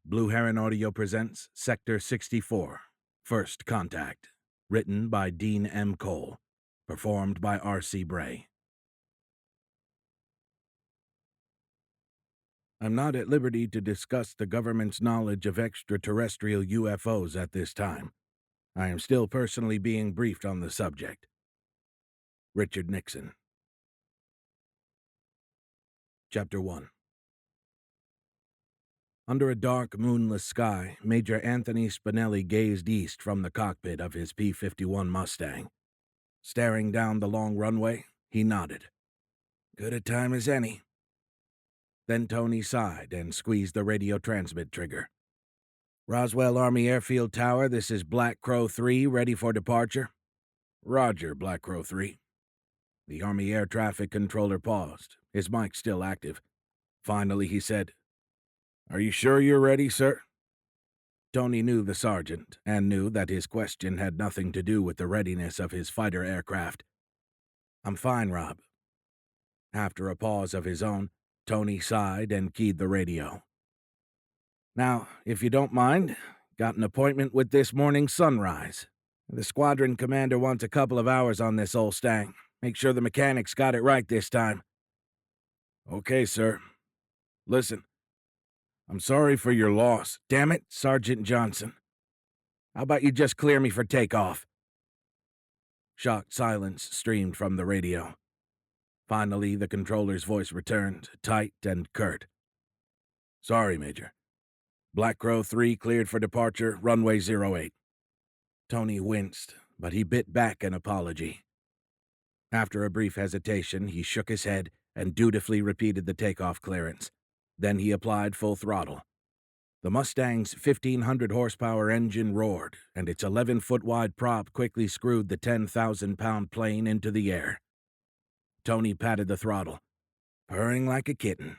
Blue Heron Audio presents Sector 64, First Contact, written by Dean M. Cole, performed by R.C. Bray. I'm not at liberty to discuss the government's knowledge of extraterrestrial UFOs at this time. I am still personally being briefed on the subject. Richard Nixon. Chapter 1. Under a dark, moonless sky, Major Anthony Spinelli gazed east from the cockpit of his P-51 Mustang. Staring down the long runway, he nodded. Good a time as any. Then Tony sighed and squeezed the radio transmit trigger. Roswell Army Airfield Tower, this is Black Crow 3, ready for departure? Roger, Black Crow 3. The Army Air Traffic Controller paused, his mic still active. Finally, he said, Are you sure you're ready, sir? Tony knew the sergeant, and knew that his question had nothing to do with the readiness of his fighter aircraft. I'm fine, Rob. After a pause of his own, Tony sighed and keyed the radio. Now, if you don't mind, got an appointment with this morning's sunrise. The squadron commander wants a couple of hours on this old Stang. Make sure the mechanics got it right this time. Okay, sir. Listen, I'm sorry for your loss. Damn it, Sergeant Johnson. How about you just clear me for takeoff? Shocked silence streamed from the radio. Finally, the controller's voice returned, tight and curt. Sorry, Major. Black Crow 3 cleared for departure, runway 08. Tony winced, but he bit back an apology. After a brief hesitation, he shook his head and dutifully repeated the takeoff clearance. Then he applied full throttle. The Mustang's 1,500 horsepower engine roared, and its 11-foot-wide prop quickly screwed the 10,000-pound plane into the air. Tony patted the throttle, purring like a kitten.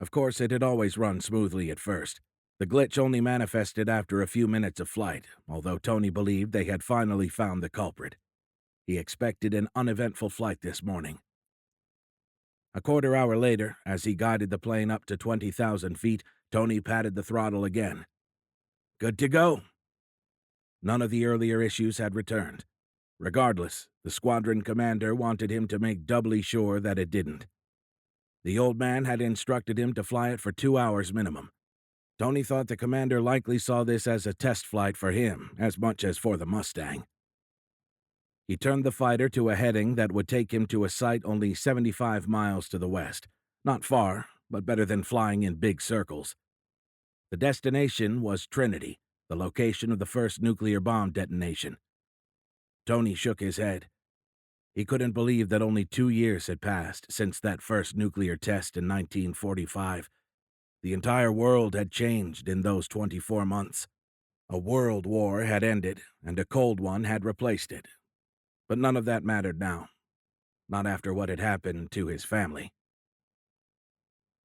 Of course, it had always run smoothly at first. The glitch only manifested after a few minutes of flight, although Tony believed they had finally found the culprit. He expected an uneventful flight this morning. A quarter hour later, as he guided the plane up to 20,000 feet, Tony patted the throttle again. Good to go. None of the earlier issues had returned. Regardless, the squadron commander wanted him to make doubly sure that it didn't. The old man had instructed him to fly it for 2 hours minimum. Tony thought the commander likely saw this as a test flight for him, as much as for the Mustang. He turned the fighter to a heading that would take him to a site only 75 miles to the west. Not far, but better than flying in big circles. The destination was Trinity, the location of the first nuclear bomb detonation. Tony shook his head. He couldn't believe that only 2 years had passed since that first nuclear test in 1945. The entire world had changed in those 24 months. A world war had ended, and a cold one had replaced it. But none of that mattered now. Not after what had happened to his family.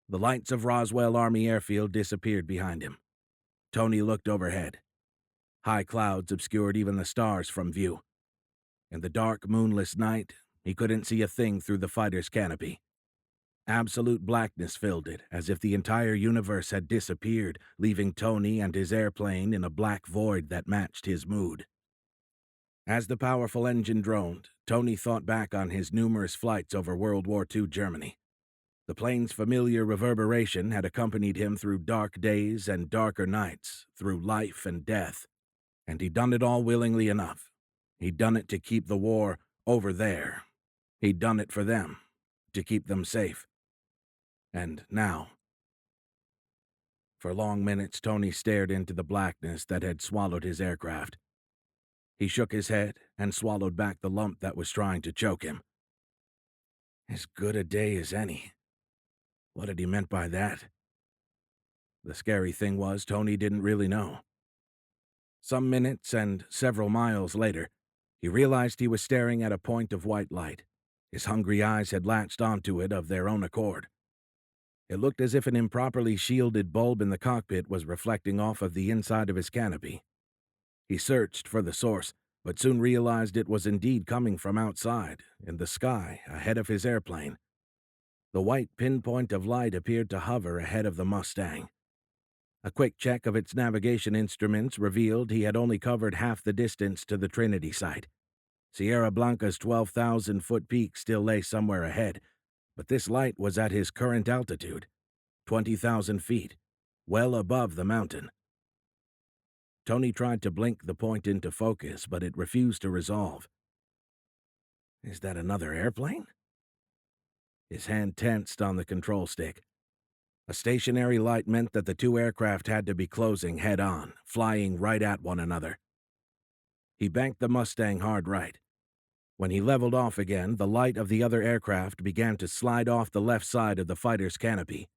The lights of Roswell Army Airfield disappeared behind him. Tony looked overhead. High clouds obscured even the stars from view. In the dark, moonless night, he couldn't see a thing through the fighter's canopy. Absolute blackness filled it, as if the entire universe had disappeared, leaving Tony and his airplane in a black void that matched his mood. As the powerful engine droned, Tony thought back on his numerous flights over World War II Germany. The plane's familiar reverberation had accompanied him through dark days and darker nights, through life and death. And he'd done it all willingly enough. He'd done it to keep the war over there. He'd done it for them, to keep them safe. And now... For long minutes, Tony stared into the blackness that had swallowed his aircraft. He shook his head and swallowed back the lump that was trying to choke him. As good a day as any. What had he meant by that? The scary thing was, Tony didn't really know. Some minutes and several miles later, he realized he was staring at a point of white light. His hungry eyes had latched onto it of their own accord. It looked as if an improperly shielded bulb in the cockpit was reflecting off of the inside of his canopy. He searched for the source, but soon realized it was indeed coming from outside, in the sky, ahead of his airplane. The white pinpoint of light appeared to hover ahead of the Mustang. A quick check of its navigation instruments revealed he had only covered half the distance to the Trinity site. Sierra Blanca's 12,000-foot peak still lay somewhere ahead, but this light was at his current altitude, 20,000 feet, well above the mountain. Tony tried to blink the point into focus, but it refused to resolve. Is that another airplane? His hand tensed on the control stick. A stationary light meant that the two aircraft had to be closing head-on, flying right at one another. He banked the Mustang hard right. When he leveled off again, the light of the other aircraft began to slide off the left side of the fighter's canopy.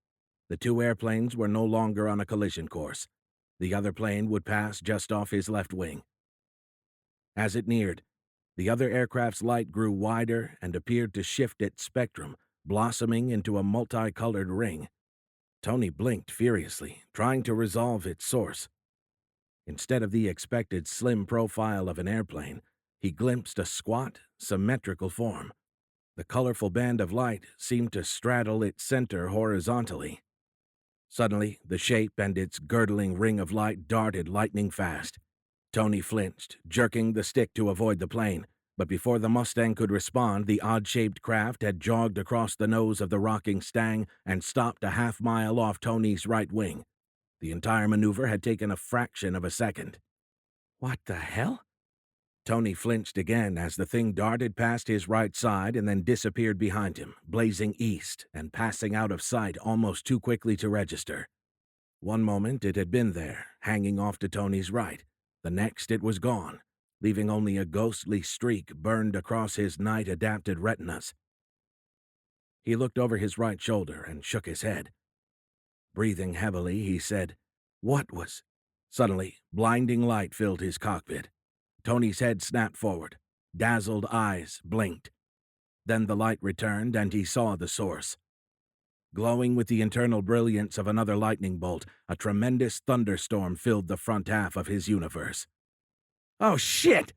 The two airplanes were no longer on a collision course. The other plane would pass just off his left wing. As it neared, the other aircraft's light grew wider and appeared to shift its spectrum, blossoming into a multicolored ring. Tony blinked furiously, trying to resolve its source. Instead of the expected slim profile of an airplane, he glimpsed a squat, symmetrical form. The colorful band of light seemed to straddle its center horizontally. Suddenly, the shape and its girdling ring of light darted lightning fast. Tony flinched, jerking the stick to avoid the plane, but before the Mustang could respond, the odd-shaped craft had jogged across the nose of the rocking Stang and stopped a half-mile off Tony's right wing. The entire maneuver had taken a fraction of a second. What the hell? Tony flinched again as the thing darted past his right side and then disappeared behind him, blazing east and passing out of sight almost too quickly to register. One moment it had been there, hanging off to Tony's right. The next it was gone, leaving only a ghostly streak burned across his night-adapted retinas. He looked over his right shoulder and shook his head. Breathing heavily, he said, "What was—" Suddenly, blinding light filled his cockpit. Tony's head snapped forward. Dazzled eyes blinked. Then the light returned and he saw the source. Glowing with the internal brilliance of another lightning bolt, a tremendous thunderstorm filled the front half of his universe. "Oh, shit!"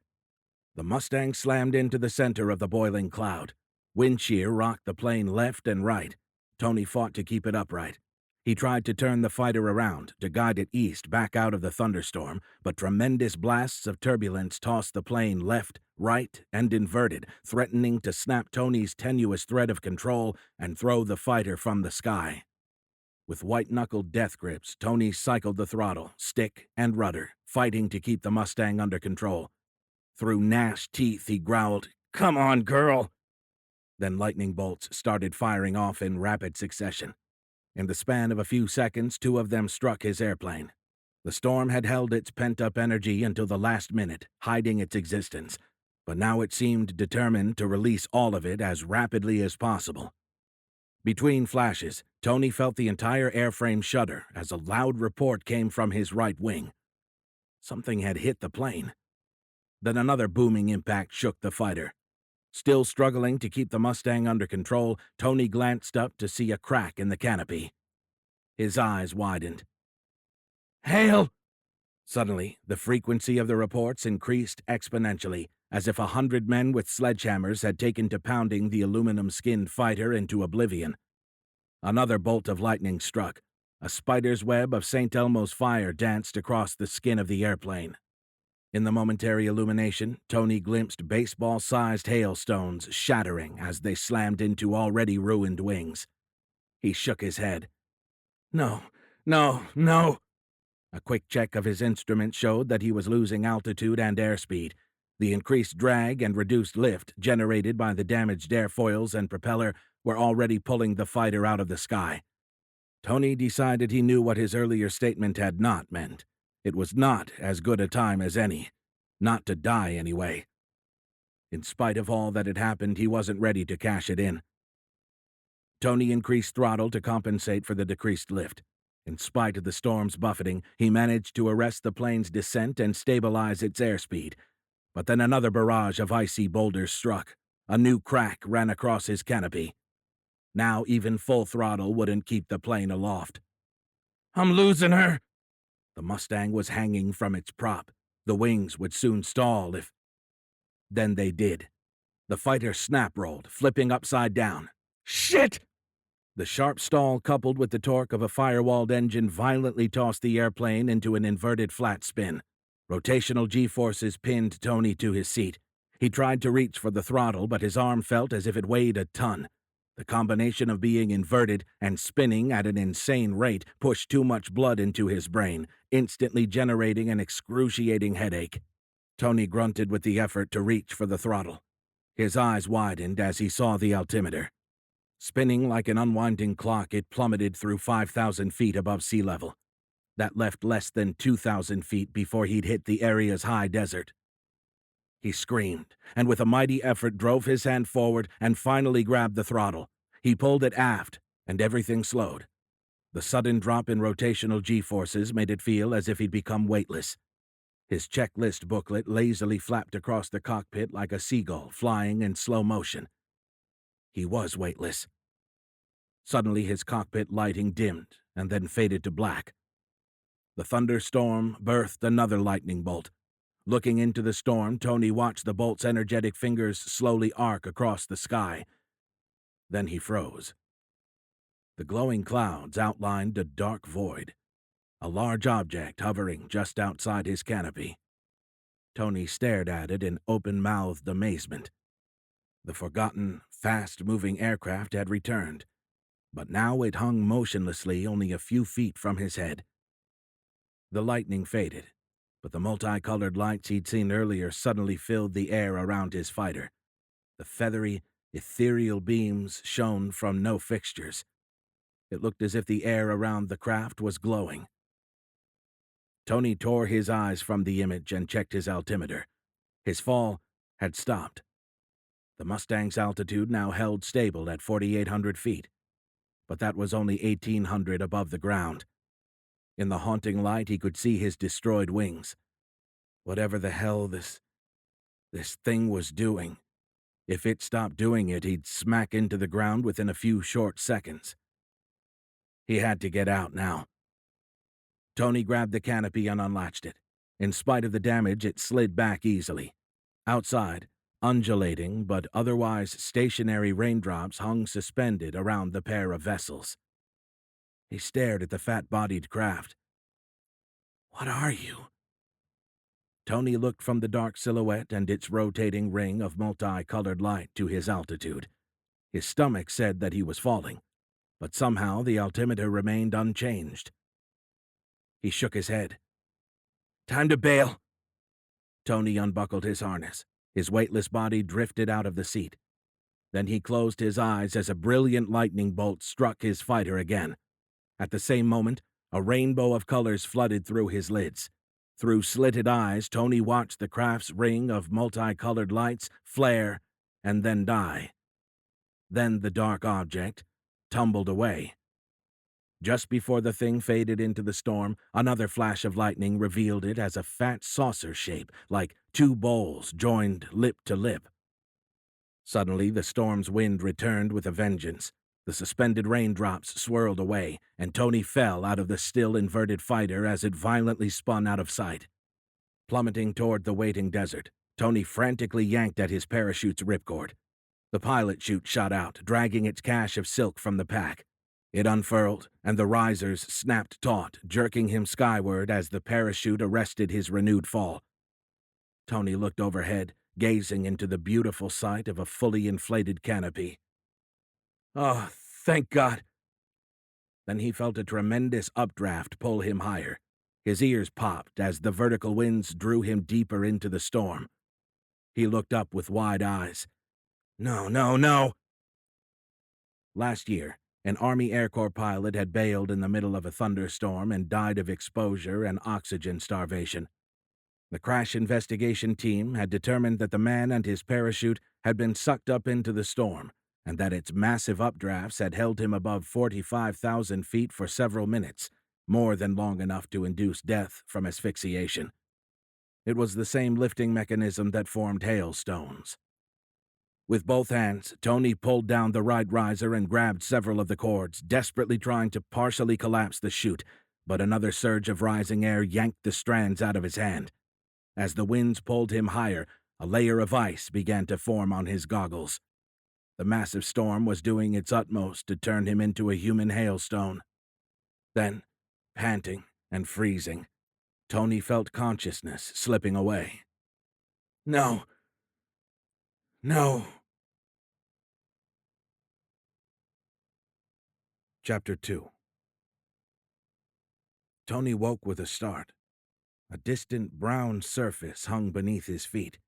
The Mustang slammed into the center of the boiling cloud. Wind shear rocked the plane left and right. Tony fought to keep it upright. He tried to turn the fighter around, to guide it east back out of the thunderstorm, but tremendous blasts of turbulence tossed the plane left, right, and inverted, threatening to snap Tony's tenuous thread of control and throw the fighter from the sky. With white-knuckled death grips, Tony cycled the throttle, stick, and rudder, fighting to keep the Mustang under control. Through gnashed teeth, he growled, "Come on, girl!" Then lightning bolts started firing off in rapid succession. In the span of a few seconds, two of them struck his airplane. The storm had held its pent-up energy until the last minute, hiding its existence, but now it seemed determined to release all of it as rapidly as possible. Between flashes, Tony felt the entire airframe shudder as a loud report came from his right wing. Something had hit the plane. Then another booming impact shook the fighter. Still struggling to keep the Mustang under control, Tony glanced up to see a crack in the canopy. His eyes widened. "Hail!" Suddenly, the frequency of the reports increased exponentially, as if 100 men with sledgehammers had taken to pounding the aluminum-skinned fighter into oblivion. Another bolt of lightning struck. A spider's web of St. Elmo's fire danced across the skin of the airplane. In the momentary illumination, Tony glimpsed baseball-sized hailstones shattering as they slammed into already ruined wings. He shook his head. No. A quick check of his instrument showed that he was losing altitude and airspeed. The increased drag and reduced lift generated by the damaged airfoils and propeller were already pulling the fighter out of the sky. Tony decided he knew what his earlier statement had not meant. It was not as good a time as any. Not to die, anyway. In spite of all that had happened, he wasn't ready to cash it in. Tony increased throttle to compensate for the decreased lift. In spite of the storm's buffeting, he managed to arrest the plane's descent and stabilize its airspeed. But then another barrage of icy boulders struck. A new crack ran across his canopy. Now even full throttle wouldn't keep the plane aloft. "I'm losing her!" The Mustang was hanging from its prop. The wings would soon stall if... Then they did. The fighter snap-rolled, flipping upside down. "Shit!" The sharp stall coupled with the torque of a firewalled engine violently tossed the airplane into an inverted flat spin. Rotational G-forces pinned Tony to his seat. He tried to reach for the throttle, but his arm felt as if it weighed a ton. The combination of being inverted and spinning at an insane rate pushed too much blood into his brain, instantly generating an excruciating headache. Tony grunted with the effort to reach for the throttle. His eyes widened as he saw the altimeter. Spinning like an unwinding clock, it plummeted through 5,000 feet above sea level. That left less than 2,000 feet before he'd hit the area's high desert. He screamed, and with a mighty effort drove his hand forward and finally grabbed the throttle. He pulled it aft, and everything slowed. The sudden drop in rotational G-forces made it feel as if he'd become weightless. His checklist booklet lazily flapped across the cockpit like a seagull flying in slow motion. He was weightless. Suddenly his cockpit lighting dimmed and then faded to black. The thunderstorm birthed another lightning bolt. Looking into the storm, Tony watched the bolt's energetic fingers slowly arc across the sky. Then he froze. The glowing clouds outlined a dark void, a large object hovering just outside his canopy. Tony stared at it in open-mouthed amazement. The forgotten, fast-moving aircraft had returned, but now it hung motionlessly only a few feet from his head. The lightning faded, but the multicolored lights he'd seen earlier suddenly filled the air around his fighter. The feathery, ethereal beams shone from no fixtures. It looked as if the air around the craft was glowing. Tony tore his eyes from the image and checked his altimeter. His fall had stopped. The Mustang's altitude now held stable at 4,800 feet, but that was only 1,800 above the ground. In the haunting light, he could see his destroyed wings. Whatever the hell this thing was doing, if it stopped doing it, he'd smack into the ground within a few short seconds. He had to get out now. Tony grabbed the canopy and unlatched it. In spite of the damage, it slid back easily. Outside, undulating but otherwise stationary raindrops hung suspended around the pair of vessels. He stared at the fat-bodied craft. "What are you?" Tony looked from the dark silhouette and its rotating ring of multicolored light to his altitude. His stomach said that he was falling, but somehow the altimeter remained unchanged. He shook his head. "Time to bail." Tony unbuckled his harness. His weightless body drifted out of the seat. Then he closed his eyes as a brilliant lightning bolt struck his fighter again. At the same moment, a rainbow of colors flooded through his lids. Through slitted eyes, Tony watched the craft's ring of multicolored lights flare and then die. Then the dark object tumbled away. Just before the thing faded into the storm, another flash of lightning revealed it as a fat saucer shape, like two bowls joined lip to lip. Suddenly, the storm's wind returned with a vengeance. The suspended raindrops swirled away, and Tony fell out of the still inverted fighter as it violently spun out of sight. Plummeting toward the waiting desert, Tony frantically yanked at his parachute's ripcord. The pilot chute shot out, dragging its cache of silk from the pack. It unfurled, and the risers snapped taut, jerking him skyward as the parachute arrested his renewed fall. Tony looked overhead, gazing into the beautiful sight of a fully inflated canopy. "Oh, thank God!" Then he felt a tremendous updraft pull him higher. His ears popped as the vertical winds drew him deeper into the storm. He looked up with wide eyes. No, no, no! Last year, an Army Air Corps pilot had bailed in the middle of a thunderstorm and died of exposure and oxygen starvation. The crash investigation team had determined that the man and his parachute had been sucked up into the storm, and that its massive updrafts had held him above 45,000 feet for several minutes, more than long enough to induce death from asphyxiation. It was the same lifting mechanism that formed hailstones. With both hands, Tony pulled down the right riser and grabbed several of the cords, desperately trying to partially collapse the chute, but another surge of rising air yanked the strands out of his hand. As the winds pulled him higher, a layer of ice began to form on his goggles. The massive storm was doing its utmost to turn him into a human hailstone. Then, panting and freezing, Tony felt consciousness slipping away. No! No! Chapter 2. Tony woke with a start. A distant brown surface hung beneath his feet.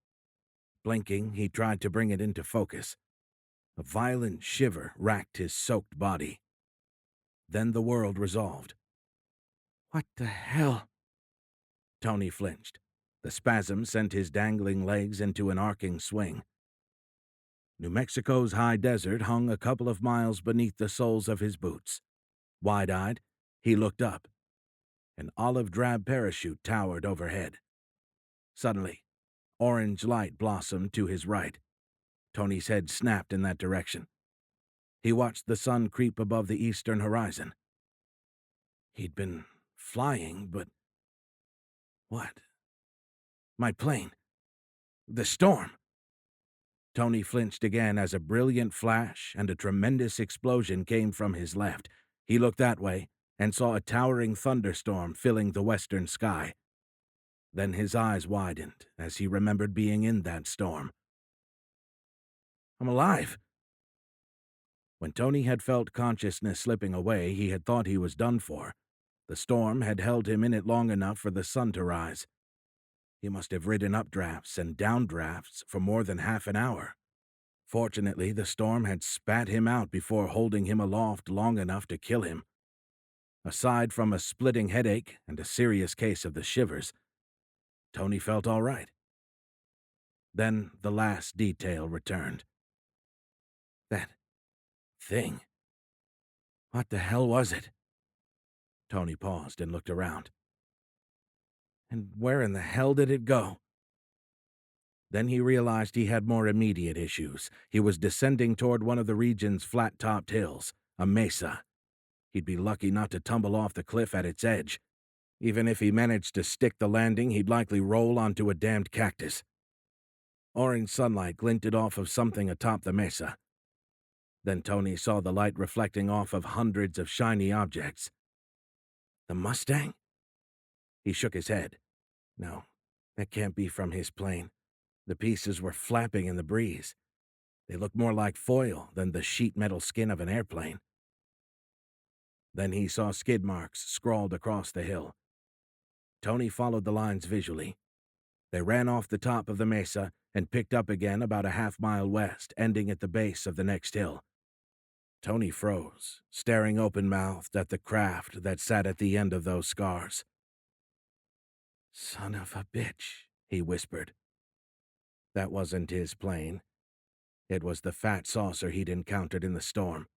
Blinking, he tried to bring it into focus. A violent shiver racked his soaked body. Then the world resolved. What the hell? Tony flinched. The spasm sent his dangling legs into an arcing swing. New Mexico's high desert hung a couple of miles beneath the soles of his boots. Wide-eyed, he looked up. An olive-drab parachute towered overhead. Suddenly, orange light blossomed to his right. Tony's head snapped in that direction. He watched the sun creep above the eastern horizon. He'd been flying, but what? My plane. The storm. Tony flinched again as a brilliant flash and a tremendous explosion came from his left. He looked that way and saw a towering thunderstorm filling the western sky. Then his eyes widened as he remembered being in that storm. I'm alive! When Tony had felt consciousness slipping away, he had thought he was done for. The storm had held him in it long enough for the sun to rise. He must have ridden updrafts and downdrafts for more than half an hour. Fortunately, the storm had spat him out before holding him aloft long enough to kill him. Aside from a splitting headache and a serious case of the shivers, Tony felt all right. Then the last detail returned. That thing. What the hell was it? Tony paused and looked around. And where in the hell did it go? Then he realized he had more immediate issues. He was descending toward one of the region's flat-topped hills, a mesa. He'd be lucky not to tumble off the cliff at its edge. Even if he managed to stick the landing, he'd likely roll onto a damned cactus. Orange sunlight glinted off of something atop the mesa. Then Tony saw the light reflecting off of hundreds of shiny objects. The Mustang? He shook his head. No, that can't be from his plane. The pieces were flapping in the breeze. They looked more like foil than the sheet metal skin of an airplane. Then he saw skid marks scrawled across the hill. Tony followed the lines visually. They ran off the top of the mesa and picked up again about a half-mile west, ending at the base of the next hill. Tony froze, staring open-mouthed at the craft that sat at the end of those scars. Son of a bitch, he whispered. That wasn't his plane. It was the fat saucer he'd encountered in the storm.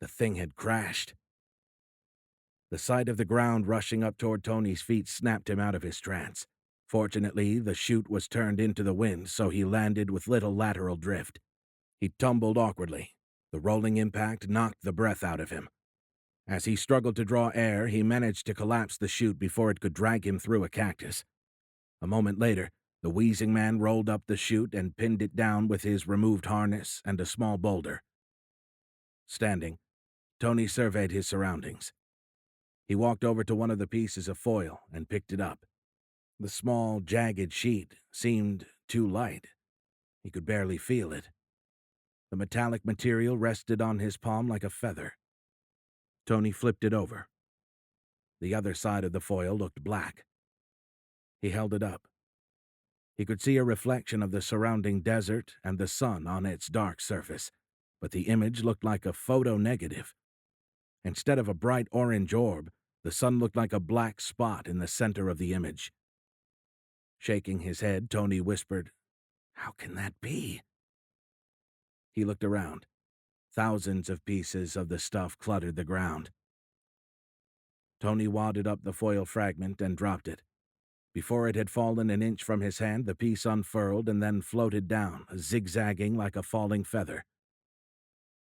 The thing had crashed. The sight of the ground rushing up toward Tony's feet snapped him out of his trance. Fortunately, the chute was turned into the wind, so he landed with little lateral drift. He tumbled awkwardly. The rolling impact knocked the breath out of him. As he struggled to draw air, he managed to collapse the chute before it could drag him through a cactus. A moment later, the wheezing man rolled up the chute and pinned it down with his removed harness and a small boulder. Standing, Tony surveyed his surroundings. He walked over to one of the pieces of foil and picked it up. The small, jagged sheet seemed too light. He could barely feel it. The metallic material rested on his palm like a feather. Tony flipped it over. The other side of the foil looked black. He held it up. He could see a reflection of the surrounding desert and the sun on its dark surface, but the image looked like a photo negative. Instead of a bright orange orb, the sun looked like a black spot in the center of the image. Shaking his head, Tony whispered, "How can that be?" He looked around. Thousands of pieces of the stuff cluttered the ground. Tony wadded up the foil fragment and dropped it. Before it had fallen an inch from his hand, the piece unfurled and then floated down, zigzagging like a falling feather.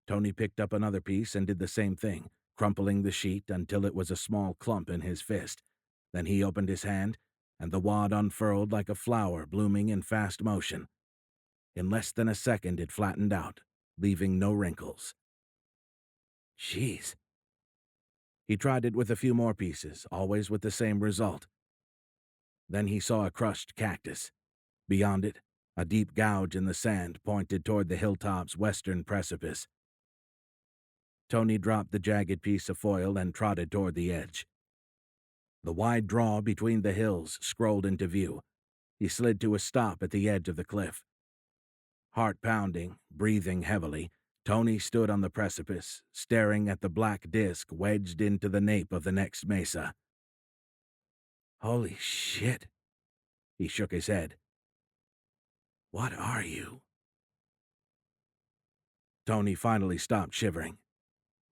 Tony picked up another piece and did the same thing, crumpling the sheet until it was a small clump in his fist. Then he opened his hand, and the wad unfurled like a flower blooming in fast motion. In less than a second, it flattened out, leaving no wrinkles. Jeez. He tried it with a few more pieces, always with the same result. Then he saw a crushed cactus. Beyond it, a deep gouge in the sand pointed toward the hilltop's western precipice. Tony dropped the jagged piece of foil and trotted toward the edge. The wide draw between the hills scrolled into view. He slid to a stop at the edge of the cliff. Heart pounding, breathing heavily, Tony stood on the precipice, staring at the black disk wedged into the nape of the next mesa. Holy shit. He shook his head. What are you? Tony finally stopped shivering.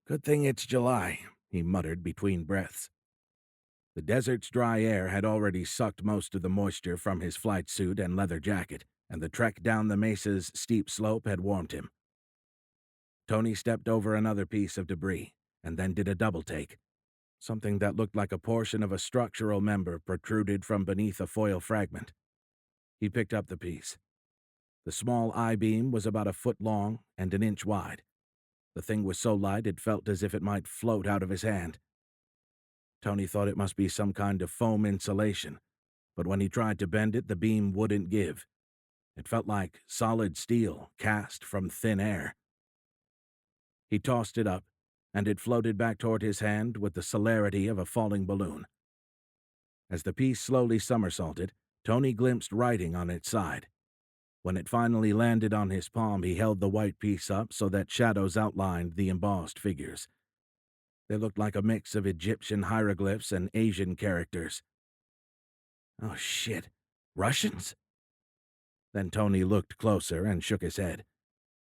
Good thing it's July, he muttered between breaths. The desert's dry air had already sucked most of the moisture from his flight suit and leather jacket, and the trek down the mesa's steep slope had warmed him. Tony stepped over another piece of debris, and then did a double-take. Something that looked like a portion of a structural member protruded from beneath a foil fragment. He picked up the piece. The small I-beam was about a foot long and an inch wide. The thing was so light it felt as if it might float out of his hand. Tony thought it must be some kind of foam insulation, but when he tried to bend it, the beam wouldn't give. It felt like solid steel cast from thin air. He tossed it up, and it floated back toward his hand with the celerity of a falling balloon. As the piece slowly somersaulted, Tony glimpsed writing on its side. When it finally landed on his palm, he held the white piece up so that shadows outlined the embossed figures. They looked like a mix of Egyptian hieroglyphs and Asian characters. Oh shit, Russians? Then Tony looked closer and shook his head.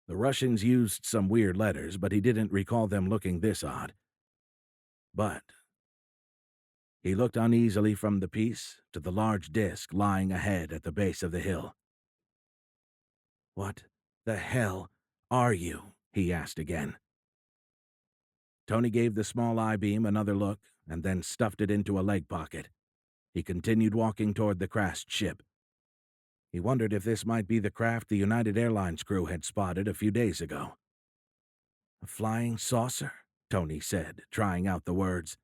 The Russians used some weird letters, but he didn't recall them looking this odd. But he looked uneasily from the piece to the large disk lying ahead at the base of the hill. What the hell are you? He asked again. Tony gave the small I-beam another look and then stuffed it into a leg pocket. He continued walking toward the crashed ship. He wondered if this might be the craft the United Airlines crew had spotted a few days ago. A flying saucer? Tony said, trying out the words.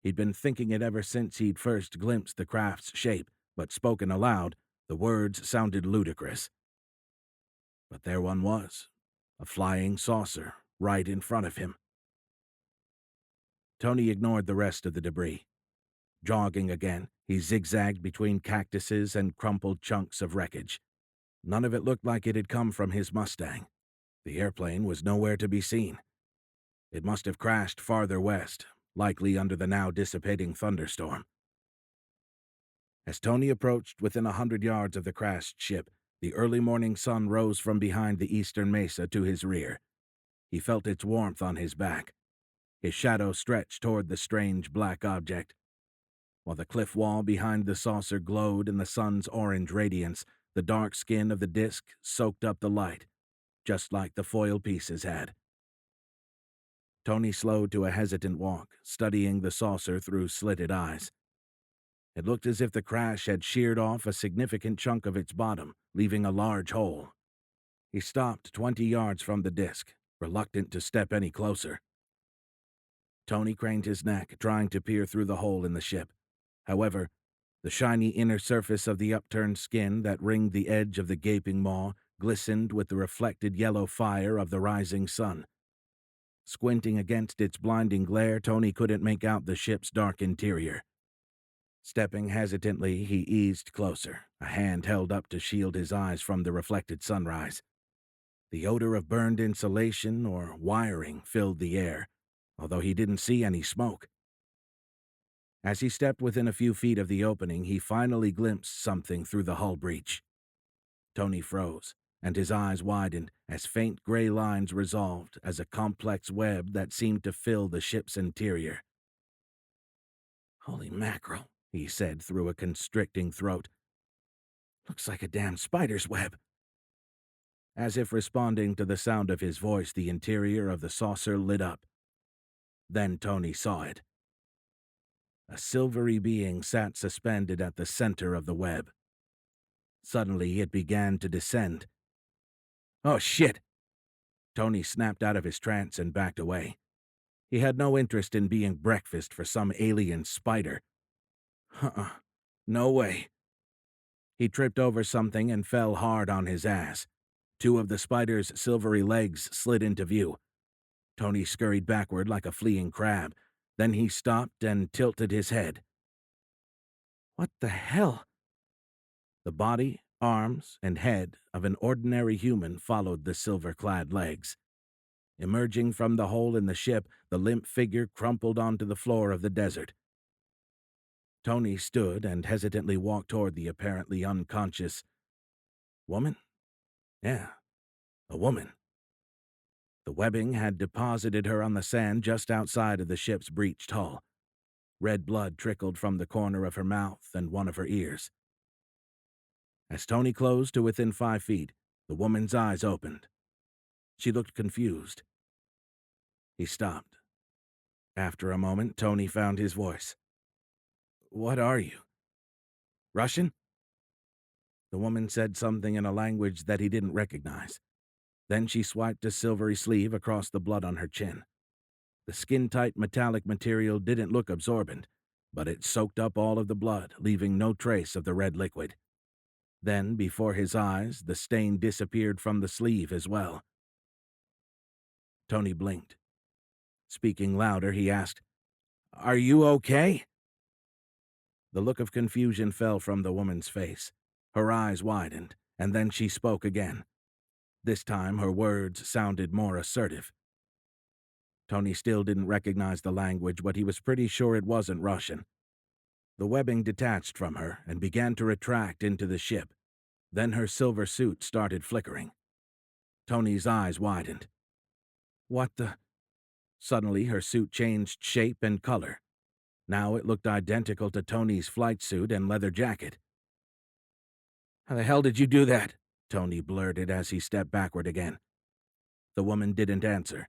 He'd been thinking it ever since he'd first glimpsed the craft's shape, but spoken aloud, the words sounded ludicrous. But there one was, a flying saucer, right in front of him. Tony ignored the rest of the debris. Jogging again, he zigzagged between cactuses and crumpled chunks of wreckage. None of it looked like it had come from his Mustang. The airplane was nowhere to be seen. It must have crashed farther west, likely under the now dissipating thunderstorm. As Tony approached within 100 yards of the crashed ship, the early morning sun rose from behind the eastern mesa to his rear. He felt its warmth on his back. His shadow stretched toward the strange black object. While the cliff wall behind the saucer glowed in the sun's orange radiance, the dark skin of the disk soaked up the light, just like the foil pieces had. Tony slowed to a hesitant walk, studying the saucer through slitted eyes. It looked as if the crash had sheared off a significant chunk of its bottom, leaving a large hole. He stopped 20 yards from the disk, reluctant to step any closer. Tony craned his neck, trying to peer through the hole in the ship. However, the shiny inner surface of the upturned skin that ringed the edge of the gaping maw glistened with the reflected yellow fire of the rising sun. Squinting against its blinding glare, Tony couldn't make out the ship's dark interior. Stepping hesitantly, he eased closer, a hand held up to shield his eyes from the reflected sunrise. The odor of burned insulation or wiring filled the air, although he didn't see any smoke. As he stepped within a few feet of the opening, he finally glimpsed something through the hull breach. Tony froze, and his eyes widened as faint gray lines resolved as a complex web that seemed to fill the ship's interior. Holy mackerel, he said through a constricting throat. Looks like a damn spider's web. As if responding to the sound of his voice, the interior of the saucer lit up. Then Tony saw it. A silvery being sat suspended at the center of the web. Suddenly, it began to descend. "Oh, shit!" Tony snapped out of his trance and backed away. He had no interest in being breakfast for some alien spider. No way. He tripped over something and fell hard on his ass. Two of the spider's silvery legs slid into view. Tony scurried backward like a fleeing crab. Then he stopped and tilted his head. What the hell? The body, arms, and head of an ordinary human followed the silver-clad legs. Emerging from the hole in the ship, the limp figure crumpled onto the floor of the desert. Tony stood and hesitantly walked toward the apparently unconscious woman? Yeah, a woman. The webbing had deposited her on the sand just outside of the ship's breached hull. Red blood trickled from the corner of her mouth and one of her ears. As Tony closed to within 5 feet, the woman's eyes opened. She looked confused. He stopped. After a moment, Tony found his voice. "What are you? Russian?" The woman said something in a language that he didn't recognize. Then she swiped a silvery sleeve across the blood on her chin. The skin-tight metallic material didn't look absorbent, but it soaked up all of the blood, leaving no trace of the red liquid. Then, before his eyes, the stain disappeared from the sleeve as well. Tony blinked. Speaking louder, he asked, "Are you okay?" The look of confusion fell from the woman's face. Her eyes widened, and then she spoke again. This time, her words sounded more assertive. Tony still didn't recognize the language, but he was pretty sure it wasn't Russian. The webbing detached from her and began to retract into the ship. Then her silver suit started flickering. Tony's eyes widened. What the? Suddenly, her suit changed shape and color. Now it looked identical to Tony's flight suit and leather jacket. "How the hell did you do that?" Tony blurted as he stepped backward again. The woman didn't answer.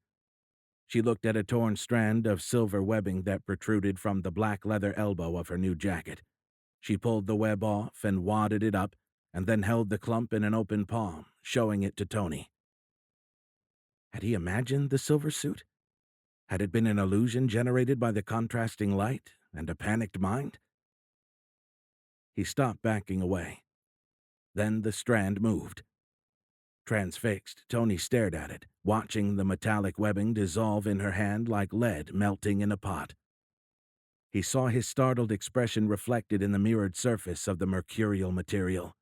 She looked at a torn strand of silver webbing that protruded from the black leather elbow of her new jacket. She pulled the web off and wadded it up, and then held the clump in an open palm, showing it to Tony. Had he imagined the silver suit? Had it been an illusion generated by the contrasting light and a panicked mind? He stopped backing away. Then the strand moved. Transfixed, Tony stared at it, watching the metallic webbing dissolve in her hand like lead melting in a pot. He saw his startled expression reflected in the mirrored surface of the mercurial material.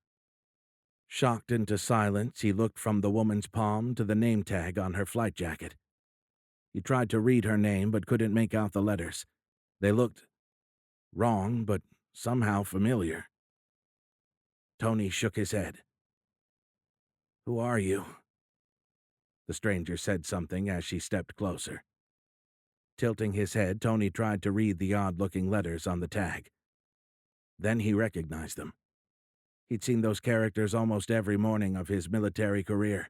Shocked into silence, he looked from the woman's palm to the name tag on her flight jacket. He tried to read her name but couldn't make out the letters. They looked wrong, but somehow familiar. Tony shook his head. "Who are you?" The stranger said something as she stepped closer. Tilting his head, Tony tried to read the odd-looking letters on the tag. Then he recognized them. He'd seen those characters almost every morning of his military career.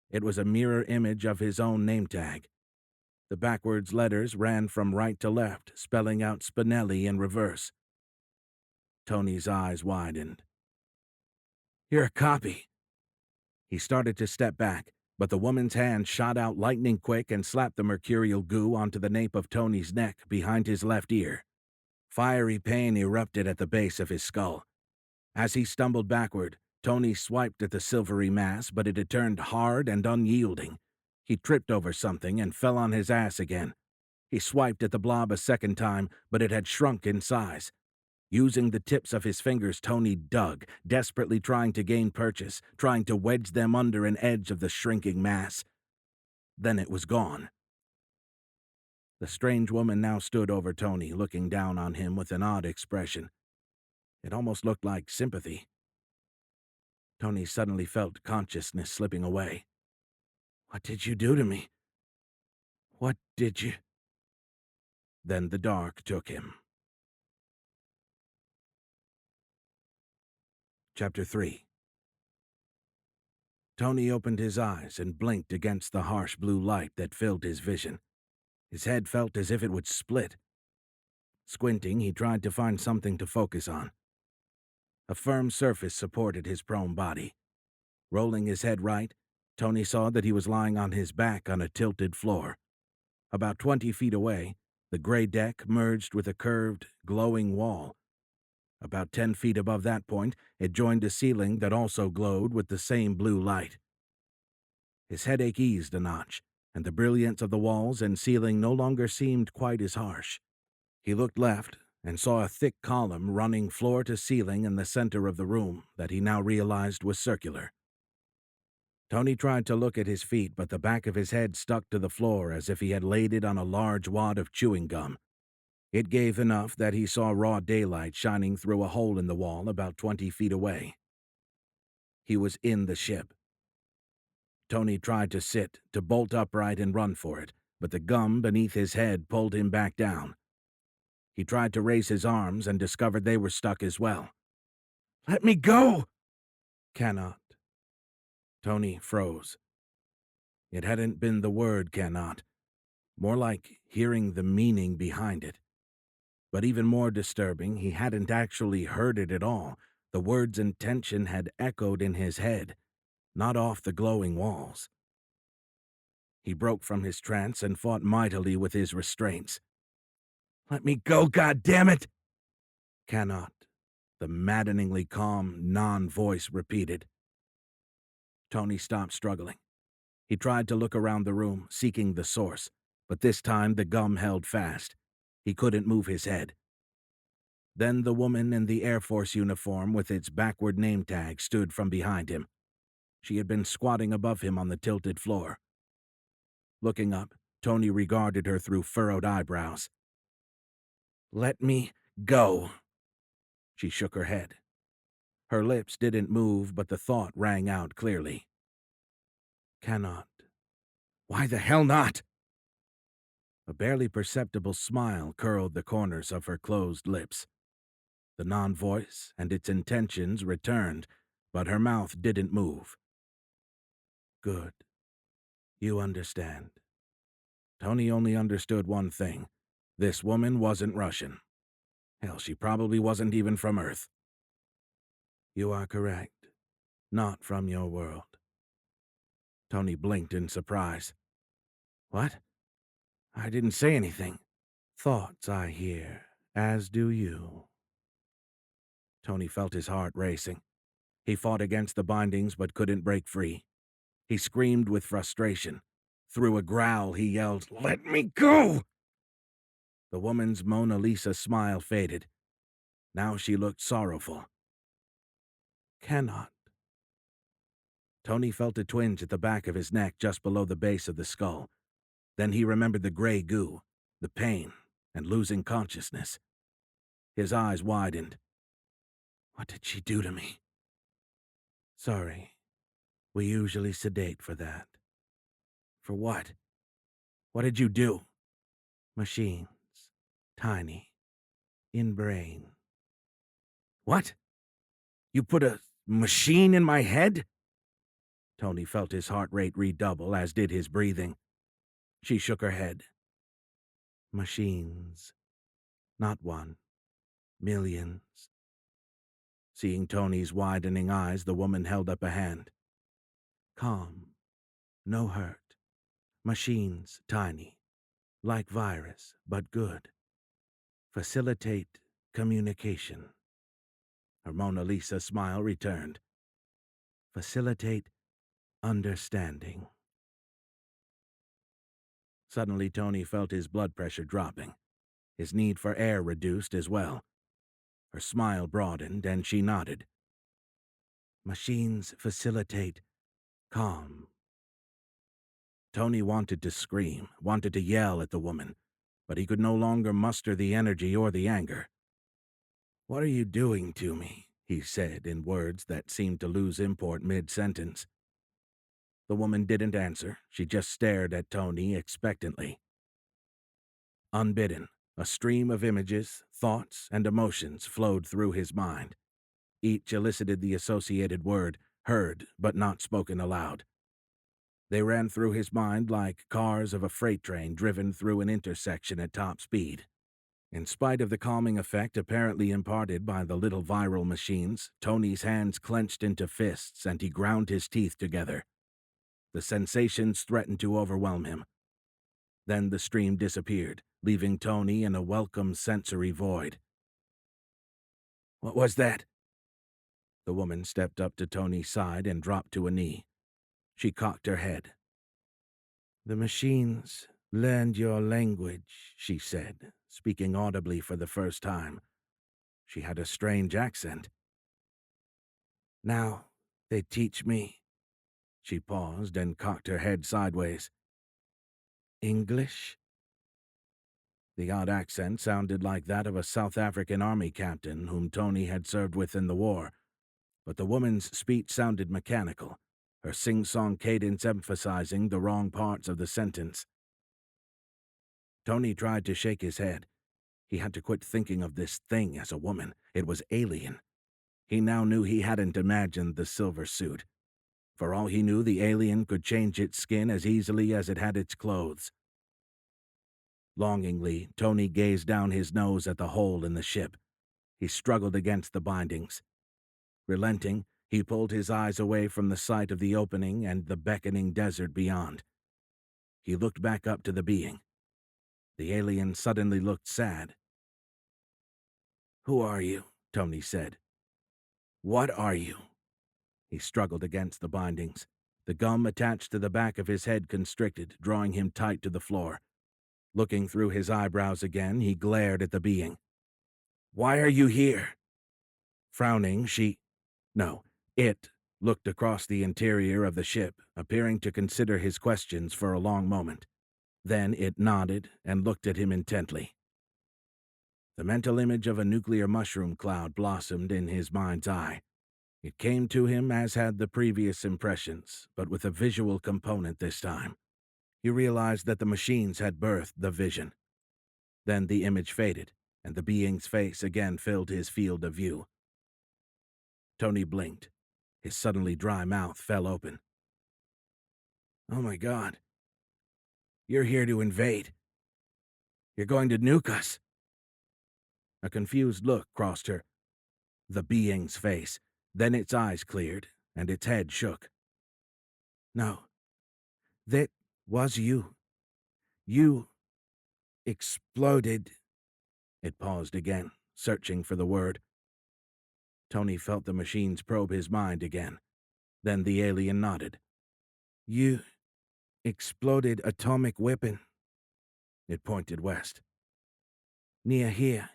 It was a mirror image of his own name tag. The backwards letters ran from right to left, spelling out Spinelli in reverse. Tony's eyes widened. "You're a copy." He started to step back, but the woman's hand shot out lightning quick and slapped the mercurial goo onto the nape of Tony's neck behind his left ear. Fiery pain erupted at the base of his skull. As he stumbled backward, Tony swiped at the silvery mass, but it had turned hard and unyielding. He tripped over something and fell on his ass again. He swiped at the blob a second time, but it had shrunk in size. Using the tips of his fingers, Tony dug, desperately trying to gain purchase, trying to wedge them under an edge of the shrinking mass. Then it was gone. The strange woman now stood over Tony, looking down on him with an odd expression. It almost looked like sympathy. Tony suddenly felt consciousness slipping away. "What did you do to me? What did you—" Then the dark took him. Chapter 3. Tony opened his eyes and blinked against the harsh blue light that filled his vision. His head felt as if it would split. Squinting, he tried to find something to focus on. A firm surface supported his prone body. Rolling his head right, Tony saw that he was lying on his back on a tilted floor. About 20 feet away, the gray deck merged with a curved, glowing wall. About 10 feet above that point, it joined a ceiling that also glowed with the same blue light. His headache eased a notch, and the brilliance of the walls and ceiling no longer seemed quite as harsh. He looked left and saw a thick column running floor to ceiling in the center of the room that he now realized was circular. Tony tried to look at his feet, but the back of his head stuck to the floor as if he had laid it on a large wad of chewing gum. It gave enough that he saw raw daylight shining through a hole in the wall about 20 feet away. He was in the ship. Tony tried to sit, to bolt upright and run for it, but the gum beneath his head pulled him back down. He tried to raise his arms and discovered they were stuck as well. "Let me go!" "Cannot." Tony froze. It hadn't been the word cannot, more like hearing the meaning behind it. But even more disturbing, he hadn't actually heard it at all. The word's intention had echoed in his head, not off the glowing walls. He broke from his trance and fought mightily with his restraints. "Let me go, goddammit!" "Cannot," the maddeningly calm, non-voice repeated. Tony stopped struggling. He tried to look around the room, seeking the source, but this time the gum held fast. He couldn't move his head. Then the woman in the Air Force uniform with its backward name tag stood from behind him. She had been squatting above him on the tilted floor. Looking up, Tony regarded her through furrowed eyebrows. "Let me go." She shook her head. Her lips didn't move, but the thought rang out clearly. "Cannot." "Why the hell not?" A barely perceptible smile curled the corners of her closed lips. The non-voice and its intentions returned, but her mouth didn't move. "Good. You understand." Tony only understood one thing. This woman wasn't Russian. Hell, she probably wasn't even from Earth. "You are correct. Not from your world." Tony blinked in surprise. "What? I didn't say anything." "Thoughts I hear, as do you." Tony felt his heart racing. He fought against the bindings but couldn't break free. He screamed with frustration. Through a growl, he yelled, "Let me go!" The woman's Mona Lisa smile faded. Now she looked sorrowful. "Cannot." Tony felt a twinge at the back of his neck just below the base of the skull. Then he remembered the gray goo, the pain, and losing consciousness. His eyes widened. What did she do to me? "Sorry. We usually sedate for that." "For what? What did you do?" "Machines. Tiny. In brain." "What? You put a machine in my head?" Tony felt his heart rate redouble, as did his breathing. She shook her head. "Machines. Not one. Millions." Seeing Tony's widening eyes, the woman held up a hand. "Calm. No hurt. Machines tiny. Like virus, but good. Facilitate communication." Her Mona Lisa smile returned. "Facilitate understanding." Suddenly, Tony felt his blood pressure dropping. His need for air reduced as well. Her smile broadened, and she nodded. "Machines facilitate calm." Tony wanted to scream, wanted to yell at the woman, but he could no longer muster the energy or the anger. "What are you doing to me?" he said in words that seemed to lose import mid-sentence. The woman didn't answer. She just stared at Tony expectantly. Unbidden, a stream of images, thoughts, and emotions flowed through his mind. Each elicited the associated word, heard but not spoken aloud. They ran through his mind like cars of a freight train driven through an intersection at top speed. In spite of the calming effect apparently imparted by the little viral machines, Tony's hands clenched into fists and he ground his teeth together. The sensations threatened to overwhelm him. Then the stream disappeared, leaving Tony in a welcome sensory void. "What was that?" The woman stepped up to Tony's side and dropped to a knee. She cocked her head. "The machines learned your language," she said, speaking audibly for the first time. She had a strange accent. "Now they teach me." She paused and cocked her head sideways. "English?" The odd accent sounded like that of a South African army captain whom Tony had served with in the war, but the woman's speech sounded mechanical, her sing-song cadence emphasizing the wrong parts of the sentence. Tony tried to shake his head. He had to quit thinking of this thing as a woman. It was alien. He now knew he hadn't imagined the silver suit. For all he knew, the alien could change its skin as easily as it had its clothes. Longingly, Tony gazed down his nose at the hole in the ship. He struggled against the bindings. Relenting, he pulled his eyes away from the sight of the opening and the beckoning desert beyond. He looked back up to the being. The alien suddenly looked sad. "Who are you?" Tony said. "What are you?" He struggled against the bindings. The gum attached to the back of his head constricted, drawing him tight to the floor. Looking through his eyebrows again, he glared at the being. "Why are you here?" Frowning, it looked across the interior of the ship, appearing to consider his questions for a long moment. Then it nodded and looked at him intently. The mental image of a nuclear mushroom cloud blossomed in his mind's eye. It came to him as had the previous impressions, but with a visual component this time. He realized that the machines had birthed the vision. Then the image faded, and the being's face again filled his field of view. Tony blinked. His suddenly dry mouth fell open. "Oh my God. You're here to invade. You're going to nuke us." A confused look crossed the being's face. Then its eyes cleared, and its head shook. "No. That was you. You exploded." It paused again, searching for the word. Tony felt the machines probe his mind again. Then the alien nodded. "You exploded atomic weapon." It pointed west. "Near here."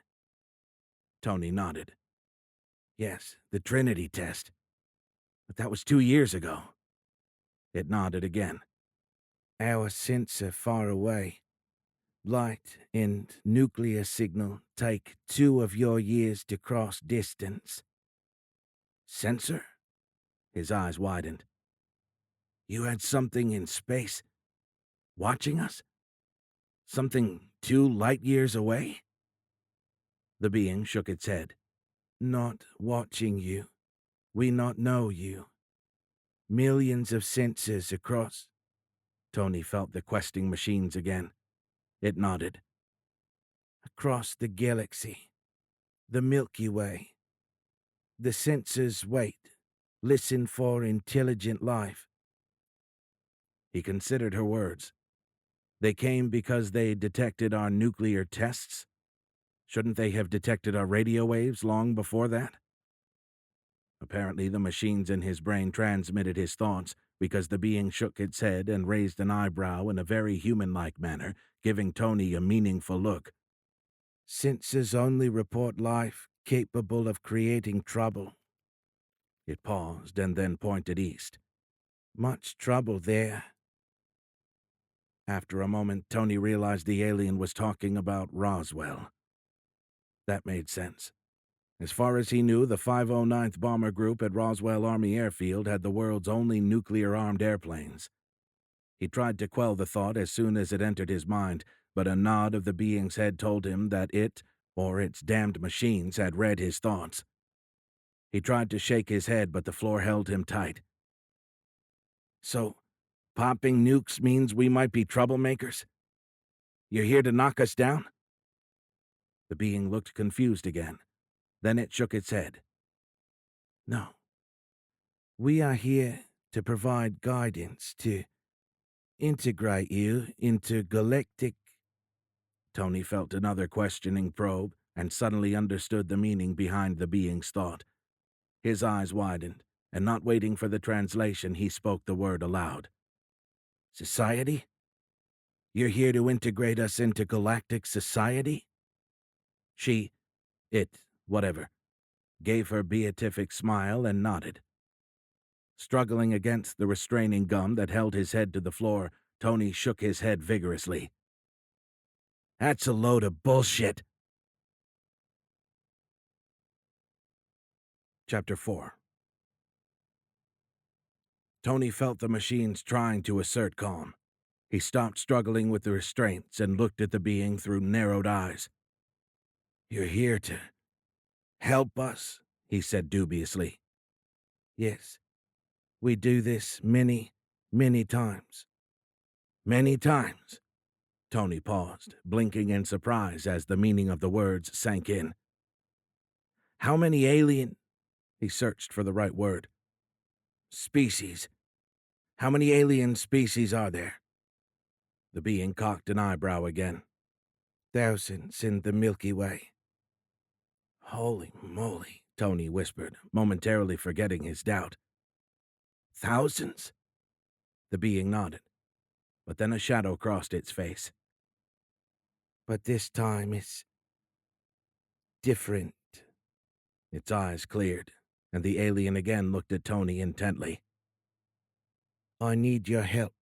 Tony nodded. "Yes, the Trinity test. But that was 2 years ago." It nodded again. "Our sensor far away. Light and nuclear signal take 2 of your years to cross distance." "Sensor?" His eyes widened. "You had something in space watching us? Something 2 light years away?" The being shook its head. "Not watching you. We not know you. Millions of sensors across." Tony felt the questing machines again. It nodded. "Across the galaxy. The Milky Way. The sensors wait. Listen for intelligent life." He considered her words. They came because they detected our nuclear tests? Shouldn't they have detected our radio waves long before that? Apparently, the machines in his brain transmitted his thoughts, because the being shook its head and raised an eyebrow in a very human-like manner, giving Tony a meaningful look. "Sensors only report life capable of creating trouble." It paused and then pointed east. "Much trouble there." After a moment, Tony realized the alien was talking about Roswell. That made sense. As far as he knew, the 509th Bomber Group at Roswell Army Airfield had the world's only nuclear-armed airplanes. He tried to quell the thought as soon as it entered his mind, but a nod of the being's head told him that it, or its damned machines, had read his thoughts. He tried to shake his head, but the floor held him tight. "So, popping nukes means we might be troublemakers? You're here to knock us down?" The being looked confused again. Then it shook its head. No. We are here to provide guidance, to integrate you into galactic. Tony felt another questioning probe and suddenly understood the meaning behind the being's thought. His eyes widened, and not waiting for the translation, he spoke the word aloud. Society? You're here to integrate us into galactic society? Whatever, gave her beatific smile and nodded. Struggling against the restraining gum that held his head to the floor, Tony shook his head vigorously. That's a load of bullshit. Chapter 4. Tony felt the machines trying to assert calm. He stopped struggling with the restraints and looked at the being through narrowed eyes. You're here to help us, he said dubiously. Yes, we do this many, many times. Many times. Tony paused, blinking in surprise as the meaning of the words sank in. How many alien... He searched for the right word. Species. How many alien species are there? The being cocked an eyebrow again. Thousands in the Milky Way. Holy moly, Tony whispered, momentarily forgetting his doubt. Thousands? The being nodded, but then a shadow crossed its face. But this time it's different. Its eyes cleared, and the alien again looked at Tony intently. I need your help.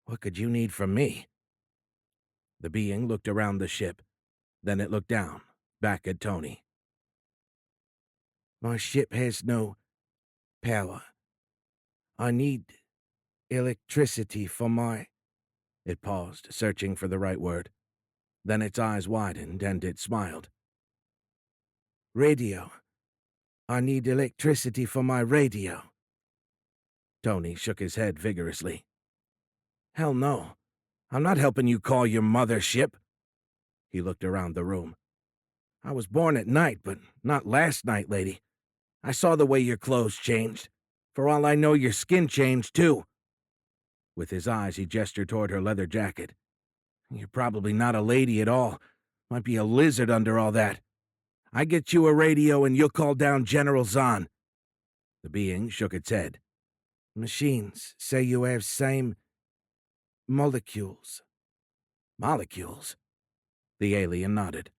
What could you need from me? The being looked around the ship. Then it looked down, back at Tony. My ship has no power. I need electricity for my... It paused, searching for the right word. Then its eyes widened, and it smiled. Radio. I need electricity for my radio. Tony shook his head vigorously. Hell no. I'm not helping you call your mothership. He looked around the room. I was born at night, but not last night, lady. I saw the way your clothes changed. For all I know, your skin changed, too. With his eyes, he gestured toward her leather jacket. You're probably not a lady at all. Might be a lizard under all that. I get you a radio and you'll call down General Zahn. The being shook its head. Machines say you have same molecules. Molecules? The alien nodded.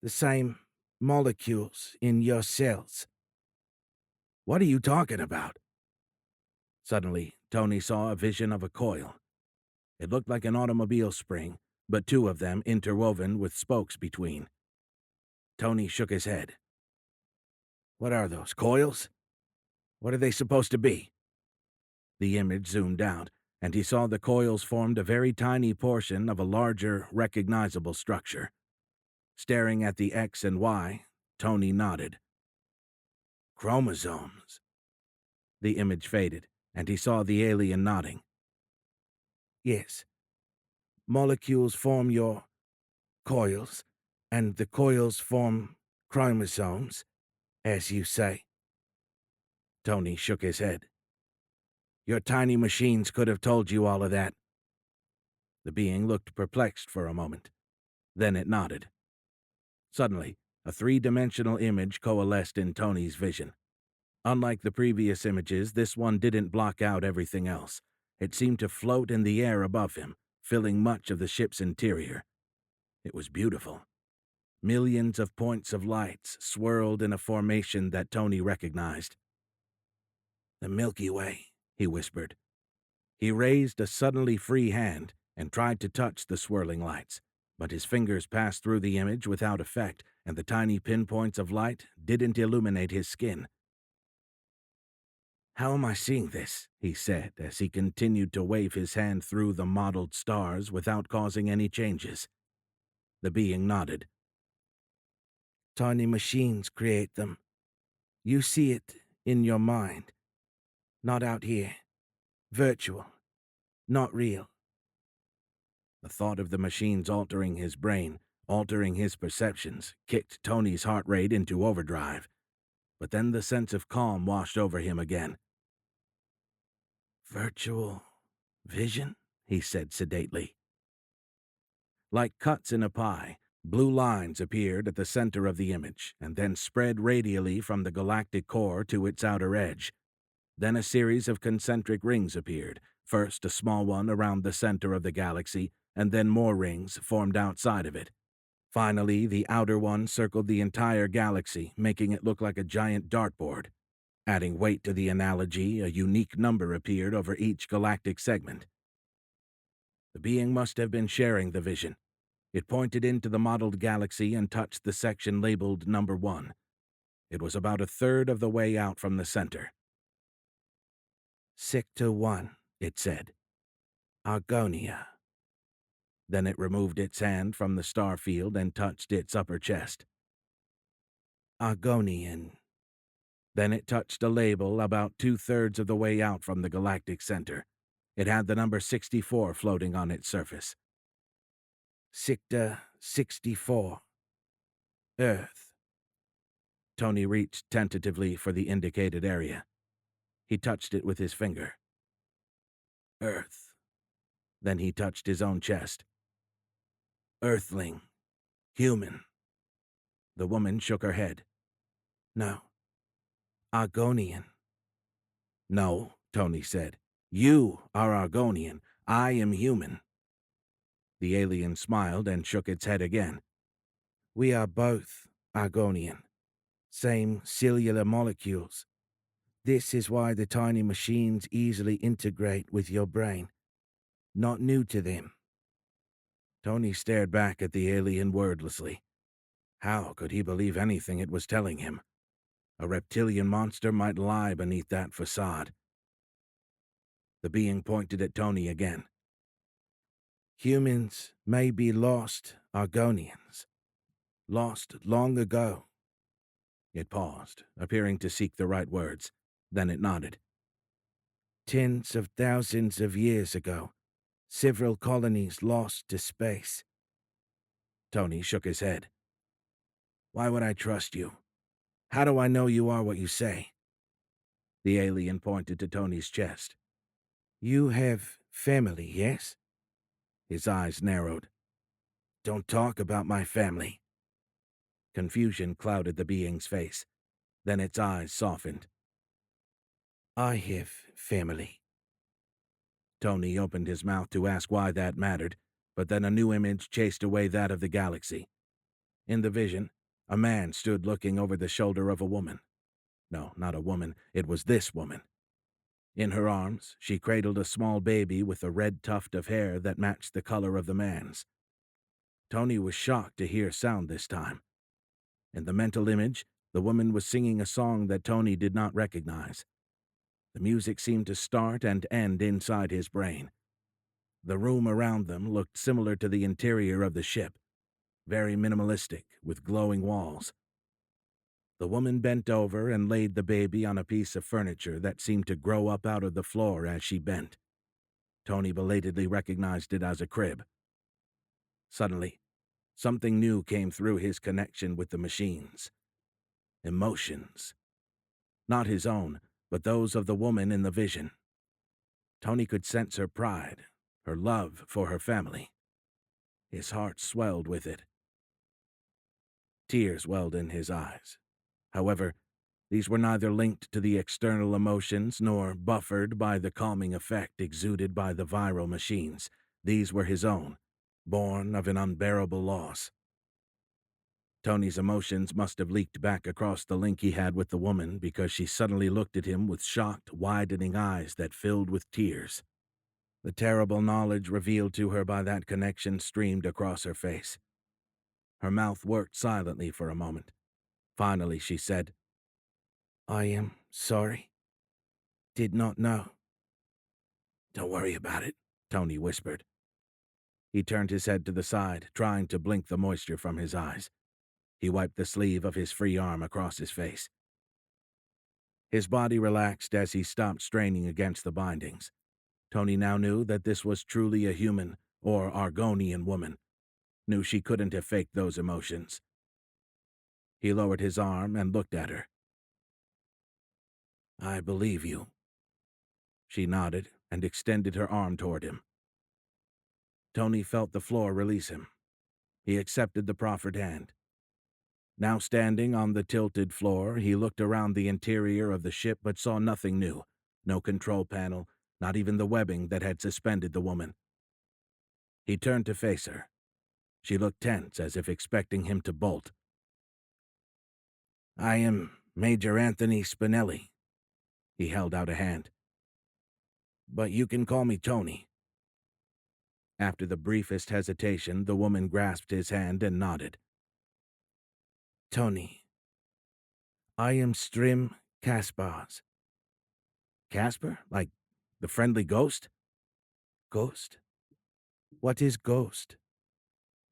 The same molecules in your cells. What are you talking about? Suddenly, Tony saw a vision of a coil. It looked like an automobile spring, but two of them interwoven with spokes between. Tony shook his head. What are those, coils? What are they supposed to be? The image zoomed out, and he saw the coils formed a very tiny portion of a larger, recognizable structure. Staring at the X and Y, Tony nodded. Chromosomes. The image faded, and he saw the alien nodding. Yes. Molecules form your coils, and the coils form chromosomes, as you say. Tony shook his head. Your tiny machines could have told you all of that. The being looked perplexed for a moment. Then it nodded. Suddenly, a three-dimensional image coalesced in Tony's vision. Unlike the previous images, this one didn't block out everything else. It seemed to float in the air above him, filling much of the ship's interior. It was beautiful. Millions of points of lights swirled in a formation that Tony recognized. The Milky Way, he whispered. He raised a suddenly free hand and tried to touch the swirling lights, but his fingers passed through the image without effect, and the tiny pinpoints of light didn't illuminate his skin. How am I seeing this? He said as he continued to wave his hand through the mottled stars without causing any changes. The being nodded. Tiny machines create them. You see it in your mind. Not out here. Virtual. Not real. The thought of the machines altering his brain altering his perceptions, kicked Tony's heart rate into overdrive. But then the sense of calm washed over him again. "Virtual vision?" he said sedately. Like cuts in a pie, blue lines appeared at the center of the image and then spread radially from the galactic core to its outer edge. Then a series of concentric rings appeared, first a small one around the center of the galaxy, and then more rings formed outside of it. Finally, the outer one circled the entire galaxy, making it look like a giant dartboard. Adding weight to the analogy, a unique number appeared over each galactic segment. The being must have been sharing the vision. It pointed into the modeled galaxy and touched the section labeled number 1. It was about a third of the way out from the center. "Sector 1, it said. Argonia." Then it removed its hand from the star field and touched its upper chest. "Argonian." Then it touched a label about 2/3 of the way out from the galactic center. It had the number 64 floating on its surface. "Sector 64. Earth." Tony reached tentatively for the indicated area. He touched it with his finger. "Earth." Then he touched his own chest. "Earthling. Human." The woman shook her head. "No. Argonian." "No," Tony said. "You are Argonian. I am human." The alien smiled and shook its head again. "We are both Argonian. Same cellular molecules. This is why the tiny machines easily integrate with your brain. Not new to them." Tony stared back at the alien wordlessly. How could he believe anything it was telling him? A reptilian monster might lie beneath that facade. The being pointed at Tony again. "Humans may be lost Argonians. Lost long ago." It paused, appearing to seek the right words. Then it nodded. "Tens of thousands of years ago, several colonies lost to space." Tony shook his head. "Why would I trust you? How do I know you are what you say?" The alien pointed to Tony's chest. "You have family, yes?" His eyes narrowed. "Don't talk about my family." Confusion clouded the being's face. Then its eyes softened. "I have family." Tony opened his mouth to ask why that mattered, but then a new image chased away that of the galaxy. In the vision, a man stood looking over the shoulder of a woman. No, not a woman. It was this woman. In her arms, she cradled a small baby with a red tuft of hair that matched the color of the man's. Tony was shocked to hear sound this time. In the mental image, the woman was singing a song that Tony did not recognize. The music seemed to start and end inside his brain. The room around them looked similar to the interior of the ship, very minimalistic, with glowing walls. The woman bent over and laid the baby on a piece of furniture that seemed to grow up out of the floor as she bent. Tony belatedly recognized it as a crib. Suddenly, something new came through his connection with the machines. Emotions. Not his own, but those of the woman in the vision. Tony could sense her pride, her love for her family. His heart swelled with it. Tears welled in his eyes. However, these were neither linked to the external emotions nor buffered by the calming effect exuded by the viral machines. These were his own, born of an unbearable loss. Tony's emotions must have leaked back across the link he had with the woman because she suddenly looked at him with shocked, widening eyes that filled with tears. The terrible knowledge revealed to her by that connection streamed across her face. Her mouth worked silently for a moment. Finally, she said, "I am sorry. Did not know." "Don't worry about it," Tony whispered. He turned his head to the side, trying to blink the moisture from his eyes. He wiped the sleeve of his free arm across his face. His body relaxed as he stopped straining against the bindings. Tony now knew that this was truly a human, or Argonian woman. knew she couldn't have faked those emotions. He lowered his arm and looked at her. "I believe you." She nodded and extended her arm toward him. Tony felt the floor release him. He accepted the proffered hand. Now standing on the tilted floor, he looked around the interior of the ship but saw nothing new. No control panel, not even the webbing that had suspended the woman. He turned to face her. She looked tense, as if expecting him to bolt. "I am Major Anthony Spinelli." He held out a hand. "But you can call me Tony." After the briefest hesitation, the woman grasped his hand and nodded. "Tony, I am Strim Caspars." "Casper? Like the friendly ghost?" "Ghost? What is ghost?"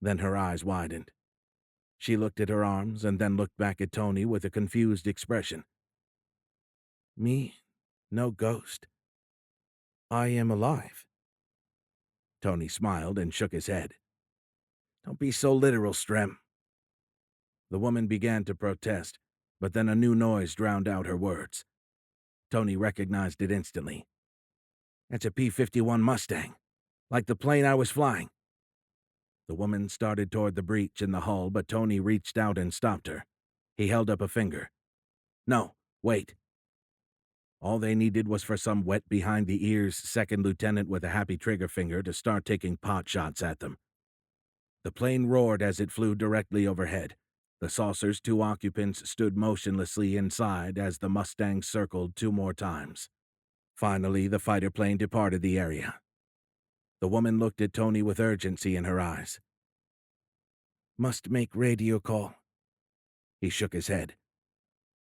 Then her eyes widened. She looked at her arms and then looked back at Tony with a confused expression. "Me? No ghost. I am alive." Tony smiled and shook his head. "Don't be so literal, Strem." The woman began to protest, but then a new noise drowned out her words. Tony recognized it instantly. "It's a P-51 Mustang, like the plane I was flying." The woman started toward the breach in the hull, but Tony reached out and stopped her. He held up a finger. "No, wait." All they needed was for some wet-behind-the-ears second lieutenant with a happy trigger finger to start taking pot shots at them. The plane roared as it flew directly overhead. The saucer's 2 occupants stood motionlessly inside as the Mustang circled 2 more times. Finally, the fighter plane departed the area. The woman looked at Tony with urgency in her eyes. "Must make radio call." He shook his head.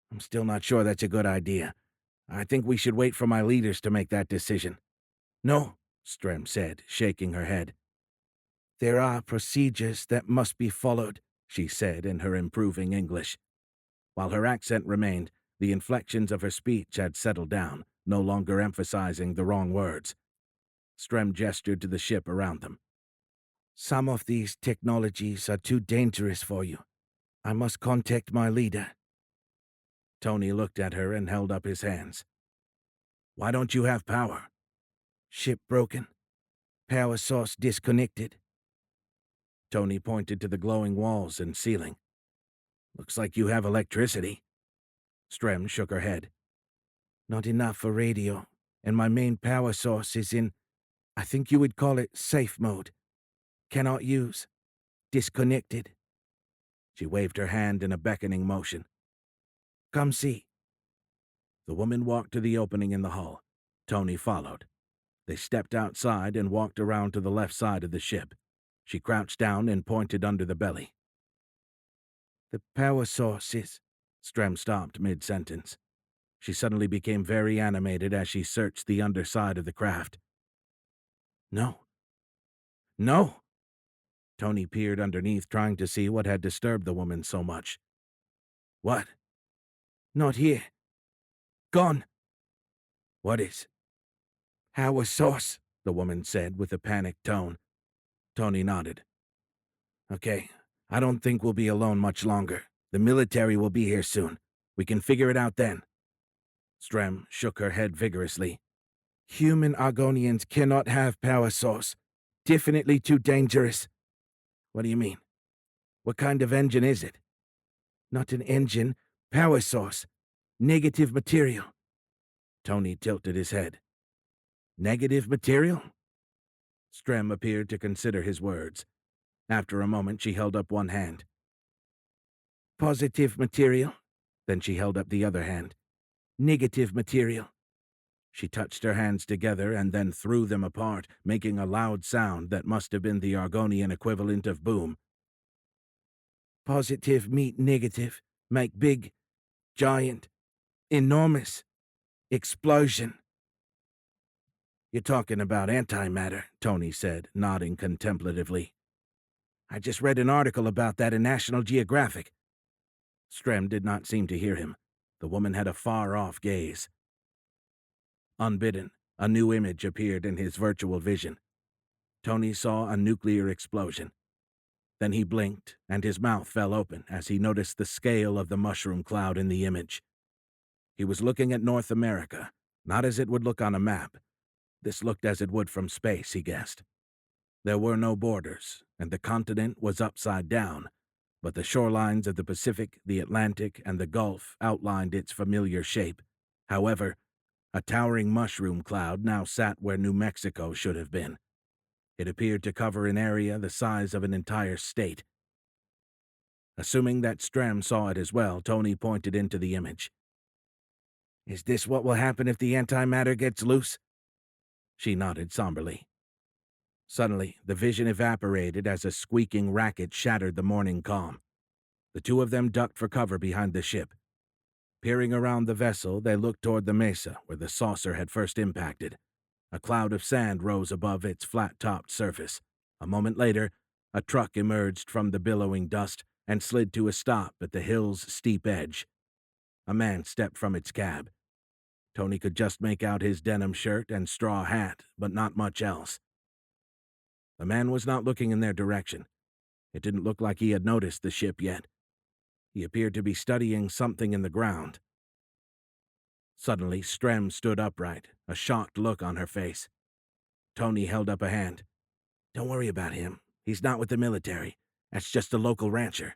"I'm still not sure that's a good idea. I think we should wait for my leaders to make that decision." "No," Strem said, shaking her head. "There are procedures that must be followed," she said in her improving English. While her accent remained, the inflections of her speech had settled down, no longer emphasizing the wrong words. Strem gestured to the ship around them. "Some of these technologies are too dangerous for you. I must contact my leader." Tony looked at her and held up his hands. "Why don't you have power?" "Ship broken. Power source disconnected." Tony pointed to the glowing walls and ceiling. "Looks like you have electricity." Strem shook her head. "Not enough for radio, and my main power source is in, I think you would call it safe mode. Cannot use. Disconnected." She waved her hand in a beckoning motion. "Come see." The woman walked to the opening in the hull. Tony followed. They stepped outside and walked around to the left side of the ship. She crouched down and pointed under the belly. "The power source is—" Strem stopped mid-sentence. She suddenly became very animated as she searched the underside of the craft. "No. No!" Tony peered underneath, trying to see what had disturbed the woman so much. "What?" "Not here. Gone." "What is?" "Power source," the woman said with a panicked tone. Tony nodded. "Okay, I don't think we'll be alone much longer. The military will be here soon. We can figure it out then." Strem shook her head vigorously. "Human Argonians cannot have power source. Definitely too dangerous." "What do you mean? What kind of engine is it?" "Not an engine. Power source. Negative material." Tony tilted his head. "Negative material?" Strem appeared to consider his words. After a moment, she held up one hand. "Positive material." Then she held up the other hand. "Negative material." She touched her hands together and then threw them apart, making a loud sound that must have been the Argonian equivalent of boom. "Positive meet negative. Make big, giant, enormous explosion." "You're talking about antimatter," Tony said, nodding contemplatively. "I just read an article about that in National Geographic." Strem did not seem to hear him. The woman had a far-off gaze. Unbidden, a new image appeared in his virtual vision. Tony saw a nuclear explosion. Then he blinked, and his mouth fell open as he noticed the scale of the mushroom cloud in the image. He was looking at North America, not as it would look on a map. This looked as it would from space, he guessed. There were no borders, and the continent was upside down, but the shorelines of the Pacific, the Atlantic, and the Gulf outlined its familiar shape. However, a towering mushroom cloud now sat where New Mexico should have been. It appeared to cover an area the size of an entire state. Assuming that Strem saw it as well, Tony pointed into the image. "Is this what will happen if the antimatter gets loose?" She nodded somberly. Suddenly, the vision evaporated as a squeaking racket shattered the morning calm. The two of them ducked for cover behind the ship. Peering around the vessel, they looked toward the mesa where the saucer had first impacted. A cloud of sand rose above its flat-topped surface. A moment later, a truck emerged from the billowing dust and slid to a stop at the hill's steep edge. A man stepped from its cab. Tony could just make out his denim shirt and straw hat, but not much else. The man was not looking in their direction. It didn't look like he had noticed the ship yet. He appeared to be studying something in the ground. Suddenly, Strem stood upright, a shocked look on her face. Tony held up a hand. "Don't worry about him. He's not with the military. That's just a local rancher."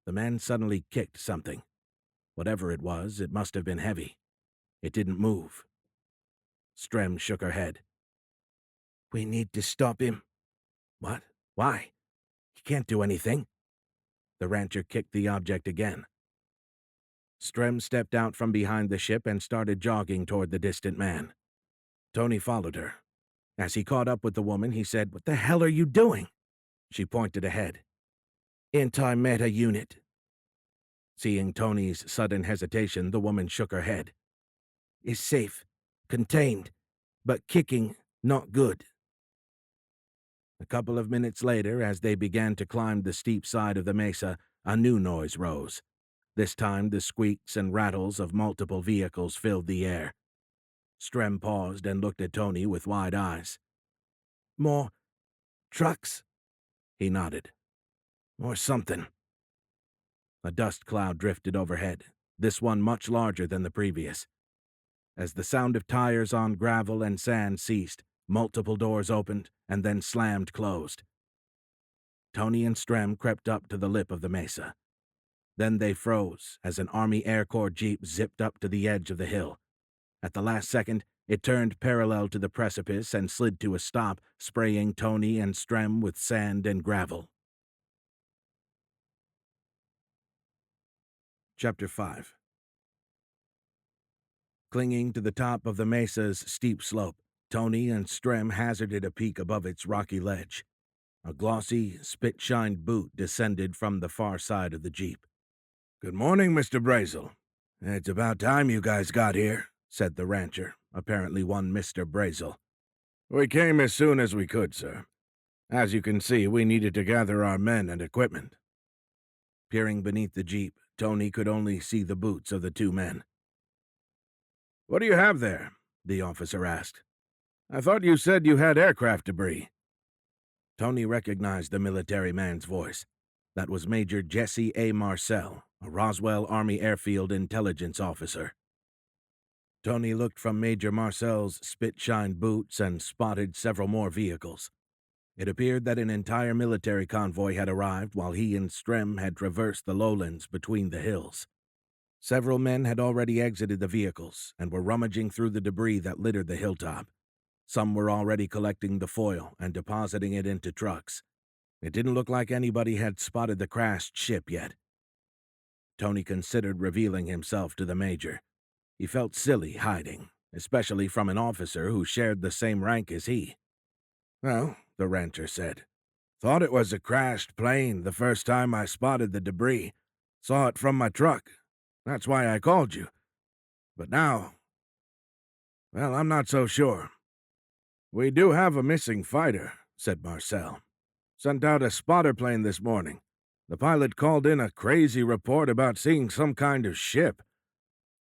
The man suddenly kicked something. Whatever it was, it must have been heavy. It didn't move. Strem shook her head. "We need to stop him." "What? Why? He can't do anything." The rancher kicked the object again. Strem stepped out from behind the ship and started jogging toward the distant man. Tony followed her. As he caught up with the woman, he said, "What the hell are you doing?" She pointed ahead. "Anti-meta unit." Seeing Tony's sudden hesitation, the woman shook her head. "Is safe, contained, but kicking not good." A couple of minutes later, as they began to climb the steep side of the mesa, a new noise rose. This time the squeaks and rattles of multiple vehicles filled the air. Strem paused and looked at Tony with wide eyes. "More trucks?" He nodded. "Or something." A dust cloud drifted overhead, this one much larger than the previous. As the sound of tires on gravel and sand ceased, multiple doors opened and then slammed closed. Tony and Strem crept up to the lip of the mesa. Then they froze as an Army Air Corps jeep zipped up to the edge of the hill. At the last second, it turned parallel to the precipice and slid to a stop, spraying Tony and Strem with sand and gravel. Chapter 5. Clinging to the top of the mesa's steep slope, Tony and Strem hazarded a peek above its rocky ledge. A glossy, spit-shined boot descended from the far side of the jeep. "Good morning, Mr. Brazel. It's about time you guys got here," said the rancher, apparently one Mr. Brazel. "We came as soon as we could, sir. As you can see, we needed to gather our men and equipment." Peering beneath the jeep, Tony could only see the boots of the two men. "What do you have there?" the officer asked. "I thought you said you had aircraft debris." Tony recognized the military man's voice. That was Major Jesse A. Marcel, a Roswell Army Airfield intelligence officer. Tony looked from Major Marcel's spit-shined boots and spotted several more vehicles. It appeared that an entire military convoy had arrived while he and Strem had traversed the lowlands between the hills. Several men had already exited the vehicles and were rummaging through the debris that littered the hilltop. Some were already collecting the foil and depositing it into trucks. It didn't look like anybody had spotted the crashed ship yet. Tony considered revealing himself to the major. He felt silly hiding, especially from an officer who shared the same rank as he. "Well," the rancher said, "thought it was a crashed plane the first time I spotted the debris. Saw it from my truck. That's why I called you. But now, well, I'm not so sure." "We do have a missing fighter," said Marcel. "Sent out a spotter plane this morning. The pilot called in a crazy report about seeing some kind of ship.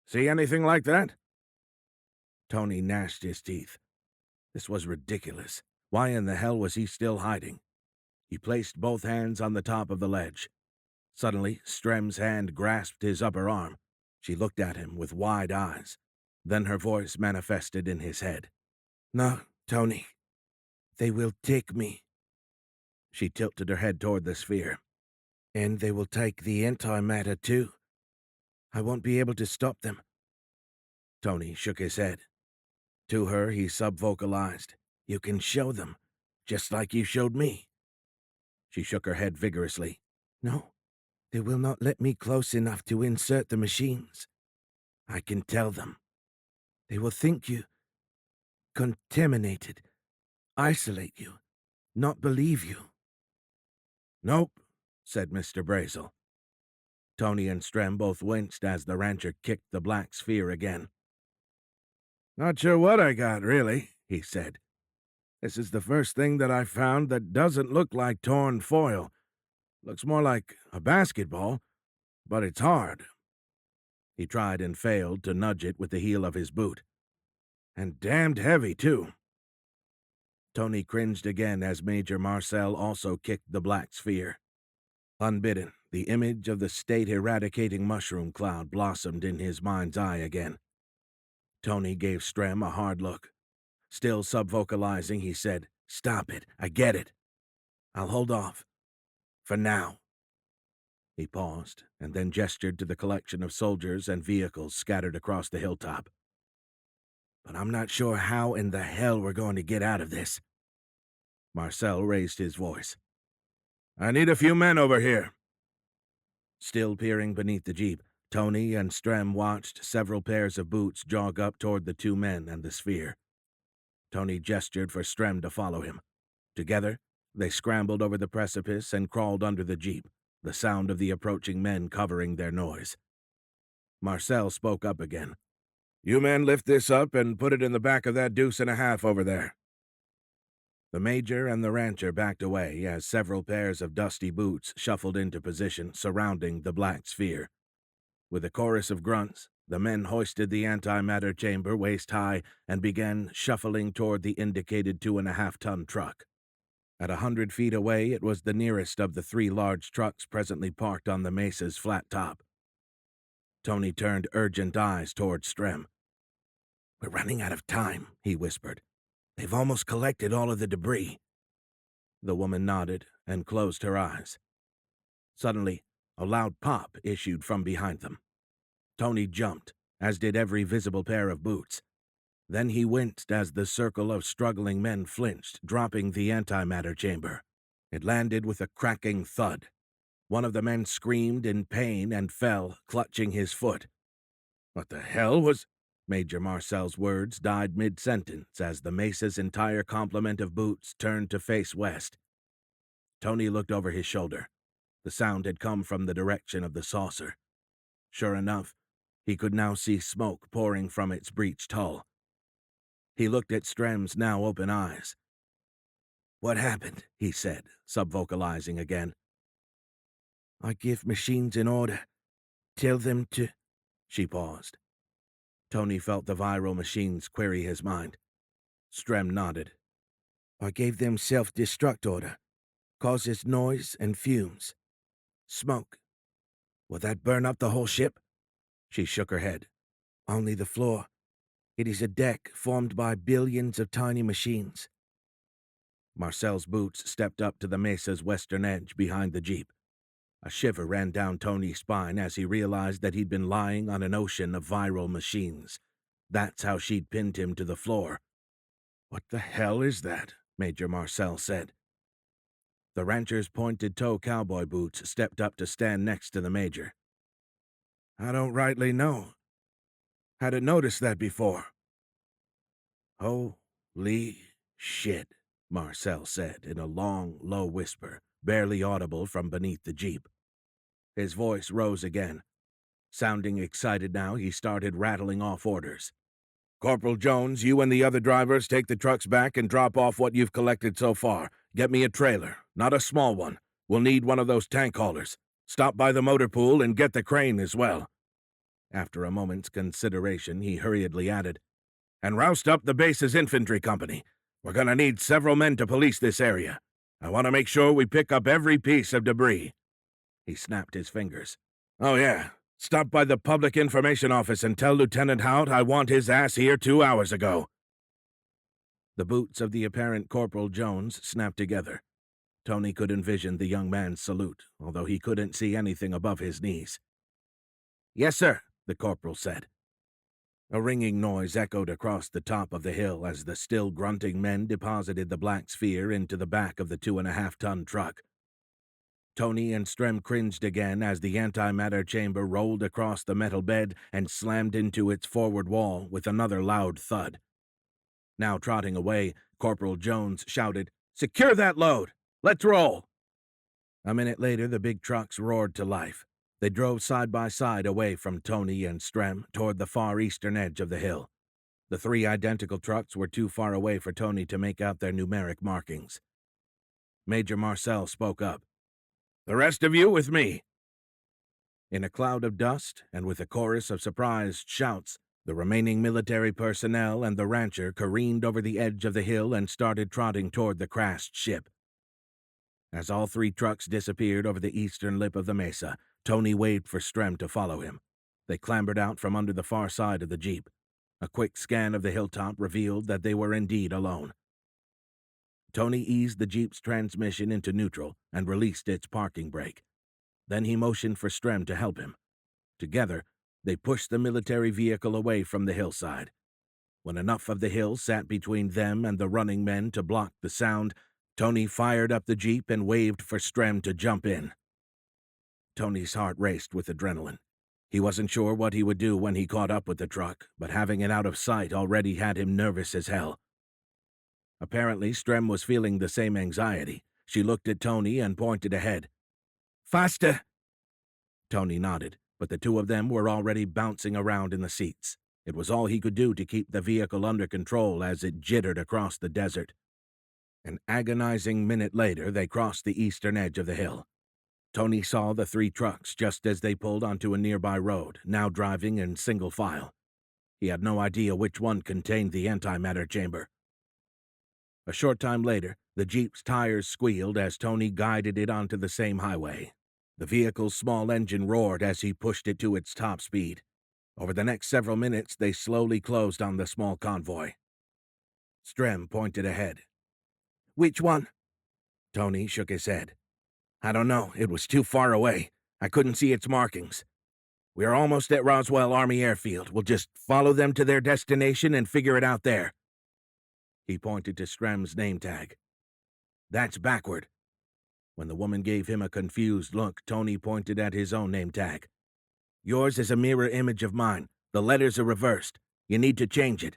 See anything like that?" Tony gnashed his teeth. This was ridiculous. Why in the hell was he still hiding? He placed both hands on the top of the ledge. Suddenly, Strem's hand grasped his upper arm. She looked at him with wide eyes. Then her voice manifested in his head. "No, Tony. They will take me." She tilted her head toward the sphere. "And they will take the antimatter, too. I won't be able to stop them." Tony shook his head. To her, he subvocalized, "You can show them, just like you showed me." She shook her head vigorously. "No, they will not let me close enough to insert the machines. I can tell them. They will think you contaminated, isolate you, not believe you." "Nope," said Mr. Brazel. Tony and Strem both winced as the rancher kicked the black sphere again. "Not sure what I got, really," he said. "This is the first thing that I found that doesn't look like torn foil. Looks more like a basketball, but it's hard." He tried and failed to nudge it with the heel of his boot. "And damned heavy, too." Tony cringed again as Major Marcel also kicked the black sphere. Unbidden, the image of the state-eradicating mushroom cloud blossomed in his mind's eye again. Tony gave Strem a hard look. Still subvocalizing, he said, "Stop it. I get it. I'll hold off. For now." He paused, and then gestured to the collection of soldiers and vehicles scattered across the hilltop. "But I'm not sure how in the hell we're going to get out of this." Marcel raised his voice. "I need a few men over here." Still peering beneath the jeep, Tony and Strem watched several pairs of boots jog up toward the two men and the sphere. Tony gestured for Strem to follow him. Together, they scrambled over the precipice and crawled under the jeep, the sound of the approaching men covering their noise. Marcel spoke up again. "You men lift this up and put it in the back of that 2.5 over there." The major and the rancher backed away as several pairs of dusty boots shuffled into position surrounding the black sphere. With a chorus of grunts, the men hoisted the antimatter chamber waist high and began shuffling toward the indicated 2.5-ton truck. At 100 feet away, it was the nearest of the 3 large trucks presently parked on the mesa's flat top. Tony turned urgent eyes toward Strem. "We're running out of time," he whispered. "They've almost collected all of the debris." The woman nodded and closed her eyes. Suddenly, a loud pop issued from behind them. Tony jumped, as did every visible pair of boots. Then he winced as the circle of struggling men flinched, dropping the antimatter chamber. It landed with a cracking thud. One of the men screamed in pain and fell, clutching his foot. "What the hell was—" Major Marcel's words died mid-sentence as the mesa's entire complement of boots turned to face west. Tony looked over his shoulder. The sound had come from the direction of the saucer. Sure enough, he could now see smoke pouring from its breached hull. He looked at Strem's now open eyes. "What happened?" he said, subvocalizing again. "I give machines an order. Tell them to—" She paused. Tony felt the viral machines query his mind. Strem nodded. "I gave them self-destruct order. Causes noise and fumes. Smoke. Will that burn up the whole ship?" She shook her head. "Only the floor. It is a deck formed by billions of tiny machines." Marcel's boots stepped up to the mesa's western edge behind the jeep. A shiver ran down Tony's spine as he realized that he'd been lying on an ocean of viral machines. That's how she'd pinned him to the floor. "What the hell is that?" Major Marcel said. The rancher's pointed-toe cowboy boots stepped up to stand next to the major. "I don't rightly know. Hadn't noticed that before." "Holy shit," Marcel said in a long, low whisper, barely audible from beneath the jeep. His voice rose again. Sounding excited now, he started rattling off orders. "Corporal Jones, you and the other drivers take the trucks back and drop off what you've collected so far. Get me a trailer, not a small one. We'll need one of those tank haulers. Stop by the motor pool and get the crane as well." After a moment's consideration, he hurriedly added, "And roust up the base's infantry company. We're going to need several men to police this area. I want to make sure we pick up every piece of debris." He snapped his fingers. "Oh yeah, stop by the Public Information Office and tell Lieutenant Hout I want his ass here 2 hours ago." The boots of the apparent Corporal Jones snapped together. Tony could envision the young man's salute, although he couldn't see anything above his knees. "Yes, sir," the corporal said. A ringing noise echoed across the top of the hill as the still grunting men deposited the black sphere into the back of the 2.5-ton truck. Tony and Strem cringed again as the antimatter chamber rolled across the metal bed and slammed into its forward wall with another loud thud. Now trotting away, Corporal Jones shouted, "Secure that load! Let's roll!" A minute later, the big trucks roared to life. They drove side by side away from Tony and Strem toward the far eastern edge of the hill. The 3 identical trucks were too far away for Tony to make out their numeric markings. Major Marcel spoke up. "The rest of you with me." In a cloud of dust, and with a chorus of surprised shouts, the remaining military personnel and the rancher careened over the edge of the hill and started trotting toward the crashed ship. As all 3 trucks disappeared over the eastern lip of the mesa, Tony waved for Strem to follow him. They clambered out from under the far side of the jeep. A quick scan of the hilltop revealed that they were indeed alone. Tony eased the jeep's transmission into neutral and released its parking brake. Then he motioned for Strem to help him. Together, they pushed the military vehicle away from the hillside. When enough of the hill sat between them and the running men to block the sound, Tony fired up the jeep and waved for Strem to jump in. Tony's heart raced with adrenaline. He wasn't sure what he would do when he caught up with the truck, but having it out of sight already had him nervous as hell. Apparently, Strem was feeling the same anxiety. She looked at Tony and pointed ahead. "Faster!" Tony nodded, but the 2 of them were already bouncing around in the seats. It was all he could do to keep the vehicle under control as it jittered across the desert. An agonizing minute later, they crossed the eastern edge of the hill. Tony saw the 3 trucks just as they pulled onto a nearby road, now driving in single file. He had no idea which one contained the antimatter chamber. A short time later, the jeep's tires squealed as Tony guided it onto the same highway. The vehicle's small engine roared as he pushed it to its top speed. Over the next several minutes, they slowly closed on the small convoy. Strem pointed ahead. "Which one?" Tony shook his head. "I don't know. It was too far away. I couldn't see its markings. We are almost at Roswell Army Airfield. We'll just follow them to their destination and figure it out there." He pointed to Strem's name tag. "That's backward." When the woman gave him a confused look, Tony pointed at his own name tag. "Yours is a mirror image of mine. The letters are reversed. You need to change it."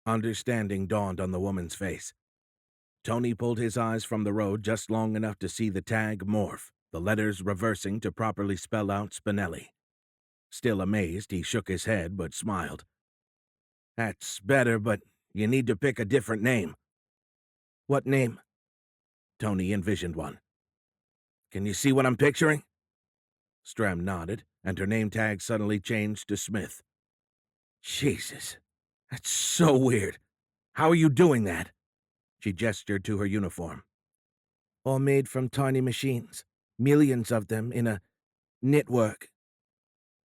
Understanding dawned on the woman's face. Tony pulled his eyes from the road just long enough to see the tag morph, the letters reversing to properly spell out Spinelli. Still amazed, he shook his head but smiled. "That's better, but you need to pick a different name." "What name?" Tony envisioned one. "Can you see what I'm picturing?" Strem nodded, and her name tag suddenly changed to Smith. "Jesus, that's so weird. How are you doing that?" She gestured to her uniform. "All made from tiny machines, millions of them in a network."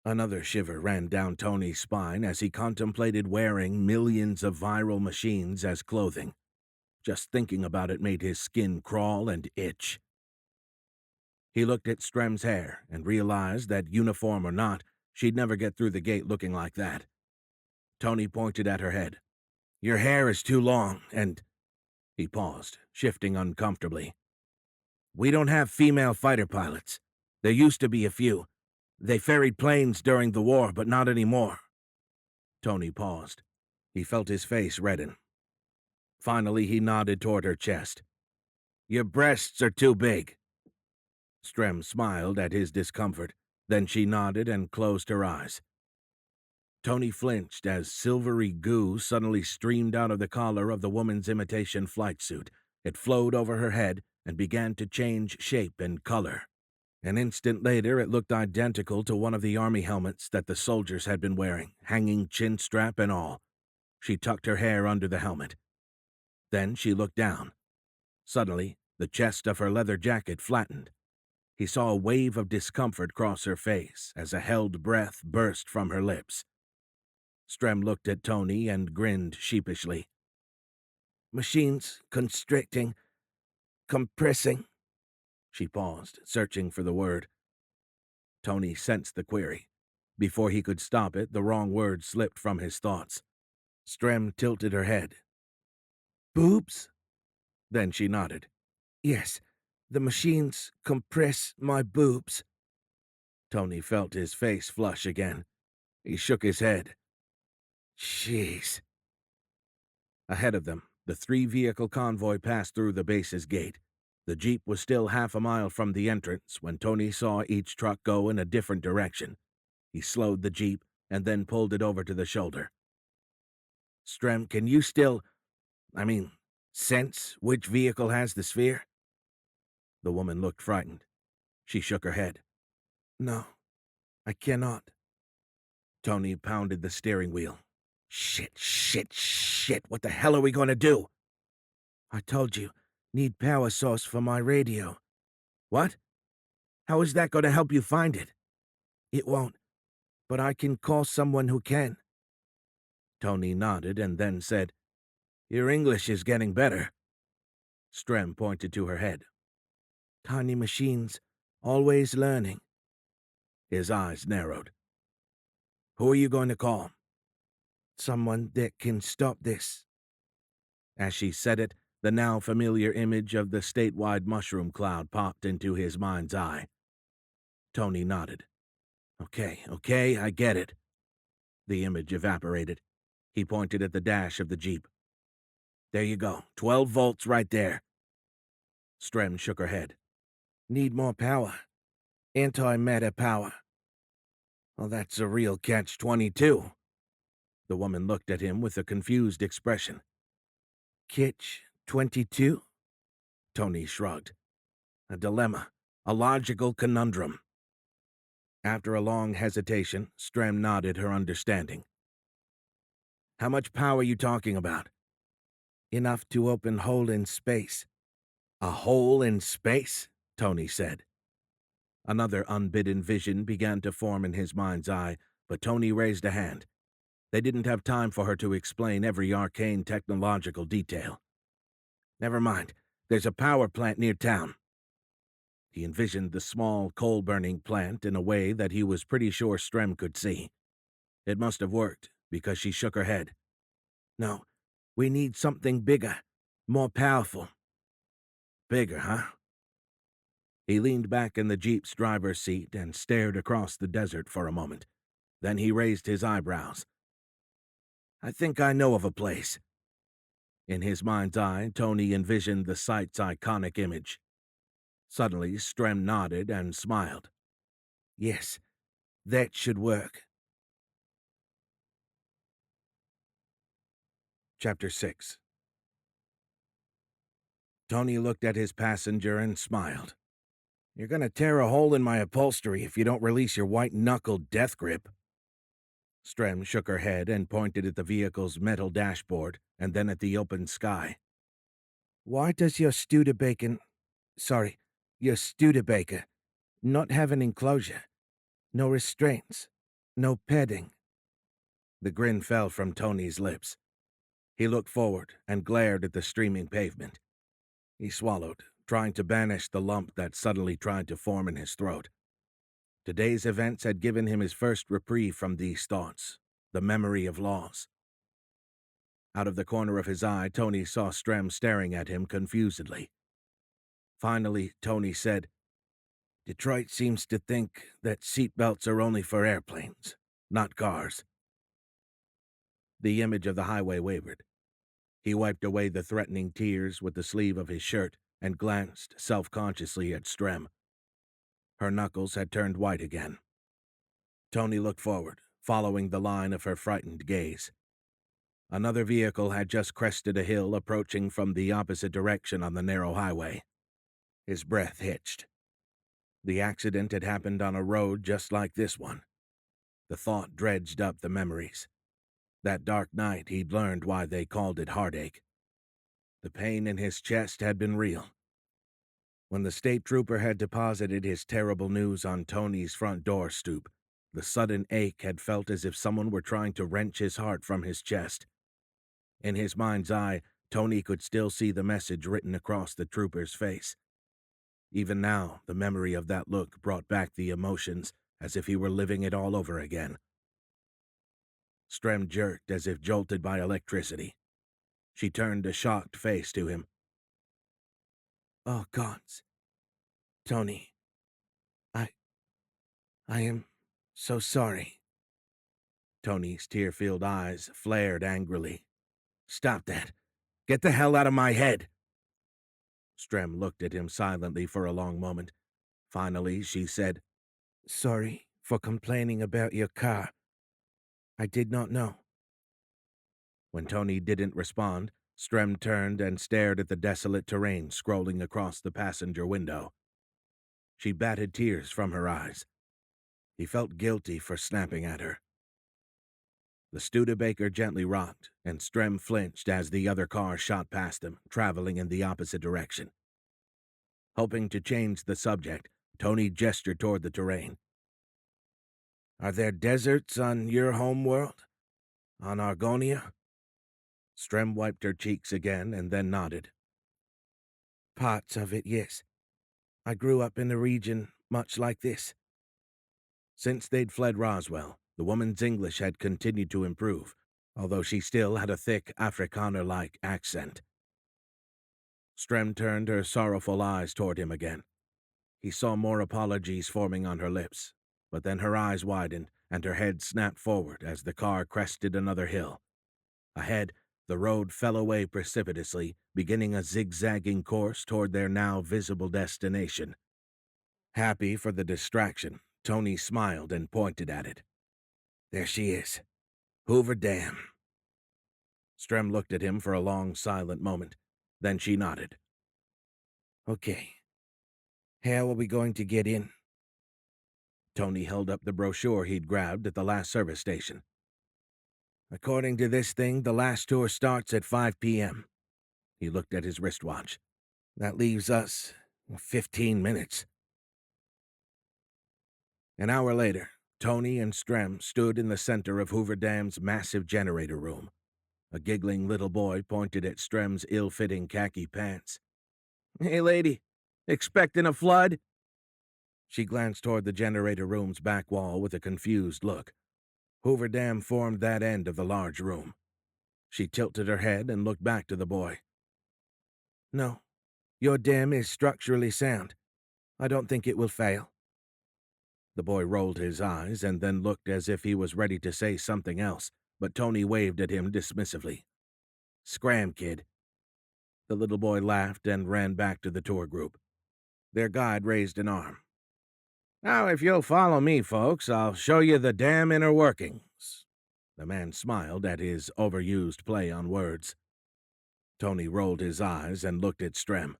Another shiver ran down Tony's spine as he contemplated wearing millions of viral machines as clothing. Just thinking about it made his skin crawl and itch. He looked at Strem's hair and realized that, uniform or not, she'd never get through the gate looking like that. Tony pointed at her head. "Your hair is too long, and—" He paused, shifting uncomfortably. "We don't have female fighter pilots. There used to be a few. They ferried planes during the war, but not anymore." Tony paused. He felt his face redden. Finally, he nodded toward her chest. "Your breasts are too big." Strem smiled at his discomfort. Then she nodded and closed her eyes. Tony flinched as silvery goo suddenly streamed out of the collar of the woman's imitation flight suit. It flowed over her head and began to change shape and color. An instant later, it looked identical to one of the army helmets that the soldiers had been wearing, hanging chin strap and all. She tucked her hair under the helmet. Then she looked down. Suddenly, The chest of her leather jacket flattened. He saw a wave of discomfort cross her face as a held breath burst from her lips. Strem looked at Tony and grinned sheepishly. Machines constricting, compressing. She paused, searching for the word. Tony sensed the query. Before he could stop it, the wrong word slipped from his thoughts. Strem tilted her head. Boobs? Then she nodded. Yes, the machines compress my boobs. Tony felt his face flush again. He shook his head. Jeez. Ahead of them, the three-vehicle convoy passed through the base's gate. The Jeep was still half a mile from the entrance when Tony saw each truck go in a different direction. He slowed the Jeep and then pulled it over to the shoulder. Strem, can you still, sense which vehicle has the sphere? The woman looked frightened. She shook her head. No, I cannot. Tony pounded the steering wheel. Shit. What the hell are we going to do? I told you, need power source for my radio. What? How is that going to help you find it? It won't, but I can call someone who can. Tony nodded and then said, Your English is getting better. Strem pointed to her head. Tiny machines, always learning. His eyes narrowed. Who are you going to call? Someone that can stop this. As she said it, the now familiar image of the statewide mushroom cloud popped into his mind's eye. Tony nodded. Okay, I get it. The image evaporated. He pointed at the dash of the Jeep. There you go, 12 volts right there. Strem shook her head. Need more power. Antimatter power. Well, that's a real catch-22. The woman looked at him with a confused expression. Catch-22? Tony shrugged. A dilemma, a logical conundrum. After a long hesitation, Strem nodded her understanding. How much power are you talking about? Enough to open hole in space. A hole in space? Tony said. Another unbidden vision began to form in his mind's eye, but Tony raised a hand. They didn't have time for her to explain every arcane technological detail. Never mind, there's a power plant near town. He envisioned the small, coal-burning plant in a way that he was pretty sure Strem could see. It must have worked, because she shook her head. No, we need something bigger, more powerful. Bigger, huh? He leaned back in the Jeep's driver's seat and stared across the desert for a moment. Then he raised his eyebrows. I think I know of a place. In his mind's eye, Tony envisioned the site's iconic image. Suddenly, Strem nodded and smiled. Yes, that should work. Chapter 6. Tony looked at his passenger and smiled. You're going to tear a hole in my upholstery if you don't release your white-knuckled death grip. Strem shook her head and pointed at the vehicle's metal dashboard and then at the open sky. Why does your Studebaker not have an enclosure? No restraints, no padding. The grin fell from Tony's lips. He looked forward and glared at the streaming pavement. He swallowed, trying to banish the lump that suddenly tried to form in his throat. Today's events had given him his first reprieve from these thoughts, the memory of loss. Out of the corner of his eye, Tony saw Strem staring at him confusedly. Finally, Tony said, Detroit seems to think that seatbelts are only for airplanes, not cars. The image of the highway wavered. He wiped away the threatening tears with the sleeve of his shirt and glanced self-consciously at Strem. Her knuckles had turned white again. Tony looked forward, following the line of her frightened gaze. Another vehicle had just crested a hill approaching from the opposite direction on the narrow highway. His breath hitched. The accident had happened on a road just like this one. The thought dredged up the memories. That dark night he'd learned why they called it heartache. The pain in his chest had been real. When the state trooper had deposited his terrible news on Tony's front door stoop, the sudden ache had felt as if someone were trying to wrench his heart from his chest. In his mind's eye, Tony could still see the message written across the trooper's face. Even now, the memory of that look brought back the emotions, as if he were living it all over again. Strem jerked as if jolted by electricity. She turned a shocked face to him. "Oh, gods. Tony, I am so sorry." Tony's tear-filled eyes flared angrily. "Stop that. Get the hell out of my head." Strem looked at him silently for a long moment. Finally, she said, "Sorry for complaining about your car. I did not know." When Tony didn't respond, Strem turned and stared at the desolate terrain scrolling across the passenger window. She batted tears from her eyes. He felt guilty for snapping at her. The Studebaker gently rocked, and Strem flinched as the other car shot past them, traveling in the opposite direction. Hoping to change the subject, Tony gestured toward the terrain. "Are there deserts on your home world? On Argonia?" Strem wiped her cheeks again and then nodded. "Parts of it, yes. I grew up in a region much like this." Since they'd fled Roswell, the woman's English had continued to improve, although she still had a thick Afrikaner-like accent. Strem turned her sorrowful eyes toward him again. He saw more apologies forming on her lips, but then her eyes widened and her head snapped forward as the car crested another hill. Ahead, the road fell away precipitously, beginning a zigzagging course toward their now visible destination. Happy for the distraction, Tony smiled and pointed at it. "There she is. Hoover Dam." Strem looked at him for a long, silent moment. Then she nodded. "Okay. How are we going to get in?" Tony held up the brochure he'd grabbed at the last service station. "According to this thing, the last tour starts at 5 p.m. He looked at his wristwatch. "That leaves us 15 minutes. An hour later, Tony and Strem stood in the center of Hoover Dam's massive generator room. A giggling little boy pointed at Strem's ill-fitting khaki pants. "Hey, lady, expecting a flood?" She glanced toward the generator room's back wall with a confused look. Hoover Dam formed that end of the large room. She tilted her head and looked back to the boy. "No, your dam is structurally sound. I don't think it will fail." The boy rolled his eyes and then looked as if he was ready to say something else, but Tony waved at him dismissively. "Scram, kid." The little boy laughed and ran back to the tour group. Their guide raised an arm. "Now, if you'll follow me, folks, I'll show you the dam inner workings." The man smiled at his overused play on words. Tony rolled his eyes and looked at Strem.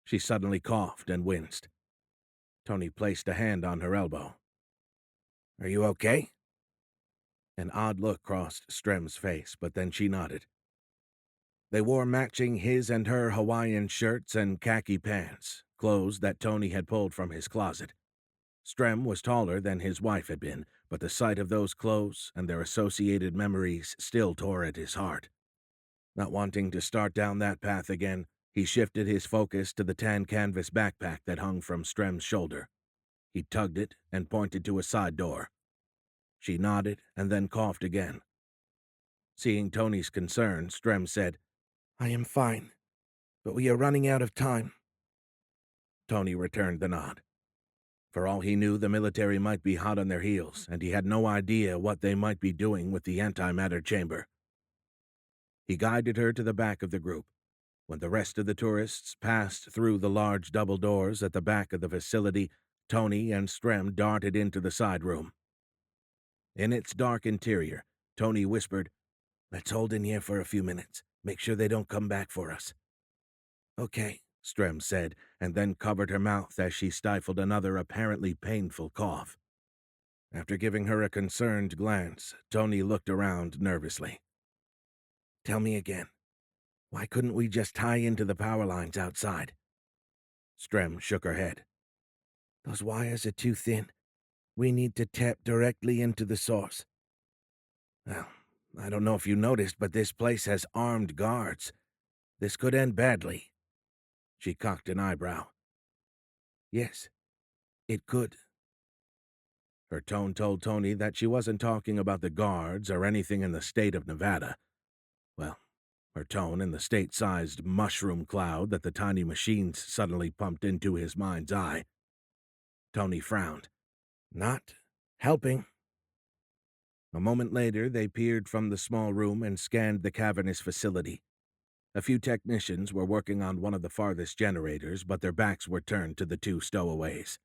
She suddenly coughed and winced. Tony placed a hand on her elbow. "Are you okay?" An odd look crossed Strem's face, but then she nodded. They wore matching his and her Hawaiian shirts and khaki pants, clothes that Tony had pulled from his closet. Strem was taller than his wife had been, but the sight of those clothes and their associated memories still tore at his heart. Not wanting to start down that path again, he shifted his focus to the tan canvas backpack that hung from Strem's shoulder. He tugged it and pointed to a side door. She nodded and then coughed again. Seeing Tony's concern, Strem said, "I am fine, but we are running out of time." Tony returned the nod. For all he knew, the military might be hot on their heels, and he had no idea what they might be doing with the antimatter chamber. He guided her to the back of the group. When the rest of the tourists passed through the large double doors at the back of the facility, Tony and Strem darted into the side room. In its dark interior, Tony whispered, "Let's hold in here for a few minutes. Make sure they don't come back for us." "Okay," Strem said, and then covered her mouth as she stifled another apparently painful cough. After giving her a concerned glance, Tony looked around nervously. "Tell me again. Why couldn't we just tie into the power lines outside?" Strem shook her head. Those wires are too thin. We need to tap directly into the source. Well, I don't know if you noticed, but this place has armed guards. This could end badly. She cocked an eyebrow. Yes, it could. Her tone told Tony that she wasn't talking about the guards or anything in the state of Nevada. Well, her tone and the state-sized mushroom cloud that the tiny machines suddenly pumped into his mind's eye. Tony frowned. Not helping. A moment later, they peered from the small room and scanned the cavernous facility. A few technicians were working on one of the farthest generators, but their backs were turned to the two stowaways.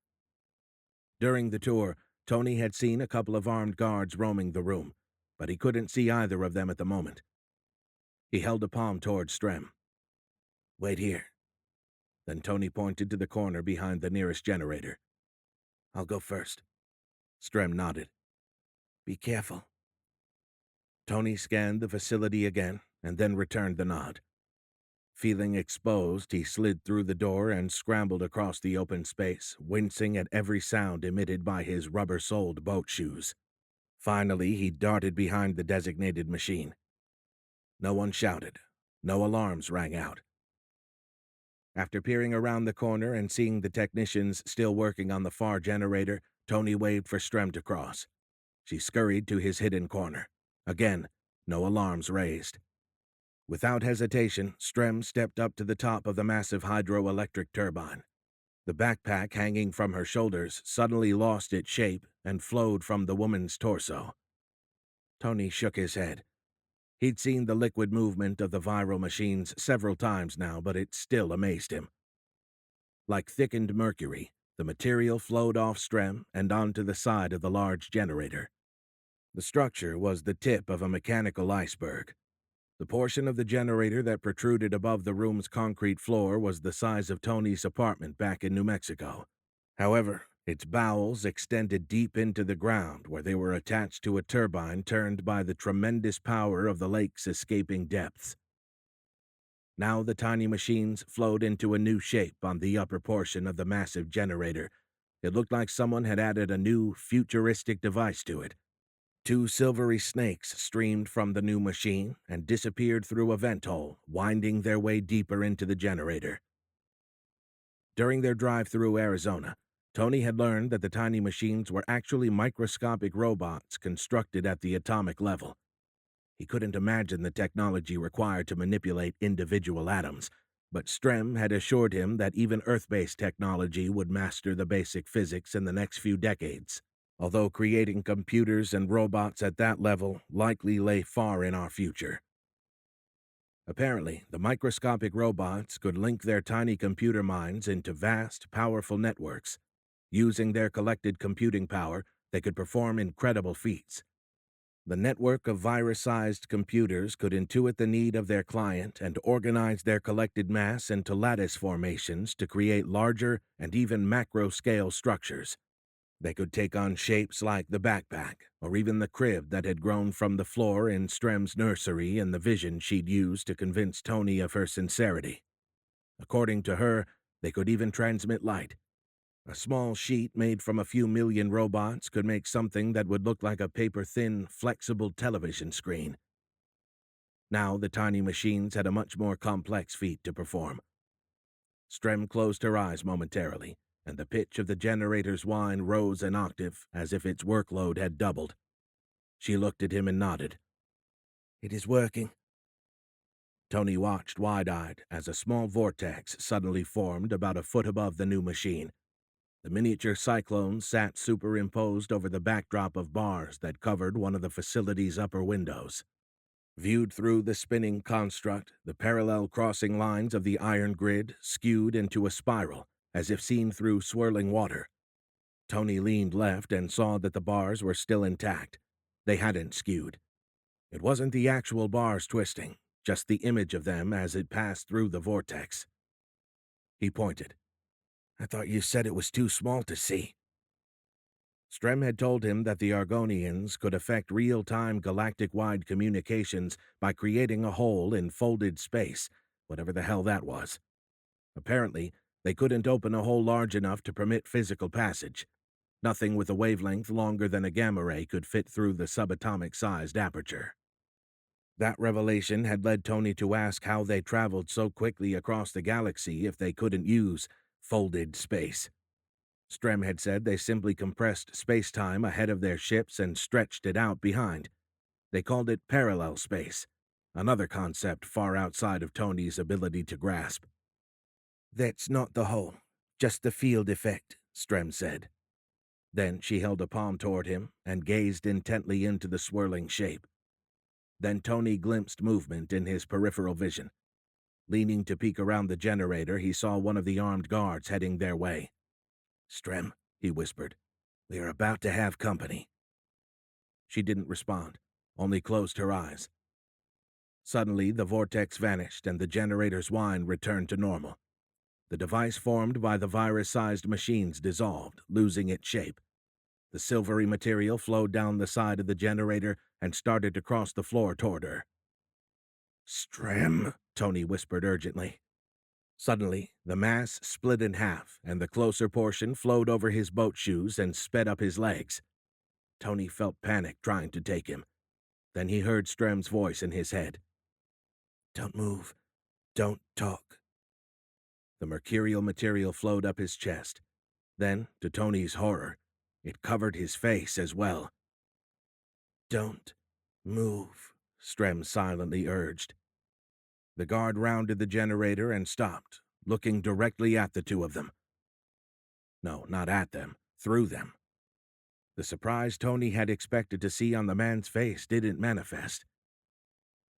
During the tour, Tony had seen a couple of armed guards roaming the room, but he couldn't see either of them at the moment. He held a palm toward Strem. Wait here. Then Tony pointed to the corner behind the nearest generator. I'll go first. Strem nodded. Be careful. Tony scanned the facility again and then returned the nod. Feeling exposed, he slid through the door and scrambled across the open space, wincing at every sound emitted by his rubber-soled boat shoes. Finally, he darted behind the designated machine. No one shouted. No alarms rang out. After peering around the corner and seeing the technicians still working on the far generator, Tony waved for Strem to cross. She scurried to his hidden corner. Again, no alarms raised. Without hesitation, Strem stepped up to the top of the massive hydroelectric turbine. The backpack hanging from her shoulders suddenly lost its shape and flowed from the woman's torso. Tony shook his head. He'd seen the liquid movement of the viral machines several times now, but it still amazed him. Like thickened mercury, the material flowed off Strem and onto the side of the large generator. The structure was the tip of a mechanical iceberg. The portion of the generator that protruded above the room's concrete floor was the size of Tony's apartment back in New Mexico. However, its bowels extended deep into the ground where they were attached to a turbine turned by the tremendous power of the lake's escaping depths. Now the tiny machines flowed into a new shape on the upper portion of the massive generator. It looked like someone had added a new, futuristic device to it. Two silvery snakes streamed from the new machine and disappeared through a vent hole, winding their way deeper into the generator. During their drive through Arizona, Tony had learned that the tiny machines were actually microscopic robots constructed at the atomic level. He couldn't imagine the technology required to manipulate individual atoms, but Strem had assured him that even Earth-based technology would master the basic physics in the next few decades. Although creating computers and robots at that level likely lay far in our future. Apparently, the microscopic robots could link their tiny computer minds into vast, powerful networks. Using their collected computing power, they could perform incredible feats. The network of virus-sized computers could intuit the need of their client and organize their collected mass into lattice formations to create larger and even macro-scale structures. They could take on shapes like the backpack, or even the crib that had grown from the floor in Strem's nursery and the vision she'd used to convince Tony of her sincerity. According to her, they could even transmit light. A small sheet made from a few million robots could make something that would look like a paper-thin, flexible television screen. Now the tiny machines had a much more complex feat to perform. Strem closed her eyes momentarily, and the pitch of the generator's whine rose an octave as if its workload had doubled. She looked at him and nodded. It is working. Tony watched wide-eyed as a small vortex suddenly formed about a foot above the new machine. The miniature cyclone sat superimposed over the backdrop of bars that covered one of the facility's upper windows. Viewed through the spinning construct, the parallel crossing lines of the iron grid skewed into a spiral, as if seen through swirling water. Tony leaned left and saw that the bars were still intact. They hadn't skewed. It wasn't the actual bars twisting, just the image of them as it passed through the vortex. He pointed. I thought you said it was too small to see. Strem had told him that the Argonians could affect real-time galactic-wide communications by creating a hole in folded space, whatever the hell that was. Apparently, They couldn't open a hole large enough to permit physical passage. Nothing with a wavelength longer than a gamma ray could fit through the subatomic-sized aperture. That revelation had led Tony to ask how they traveled so quickly across the galaxy if they couldn't use folded space. Strem had said they simply compressed space-time ahead of their ships and stretched it out behind. They called it parallel space, another concept far outside of Tony's ability to grasp. "That's not the hole, just the field effect," Strem said. Then she held a palm toward him and gazed intently into the swirling shape. Then Tony glimpsed movement in his peripheral vision. Leaning to peek around the generator, he saw one of the armed guards heading their way. "Strem," he whispered, "we are about to have company." She didn't respond, only closed her eyes. Suddenly, the vortex vanished and the generator's whine returned to normal. The device formed by the virus-sized machines dissolved, losing its shape. The silvery material flowed down the side of the generator and started to cross the floor toward her. "Strem," Tony whispered urgently. Suddenly, the mass split in half, and the closer portion flowed over his boat shoes and sped up his legs. Tony felt panic trying to take him. Then he heard Strem's voice in his head. "Don't move. Don't talk." The mercurial material flowed up his chest. Then, to Tony's horror, it covered his face as well. "Don't move," Strem silently urged. The guard rounded the generator and stopped, looking directly at the two of them. No, not at them, through them. The surprise Tony had expected to see on the man's face didn't manifest.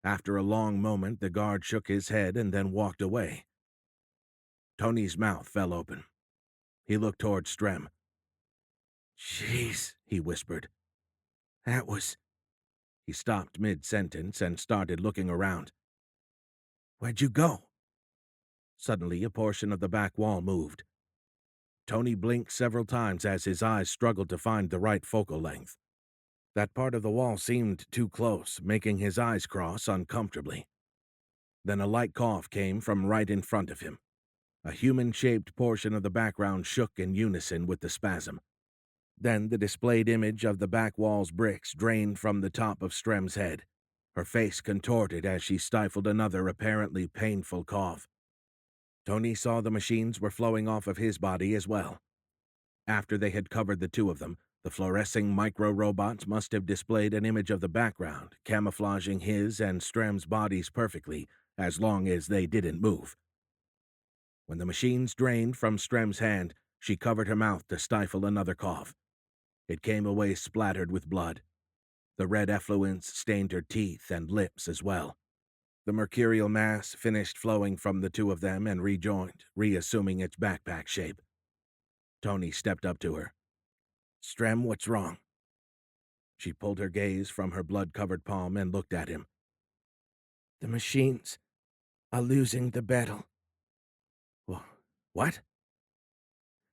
After a long moment, the guard shook his head and then walked away. Tony's mouth fell open. He looked toward Strem. "Jeez," he whispered. "That was—" He stopped mid-sentence and started looking around. "Where'd you go?" Suddenly, a portion of the back wall moved. Tony blinked several times as his eyes struggled to find the right focal length. That part of the wall seemed too close, making his eyes cross uncomfortably. Then a light cough came from right in front of him. A human-shaped portion of the background shook in unison with the spasm. Then the displayed image of the back wall's bricks drained from the top of Strem's head. Her face contorted as she stifled another apparently painful cough. Tony saw the machines were flowing off of his body as well. After they had covered the two of them, the fluorescing micro-robots must have displayed an image of the background, camouflaging his and Strem's bodies perfectly, as long as they didn't move. When the machines drained from Strem's hand, she covered her mouth to stifle another cough. It came away splattered with blood. The red effluence stained her teeth and lips as well. The mercurial mass finished flowing from the two of them and rejoined, reassuming its backpack shape. Tony stepped up to her. "Strem, what's wrong?" She pulled her gaze from her blood-covered palm and looked at him. "The machines are losing the battle." "What?"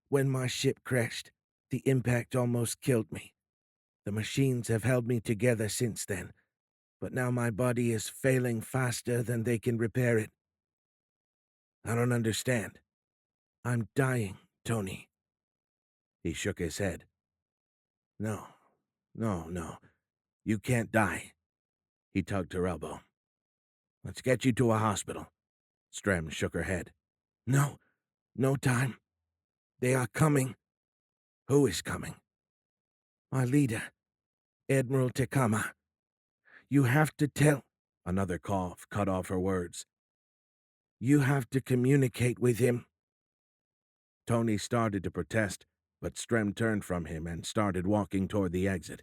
"When my ship crashed, the impact almost killed me. The machines have held me together since then, but now my body is failing faster than they can repair it." "I don't understand." "I'm dying, Tony." He shook his head. No, you can't die." He tugged her elbow. "Let's get you to a hospital." Strem shook her head. No time. They are coming." "Who is coming?" "My leader, Admiral Takama. You have to tell—" Another cough cut off her words. "You have to communicate with him." Tony started to protest, but Strem turned from him and started walking toward the exit.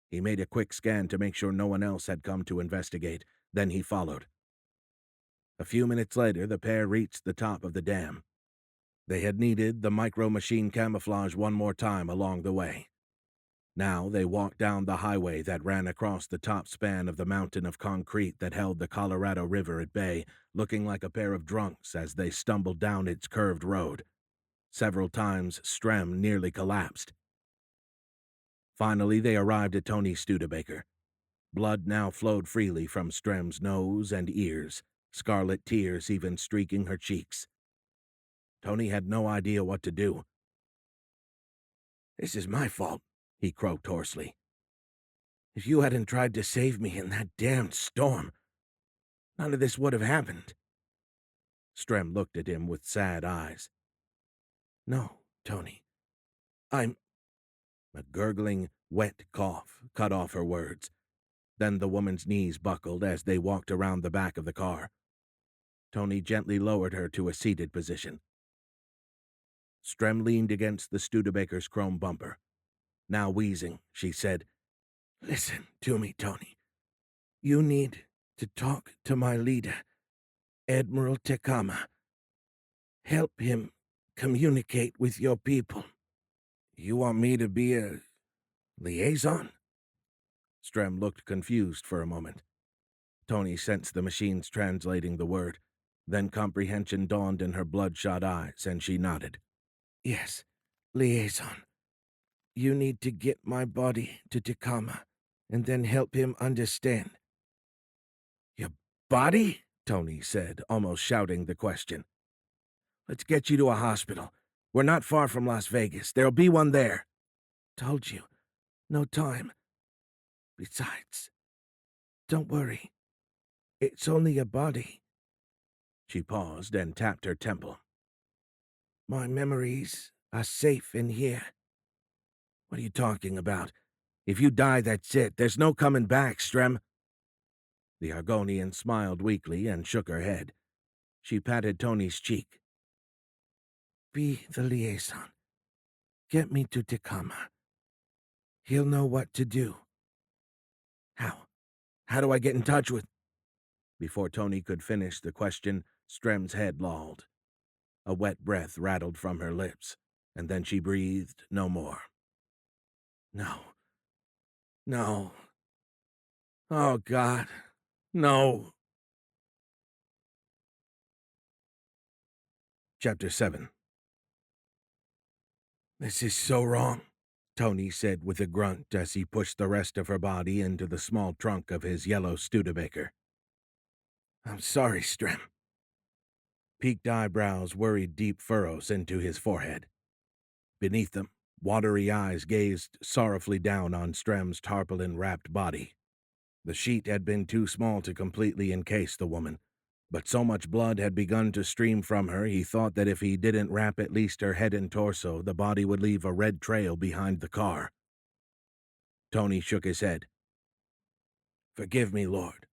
He made a quick scan to make sure no one else had come to investigate, then he followed. A few minutes later, the pair reached the top of the dam. They had needed the micro-machine camouflage one more time along the way. Now they walked down the highway that ran across the top span of the mountain of concrete that held the Colorado River at bay, looking like a pair of drunks as they stumbled down its curved road. Several times, Strem nearly collapsed. Finally, they arrived at Tony Studebaker. Blood now flowed freely from Strem's nose and ears, scarlet tears even streaking her cheeks. Tony had no idea what to do. "This is my fault," he croaked hoarsely. "If you hadn't tried to save me in that damned storm, none of this would have happened." Strem looked at him with sad eyes. "No, Tony. I'm—" A gurgling, wet cough cut off her words. Then the woman's knees buckled as they walked around the back of the car. Tony gently lowered her to a seated position. Strem leaned against the Studebaker's chrome bumper. Now wheezing, she said, "Listen to me, Tony. You need to talk to my leader, Admiral Tekama. Help him communicate with your people." "You want me to be a liaison?" Strem looked confused for a moment. Tony sensed the machines translating the word. Then comprehension dawned in her bloodshot eyes, and she nodded. "Yes, liaison. You need to get my body to Tekama, and then help him understand." "Your body?" Tony said, almost shouting the question. "Let's get you to a hospital. We're not far from Las Vegas. There'll be one there." "Told you. No time. Besides, don't worry. It's only a body." She paused and tapped her temple. "My memories are safe in here." "What are you talking about? If you die, that's it. There's no coming back, Strem." The Argonian smiled weakly and shook her head. She patted Tony's cheek. "Be the liaison. Get me to Tekama. He'll know what to do." "How? How do I get in touch with—" Before Tony could finish the question, Strem's head lolled. A wet breath rattled from her lips, and then she breathed no more. "No. No. Oh, God. No." Chapter 7. "This is so wrong," Tony said with a grunt as he pushed the rest of her body into the small trunk of his yellow Studebaker. "I'm sorry, Strem." Peaked eyebrows worried deep furrows into his forehead. Beneath them, watery eyes gazed sorrowfully down on Strem's tarpaulin-wrapped body. The sheet had been too small to completely encase the woman, but so much blood had begun to stream from her he thought that if he didn't wrap at least her head and torso, the body would leave a red trail behind the car. Tony shook his head. "Forgive me, Lord."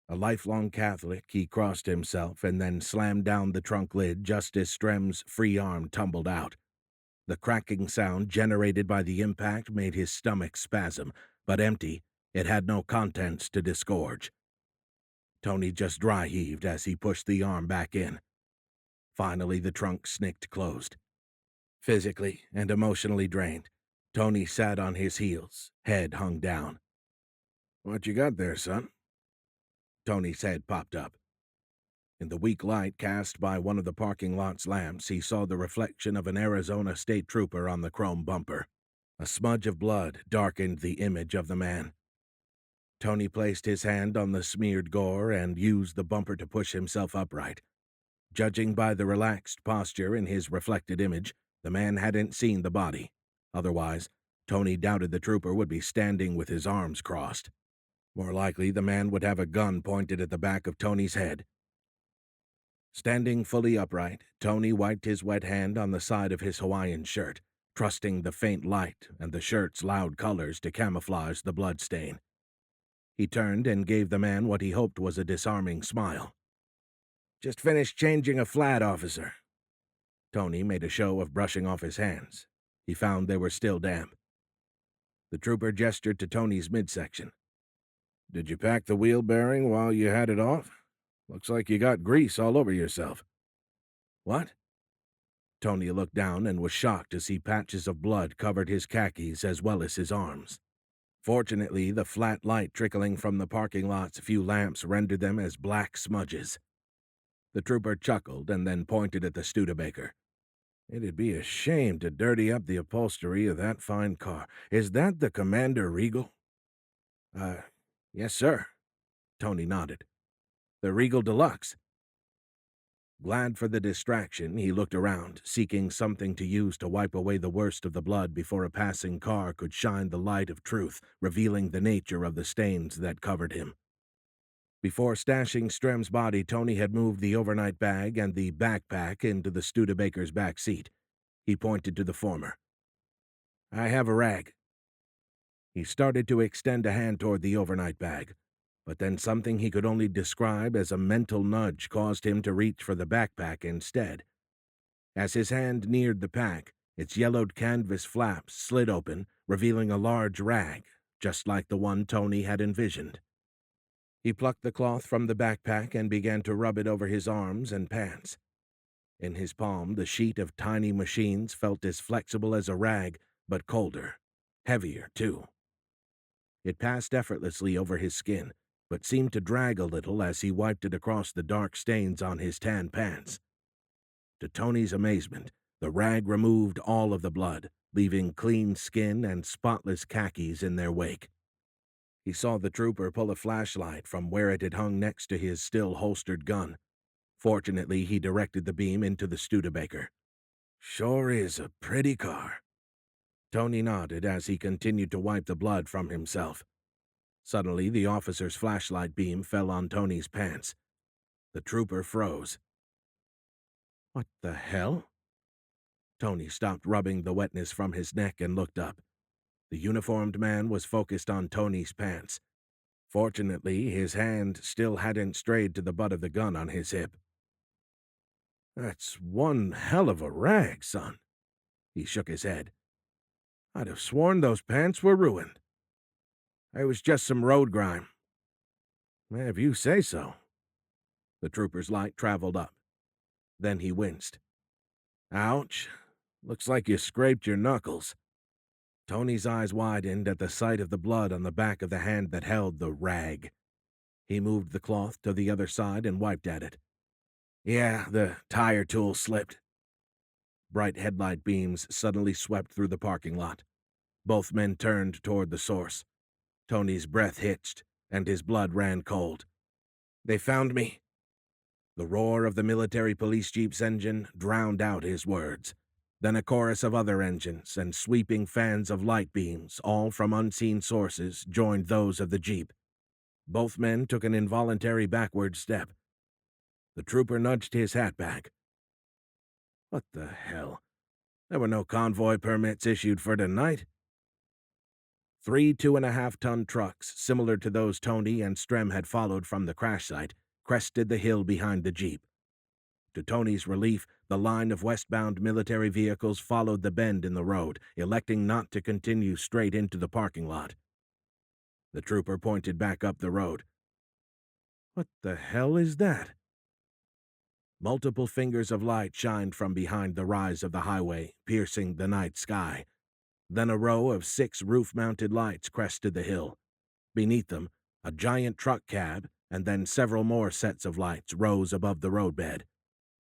A lifelong Catholic, he crossed himself and then slammed down the trunk lid just as Strem's free arm tumbled out. The cracking sound generated by the impact made his stomach spasm, but empty, it had no contents to disgorge. Tony just dry heaved as he pushed the arm back in. Finally, the trunk snicked closed. Physically and emotionally drained, Tony sat on his heels, head hung down. "What you got there, son?" Tony's head popped up. In the weak light cast by one of the parking lot's lamps, he saw the reflection of an Arizona state trooper on the chrome bumper. A smudge of blood darkened the image of the man. Tony placed his hand on the smeared gore and used the bumper to push himself upright. Judging by the relaxed posture in his reflected image, the man hadn't seen the body. Otherwise, Tony doubted the trooper would be standing with his arms crossed. More likely, the man would have a gun pointed at the back of Tony's head. Standing fully upright, Tony wiped his wet hand on the side of his Hawaiian shirt, trusting the faint light and the shirt's loud colors to camouflage the blood stain. He turned and gave the man what he hoped was a disarming smile. "Just finished changing a flat, officer." Tony made a show of brushing off his hands. He found they were still damp. The trooper gestured to Tony's midsection. "Did you pack the wheel bearing while you had it off? Looks like you got grease all over yourself." "What?" Tony looked down and was shocked to see patches of blood covered his khakis as well as his arms. Fortunately, the flat light trickling from the parking lot's few lamps rendered them as black smudges. The trooper chuckled and then pointed at the Studebaker. "It'd be a shame to dirty up the upholstery of that fine car. Is that the Commander Regal?" Yes, sir." Tony nodded. "The Regal Deluxe." Glad for the distraction, he looked around, seeking something to use to wipe away the worst of the blood before a passing car could shine the light of truth, revealing the nature of the stains that covered him. Before stashing Strem's body, Tony had moved the overnight bag and the backpack into the Studebaker's back seat. He pointed to the former. "I have a rag." He started to extend a hand toward the overnight bag, but then something he could only describe as a mental nudge caused him to reach for the backpack instead. As his hand neared the pack, its yellowed canvas flaps slid open, revealing a large rag, just like the one Tony had envisioned. He plucked the cloth from the backpack and began to rub it over his arms and pants. In his palm, the sheet of tiny machines felt as flexible as a rag, but colder. Heavier, too. It passed effortlessly over his skin, but seemed to drag a little as he wiped it across the dark stains on his tan pants. To Tony's amazement, the rag removed all of the blood, leaving clean skin and spotless khakis in their wake. He saw the trooper pull a flashlight from where it had hung next to his still holstered gun. Fortunately, he directed the beam into the Studebaker. "Sure is a pretty car." Tony nodded as he continued to wipe the blood from himself. Suddenly, the officer's flashlight beam fell on Tony's pants. The trooper froze. "What the hell?" Tony stopped rubbing the wetness from his neck and looked up. The uniformed man was focused on Tony's pants. Fortunately, his hand still hadn't strayed to the butt of the gun on his hip. "That's one hell of a rag, son." He shook his head. "I'd have sworn those pants were ruined." "It was just some road grime." "If you say so." The trooper's light traveled up. Then he winced. "Ouch. Looks like you scraped your knuckles." Tony's eyes widened at the sight of the blood on the back of the hand that held the rag. He moved the cloth to the other side and wiped at it. "Yeah, the tire tool slipped." Bright headlight beams suddenly swept through the parking lot. Both men turned toward the source. Tony's breath hitched, and his blood ran cold. "They found me." The roar of the military police jeep's engine drowned out his words. Then a chorus of other engines and sweeping fans of light beams, all from unseen sources, joined those of the jeep. Both men took an involuntary backward step. The trooper nudged his hat back. "What the hell? There were no convoy permits issued for tonight." 3 2.5-ton trucks, similar to those Tony and Strem had followed from the crash site, crested the hill behind the jeep. To Tony's relief, the line of westbound military vehicles followed the bend in the road, electing not to continue straight into the parking lot. The trooper pointed back up the road. "What the hell is that?" Multiple fingers of light shined from behind the rise of the highway, piercing the night sky. Then a row of 6 roof-mounted lights crested the hill. Beneath them, a giant truck cab, and then several more sets of lights rose above the roadbed.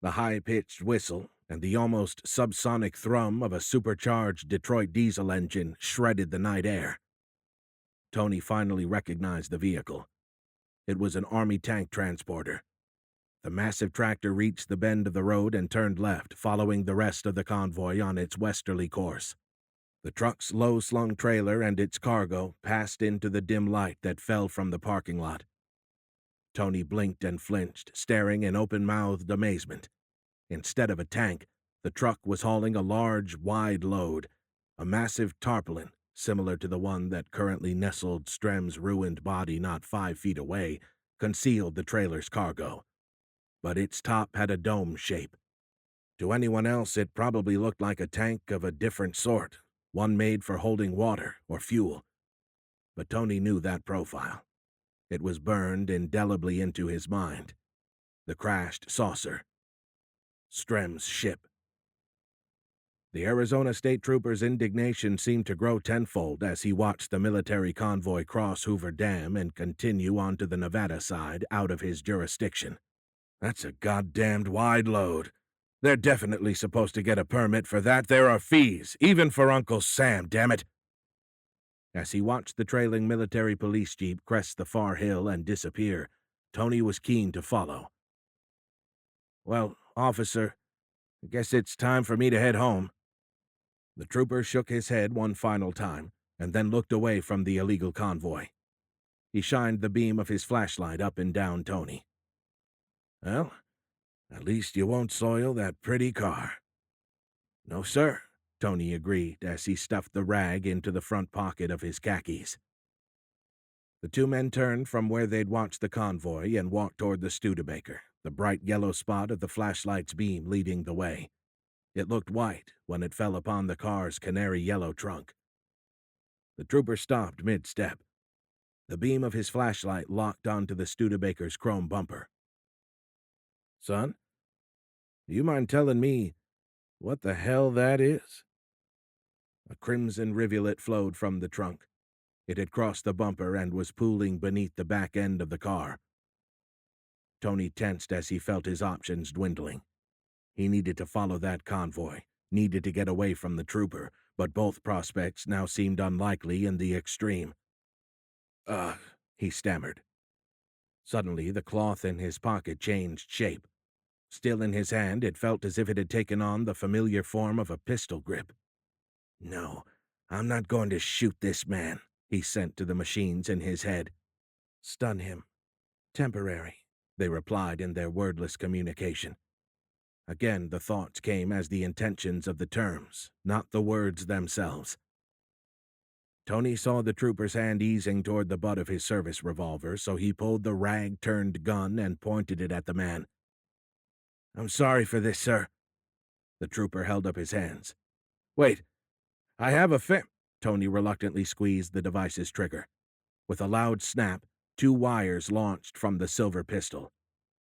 The high-pitched whistle and the almost subsonic thrum of a supercharged Detroit diesel engine shredded the night air. Tony finally recognized the vehicle. It was an Army tank transporter. The massive tractor reached the bend of the road and turned left, following the rest of the convoy on its westerly course. The truck's low-slung trailer and its cargo passed into the dim light that fell from the parking lot. Tony blinked and flinched, staring in open-mouthed amazement. Instead of a tank, the truck was hauling a large, wide load. A massive tarpaulin, similar to the one that currently nestled Strem's ruined body not 5 feet away, concealed the trailer's cargo. But its top had a dome shape. To anyone else, it probably looked like a tank of a different sort, one made for holding water or fuel. But Tony knew that profile. It was burned indelibly into his mind. The crashed saucer. Strem's ship. The Arizona State Trooper's indignation seemed to grow tenfold as he watched the military convoy cross Hoover Dam and continue onto the Nevada side out of his jurisdiction. "That's a goddamned wide load. They're definitely supposed to get a permit for that. There are fees, even for Uncle Sam, damn it." As he watched the trailing military police jeep crest the far hill and disappear, Tony was keen to follow. Well, officer, I guess it's time for me to head home." The trooper shook his head one final time, and then looked away from the illegal convoy. He shined the beam of his flashlight up and down Tony. "Well, at least you won't soil that pretty car." "No, sir," Tony agreed as he stuffed the rag into the front pocket of his khakis. The two men turned from where they'd watched the convoy and walked toward the Studebaker, the bright yellow spot of the flashlight's beam leading the way. It looked white when it fell upon the car's canary-yellow trunk. The trooper stopped mid-step. The beam of his flashlight locked onto the Studebaker's chrome bumper. "Son, do you mind telling me what the hell that is?" A crimson rivulet flowed from the trunk. It had crossed the bumper and was pooling beneath the back end of the car. Tony tensed as he felt his options dwindling. He needed to follow that convoy, needed to get away from the trooper, but both prospects now seemed unlikely in the extreme. "Ugh," he stammered. Suddenly, the cloth in his pocket changed shape. Still in his hand, it felt as if it had taken on the familiar form of a pistol grip. "No, I'm not going to shoot this man," he sent to the machines in his head. "Stun him. Temporary," they replied in their wordless communication. Again, the thoughts came as the intentions of the terms, not the words themselves. Tony saw the trooper's hand easing toward the butt of his service revolver, so he pulled the rag-turned gun and pointed it at the man. "I'm sorry for this, sir." The trooper held up his hands. "Wait, I have a Tony reluctantly squeezed the device's trigger. With a loud snap, two wires launched from the silver pistol.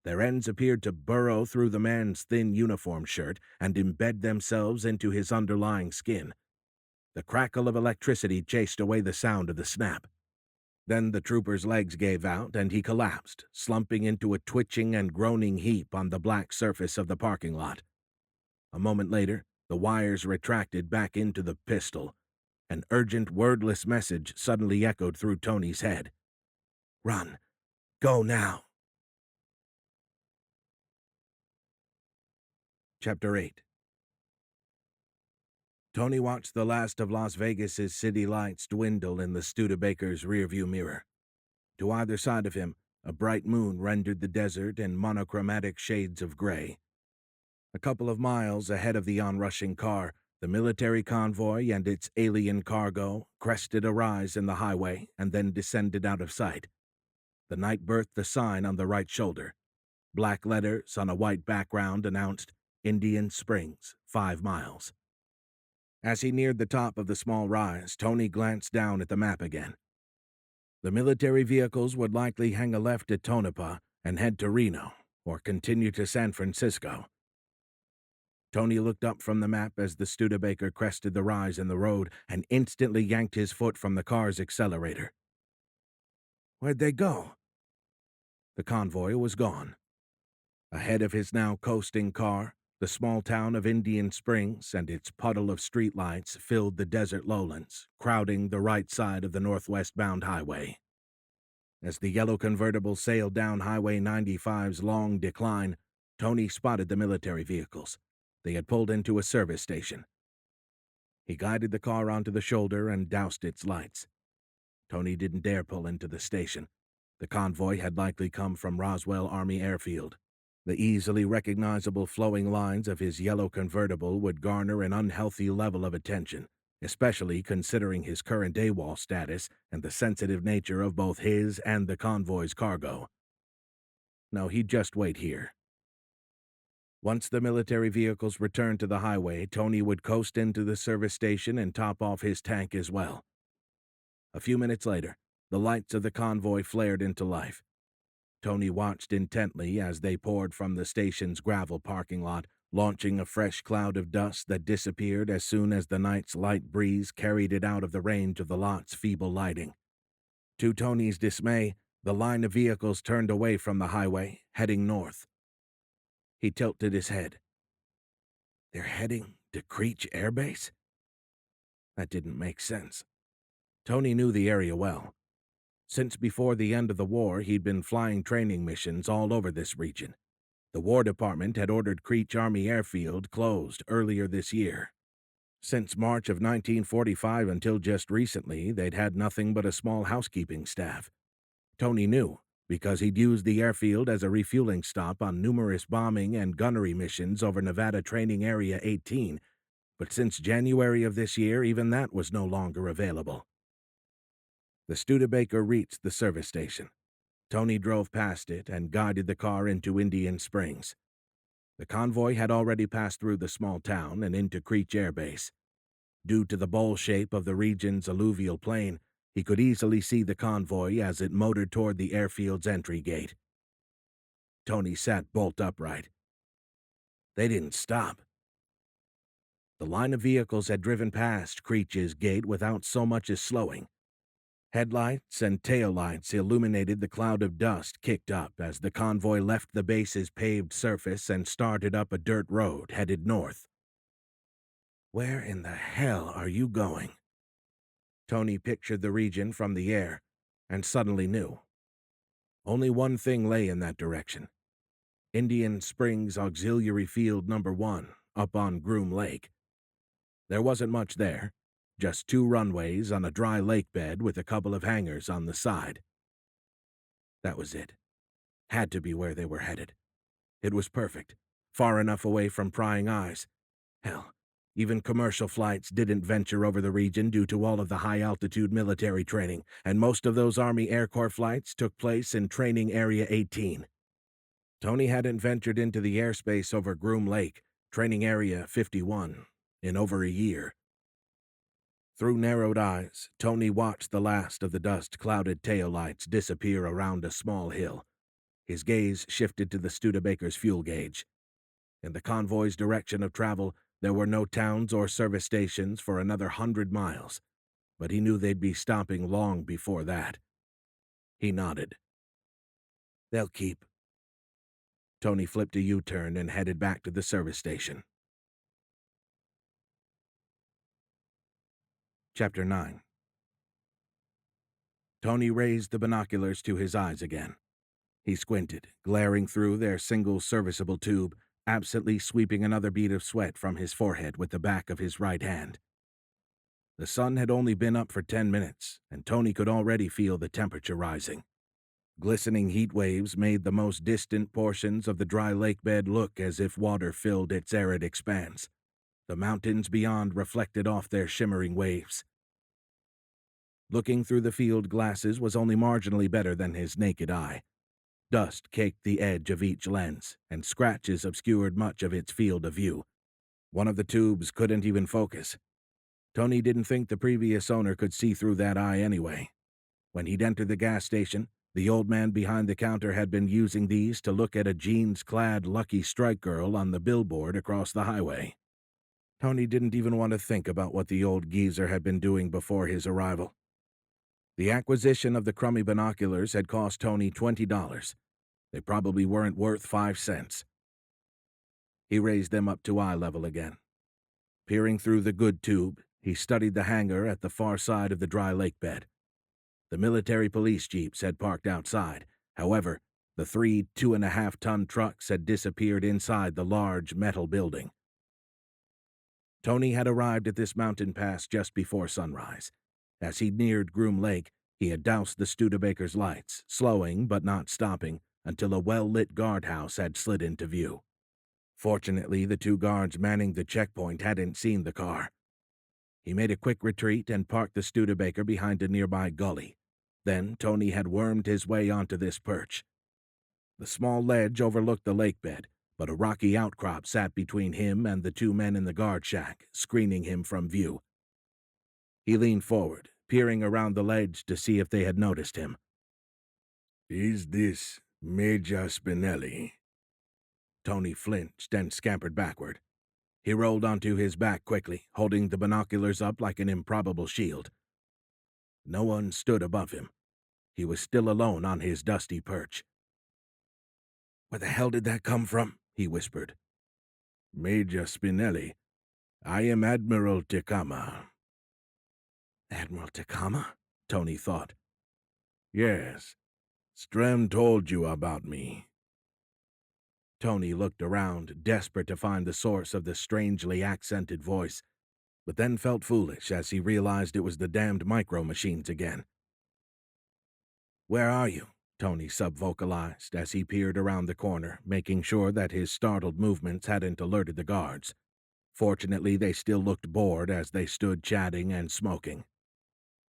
Their ends appeared to burrow through the man's thin uniform shirt and embed themselves into his underlying skin. The crackle of electricity chased away the sound of the snap. Then the trooper's legs gave out and he collapsed, slumping into a twitching and groaning heap on the black surface of the parking lot. A moment later, the wires retracted back into the pistol. An urgent, wordless message suddenly echoed through Tony's head. "Run. Go now." Chapter 8. Tony watched the last of Las Vegas's city lights dwindle in the Studebaker's rearview mirror. To either side of him, a bright moon rendered the desert in monochromatic shades of gray. A couple of miles ahead of the onrushing car, the military convoy and its alien cargo crested a rise in the highway and then descended out of sight. The night birthed a sign on the right shoulder. Black letters on a white background announced Indian Springs, 5 miles. As he neared the top of the small rise, Tony glanced down at the map again. The military vehicles would likely hang a left at Tonopah and head to Reno, or continue to San Francisco. Tony looked up from the map as the Studebaker crested the rise in the road and instantly yanked his foot from the car's accelerator. Where'd they go? The convoy was gone. Ahead of his now coasting car, the small town of Indian Springs and its puddle of streetlights filled the desert lowlands, crowding the right side of the northwest-bound highway. As the yellow convertible sailed down Highway 95's long decline, Tony spotted the military vehicles. They had pulled into a service station. He guided the car onto the shoulder and doused its lights. Tony didn't dare pull into the station. The convoy had likely come from Roswell Army Airfield. The easily recognizable flowing lines of his yellow convertible would garner an unhealthy level of attention, especially considering his current AWOL status and the sensitive nature of both his and the convoy's cargo. No, he'd just wait here. Once the military vehicles returned to the highway, Tony would coast into the service station and top off his tank as well. A few minutes later, the lights of the convoy flared into life. Tony watched intently as they poured from the station's gravel parking lot, launching a fresh cloud of dust that disappeared as soon as the night's light breeze carried it out of the range of the lot's feeble lighting. To Tony's dismay, the line of vehicles turned away from the highway, heading north. He tilted his head. They're heading to Creech Air Base? That didn't make sense. Tony knew the area well. Since before the end of the war, he'd been flying training missions all over this region. The War Department had ordered Creech Army Airfield closed earlier this year. Since March of 1945 until just recently, they'd had nothing but a small housekeeping staff. Tony knew, because he'd used the airfield as a refueling stop on numerous bombing and gunnery missions over Nevada Training Area 18, but since January of this year, even that was no longer available. The Studebaker reached the service station. Tony drove past it and guided the car into Indian Springs. The convoy had already passed through the small town and into Creech Air Base. Due to the bowl shape of the region's alluvial plain, he could easily see the convoy as it motored toward the airfield's entry gate. Tony sat bolt upright. They didn't stop. The line of vehicles had driven past Creech's gate without so much as slowing. Headlights and taillights illuminated the cloud of dust kicked up as the convoy left the base's paved surface and started up a dirt road headed north. Where in the hell are you going? Tony pictured the region from the air and suddenly knew. Only one thing lay in that direction. Indian Springs Auxiliary Field No. 1, up on Groom Lake. There wasn't much there, just 2 runways on a dry lake bed with a couple of hangars on the side. That was it. Had to be where they were headed. It was perfect, far enough away from prying eyes. Hell, even commercial flights didn't venture over the region due to all of the high-altitude military training, and most of those Army Air Corps flights took place in Training Area 18. Tony hadn't ventured into the airspace over Groom Lake, Training Area 51, in over a year. Through narrowed eyes, Tony watched the last of the dust-clouded taillights disappear around a small hill. His gaze shifted to the Studebaker's fuel gauge. In the convoy's direction of travel, there were no towns or service stations for another 100 miles, but he knew they'd be stopping long before that. He nodded. They'll keep. Tony flipped a U-turn and headed back to the service station. Chapter 9. Tony raised the binoculars to his eyes again. He squinted, glaring through their single serviceable tube, absently sweeping another bead of sweat from his forehead with the back of his right hand. The sun had only been up for 10 minutes, and Tony could already feel the temperature rising. Glistening heat waves made the most distant portions of the dry lake bed look as if water filled its arid expanse. The mountains beyond reflected off their shimmering waves. Looking through the field glasses was only marginally better than his naked eye. Dust caked the edge of each lens, and scratches obscured much of its field of view. One of the tubes couldn't even focus. Tony didn't think the previous owner could see through that eye anyway. When he'd entered the gas station, the old man behind the counter had been using these to look at a jeans-clad Lucky Strike girl on the billboard across the highway. Tony didn't even want to think about what the old geezer had been doing before his arrival. The acquisition of the crummy binoculars had cost Tony $20. They probably weren't worth 5 cents. He raised them up to eye level again. Peering through the good tube, he studied the hangar at the far side of the dry lake bed. The military police jeeps had parked outside. However, the 3 2.5-ton trucks had disappeared inside the large metal building. Tony had arrived at this mountain pass just before sunrise. As he neared Groom Lake, he had doused the Studebaker's lights, slowing but not stopping, until a well-lit guardhouse had slid into view. Fortunately, the 2 guards manning the checkpoint hadn't seen the car. He made a quick retreat and parked the Studebaker behind a nearby gully. Then Tony had wormed his way onto this perch. The small ledge overlooked the lake bed, but a rocky outcrop sat between him and the 2 men in the guard shack, screening him from view. He leaned forward, peering around the ledge to see if they had noticed him. "Is this Major Spinelli?" Tony flinched and scampered backward. He rolled onto his back quickly, holding the binoculars up like an improbable shield. No one stood above him. He was still alone on his dusty perch. "Where the hell did that come from?" he whispered. "Major Spinelli, I am Admiral Takama." Admiral Takama? Tony thought. "Yes. Strem told you about me." Tony looked around, desperate to find the source of the strangely accented voice, but then felt foolish as he realized it was the damned micro-machines again. "Where are you?" Tony sub-vocalized as he peered around the corner, making sure that his startled movements hadn't alerted the guards. Fortunately, they still looked bored as they stood chatting and smoking.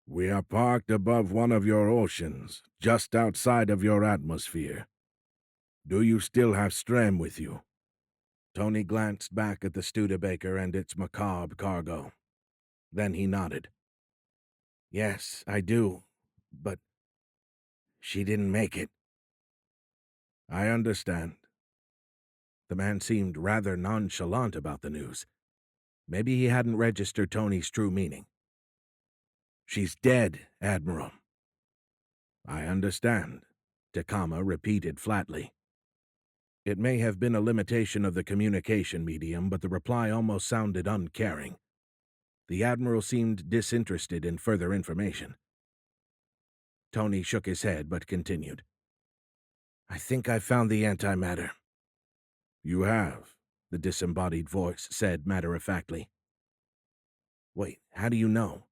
"We are parked above one of your oceans, just outside of your atmosphere. Do you still have Strem with you?" Tony glanced back at the Studebaker and its macabre cargo. Then he nodded. "Yes, I do, but she didn't make it." "I understand." The man seemed rather nonchalant about the news. Maybe he hadn't registered Tony's true meaning. "She's dead, Admiral." "I understand," Takama repeated flatly. It may have been a limitation of the communication medium, but the reply almost sounded uncaring. The Admiral seemed disinterested in further information. Tony shook his head but continued. "I think I found the antimatter." "You have," the disembodied voice said matter-of-factly. "Wait, how do you know?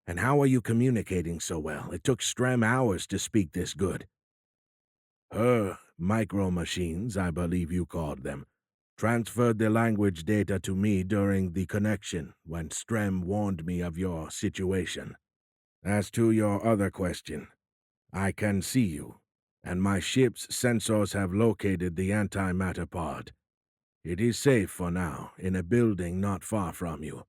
And how are you communicating so well? It took Strem hours to speak this good." "Her micro-machines, I believe you called them, transferred the language data to me during the connection when Strem warned me of your situation. As to your other question, I can see you, and my ship's sensors have located the antimatter pod. It is safe for now, in a building not far from you."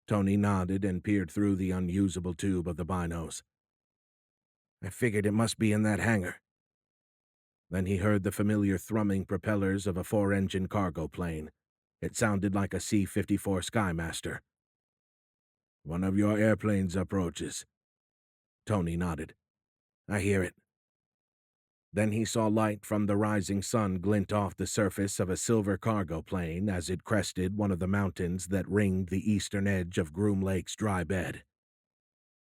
Tony nodded and peered through the unusable tube of the binos. "I figured it must be in that hangar." Then he heard the familiar thrumming propellers of a 4-engine cargo plane. It sounded like a C-54 Skymaster. "One of your airplanes approaches." Tony nodded. "I hear it." Then he saw light from the rising sun glint off the surface of a silver cargo plane as it crested one of the mountains that ringed the eastern edge of Groom Lake's dry bed.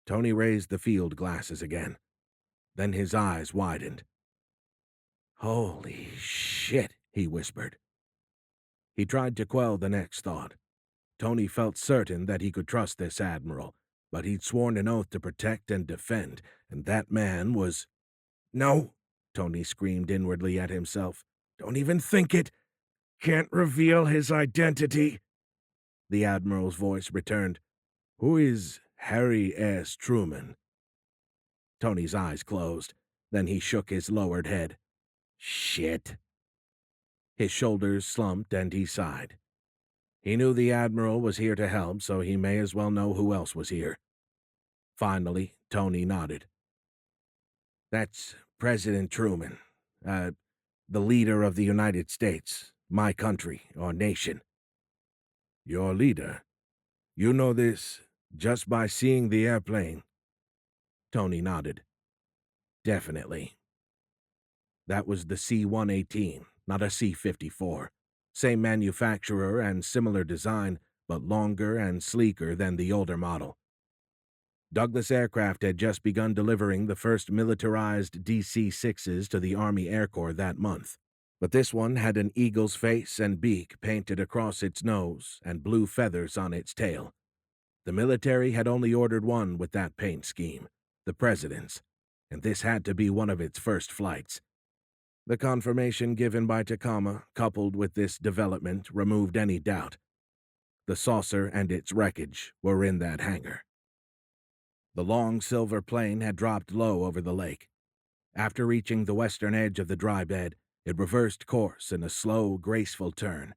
Tony raised the field glasses again. Then his eyes widened. "Holy shit," he whispered. He tried to quell the next thought. Tony felt certain that he could trust this admiral, but he'd sworn an oath to protect and defend, and that man was— "No!" Tony screamed inwardly at himself. "Don't even think it! Can't reveal his identity!" The Admiral's voice returned. "Who is Harry S. Truman?" Tony's eyes closed. Then he shook his lowered head. "Shit." His shoulders slumped and he sighed. He knew the Admiral was here to help, so he may as well know who else was here. Finally, Tony nodded. "That's President Truman. The leader of the United States, my country, or nation." "Your leader? You know this just by seeing the airplane?" Tony nodded. "Definitely." That was the C-118, not a C-54. Same manufacturer and similar design, but longer and sleeker than the older model. Douglas Aircraft had just begun delivering the first militarized DC-6s to the Army Air Corps that month. But this one had an eagle's face and beak painted across its nose and blue feathers on its tail. The military had only ordered one with that paint scheme, the President's, and this had to be one of its first flights. The confirmation given by Takama, coupled with this development, removed any doubt. The saucer and its wreckage were in that hangar. The long silver plane had dropped low over the lake. After reaching the western edge of the dry bed, it reversed course in a slow, graceful turn.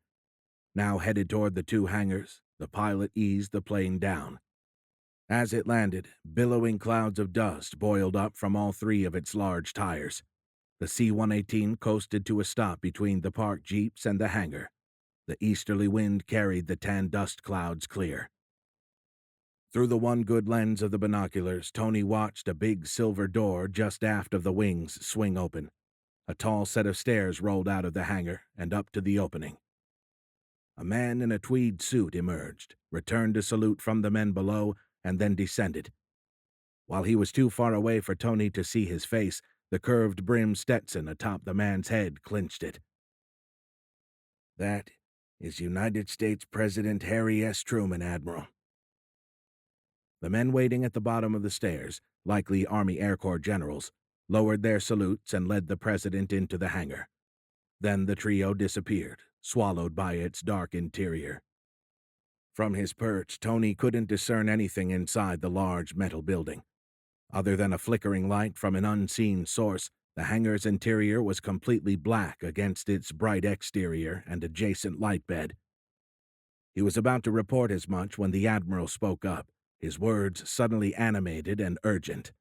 Now headed toward the two hangars, the pilot eased the plane down. As it landed, billowing clouds of dust boiled up from all three of its large tires. The C-118 coasted to a stop between the parked jeeps and the hangar. The easterly wind carried the tan dust clouds clear. Through the one good lens of the binoculars, Tony watched a big silver door just aft of the wings swing open. A tall set of stairs rolled out of the hangar and up to the opening. A man in a tweed suit emerged, returned a salute from the men below, and then descended. While he was too far away for Tony to see his face, The curved-brimmed Stetson atop the man's head clinched it. "That is United States President Harry S. Truman, Admiral." The men waiting at the bottom of the stairs, likely Army Air Corps generals, lowered their salutes and led the president into the hangar. Then the trio disappeared, swallowed by its dark interior. From his perch, Tony couldn't discern anything inside the large metal building. Other than a flickering light from an unseen source, the hangar's interior was completely black against its bright exterior and adjacent light bed. He was about to report as much when the Admiral spoke up, his words suddenly animated and urgent.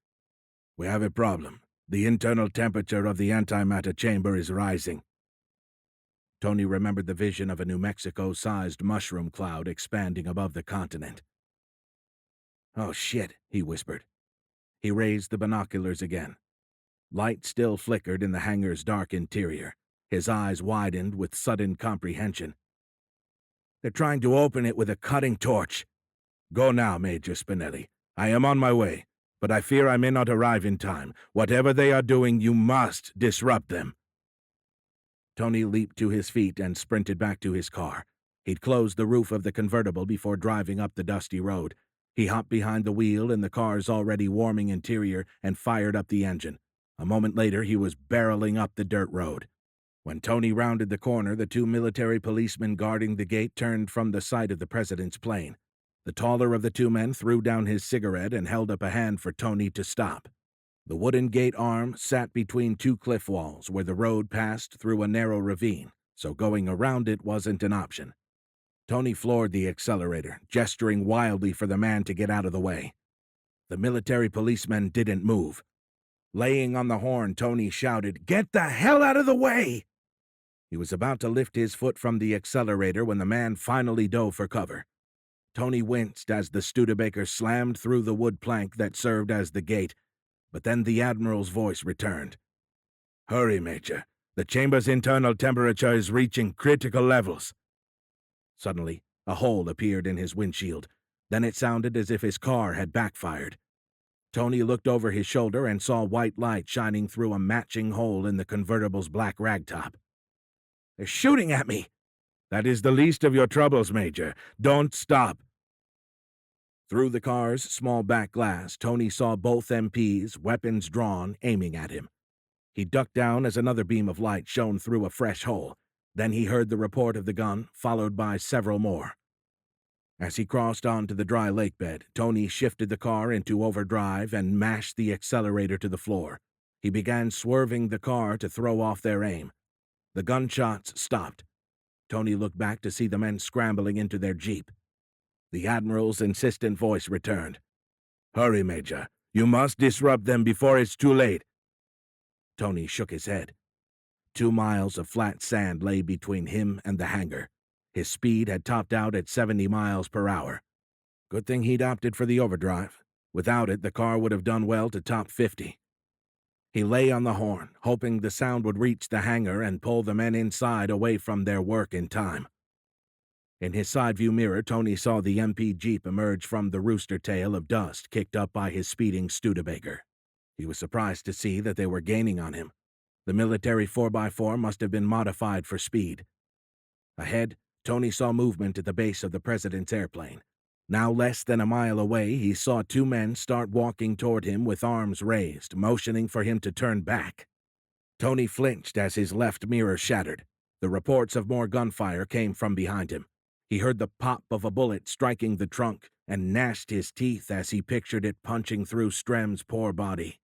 "We have a problem. The internal temperature of the antimatter chamber is rising." Tony remembered the vision of a New Mexico-sized mushroom cloud expanding above the continent. "Oh, shit," he whispered. He raised the binoculars again. Light still flickered in the hangar's dark interior. His eyes widened with sudden comprehension. "They're trying to open it with a cutting torch." "Go now, Major Spinelli. I am on my way, but I fear I may not arrive in time. Whatever they are doing, you must disrupt them." Tony leaped to his feet and sprinted back to his car. He'd closed the roof of the convertible before driving up the dusty road. He hopped behind the wheel in the car's already warming interior and fired up the engine. A moment later, he was barreling up the dirt road. When Tony rounded the corner, the two military policemen guarding the gate turned from the sight of the president's plane. The taller of the two men threw down his cigarette and held up a hand for Tony to stop. The wooden gate arm sat between two cliff walls where the road passed through a narrow ravine, so going around it wasn't an option. Tony floored the accelerator, gesturing wildly for the man to get out of the way. The military policemen didn't move. Laying on the horn, Tony shouted, "Get the hell out of the way!" He was about to lift his foot from the accelerator when the man finally dove for cover. Tony winced as the Studebaker slammed through the wood plank that served as the gate, but then the Admiral's voice returned. "Hurry, Major. The chamber's internal temperature is reaching critical levels." Suddenly, a hole appeared in his windshield. Then it sounded as if his car had backfired. Tony looked over his shoulder and saw white light shining through a matching hole in the convertible's black ragtop. "They're shooting at me!" "That is the least of your troubles, Major. Don't stop." Through the car's small back glass, Tony saw both MPs, weapons drawn, aiming at him. He ducked down as another beam of light shone through a fresh hole. Then he heard the report of the gun, followed by several more. As he crossed onto the dry lake bed, Tony shifted the car into overdrive and mashed the accelerator to the floor. He began swerving the car to throw off their aim. The gunshots stopped. Tony looked back to see the men scrambling into their jeep. The Admiral's insistent voice returned. "Hurry, Major. You must disrupt them before it's too late." Tony shook his head. 2 miles of flat sand lay between him and the hangar. His speed had topped out at 70 miles per hour. Good thing he'd opted for the overdrive. Without it, the car would have done well to top 50. He lay on the horn, hoping the sound would reach the hangar and pull the men inside away from their work in time. In his side view mirror, Tony saw the MP Jeep emerge from the rooster tail of dust kicked up by his speeding Studebaker. He was surprised to see that they were gaining on him. The military 4x4 must have been modified for speed. Ahead, Tony saw movement at the base of the president's airplane. Now less than a mile away, he saw 2 men start walking toward him with arms raised, motioning for him to turn back. Tony flinched as his left mirror shattered. The reports of more gunfire came from behind him. He heard the pop of a bullet striking the trunk and gnashed his teeth as he pictured it punching through Strem's poor body.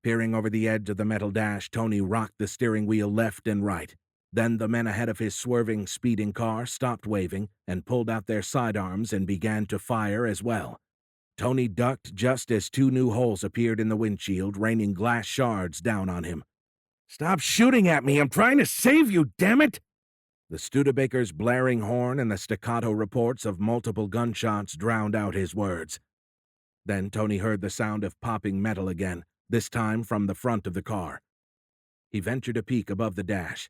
Peering over the edge of the metal dash, Tony rocked the steering wheel left and right. Then the men ahead of his swerving, speeding car stopped waving and pulled out their sidearms and began to fire as well. Tony ducked just as 2 new holes appeared in the windshield, raining glass shards down on him. "Stop shooting at me! I'm trying to save you, damn it!" The Studebaker's blaring horn and the staccato reports of multiple gunshots drowned out his words. Then Tony heard the sound of popping metal again, this time from the front of the car. He ventured a peek above the dash.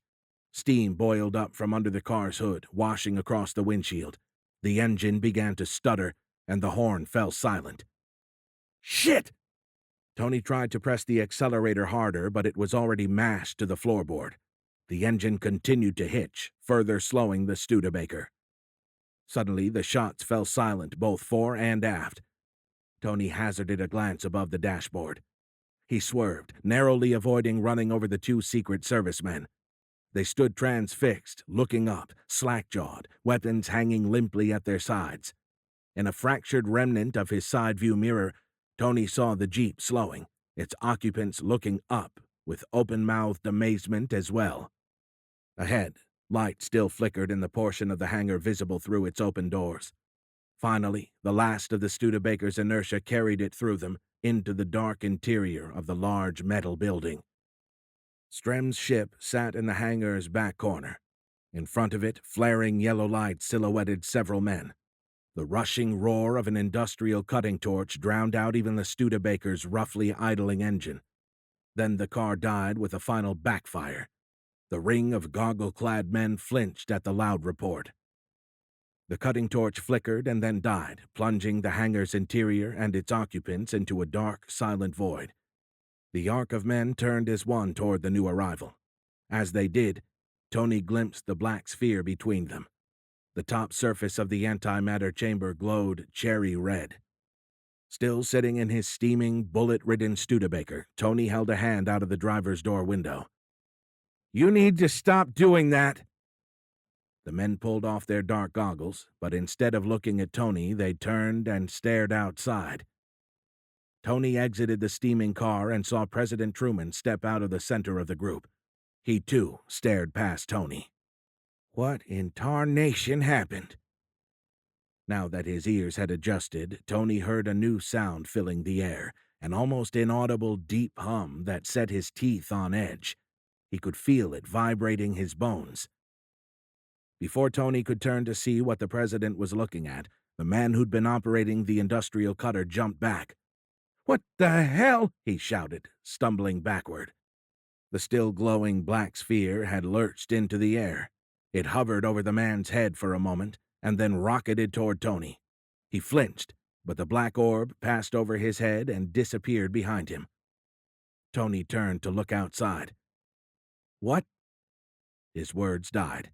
Steam boiled up from under the car's hood, washing across the windshield. The engine began to stutter, and the horn fell silent. "Shit!" Tony tried to press the accelerator harder, but it was already mashed to the floorboard. The engine continued to hitch, further slowing the Studebaker. Suddenly, the shots fell silent both fore and aft. Tony hazarded a glance above the dashboard. He swerved, narrowly avoiding running over the two Secret Servicemen. They stood transfixed, looking up, slack-jawed, weapons hanging limply at their sides. In a fractured remnant of his side-view mirror, Tony saw the Jeep slowing, its occupants looking up with open-mouthed amazement as well. Ahead, light still flickered in the portion of the hangar visible through its open doors. Finally, the last of the Studebaker's inertia carried it through them into the dark interior of the large metal building. Strem's ship sat in the hangar's back corner. In front of it, flaring yellow light silhouetted several men. The rushing roar of an industrial cutting torch drowned out even the Studebaker's roughly idling engine. Then the car died with a final backfire. The ring of goggle-clad men flinched at the loud report. The cutting torch flickered and then died, plunging the hangar's interior and its occupants into a dark, silent void. The arc of men turned as one toward the new arrival. As they did, Tony glimpsed the black sphere between them. The top surface of the antimatter chamber glowed cherry red. Still sitting in his steaming, bullet-ridden Studebaker, Tony held a hand out of the driver's door window. "You need to stop doing that." The men pulled off their dark goggles, but instead of looking at Tony, they turned and stared outside. Tony exited the steaming car and saw President Truman step out of the center of the group. He, too, stared past Tony. What in tarnation happened? Now that his ears had adjusted, Tony heard a new sound filling the air, an almost inaudible deep hum that set his teeth on edge. He could feel it vibrating his bones. Before Tony could turn to see what the president was looking at, the man who'd been operating the industrial cutter jumped back. "What the hell?" he shouted, stumbling backward. The still glowing black sphere had lurched into the air. It hovered over the man's head for a moment, and then rocketed toward Tony. He flinched, but the black orb passed over his head and disappeared behind him. Tony turned to look outside. "What?" His words died.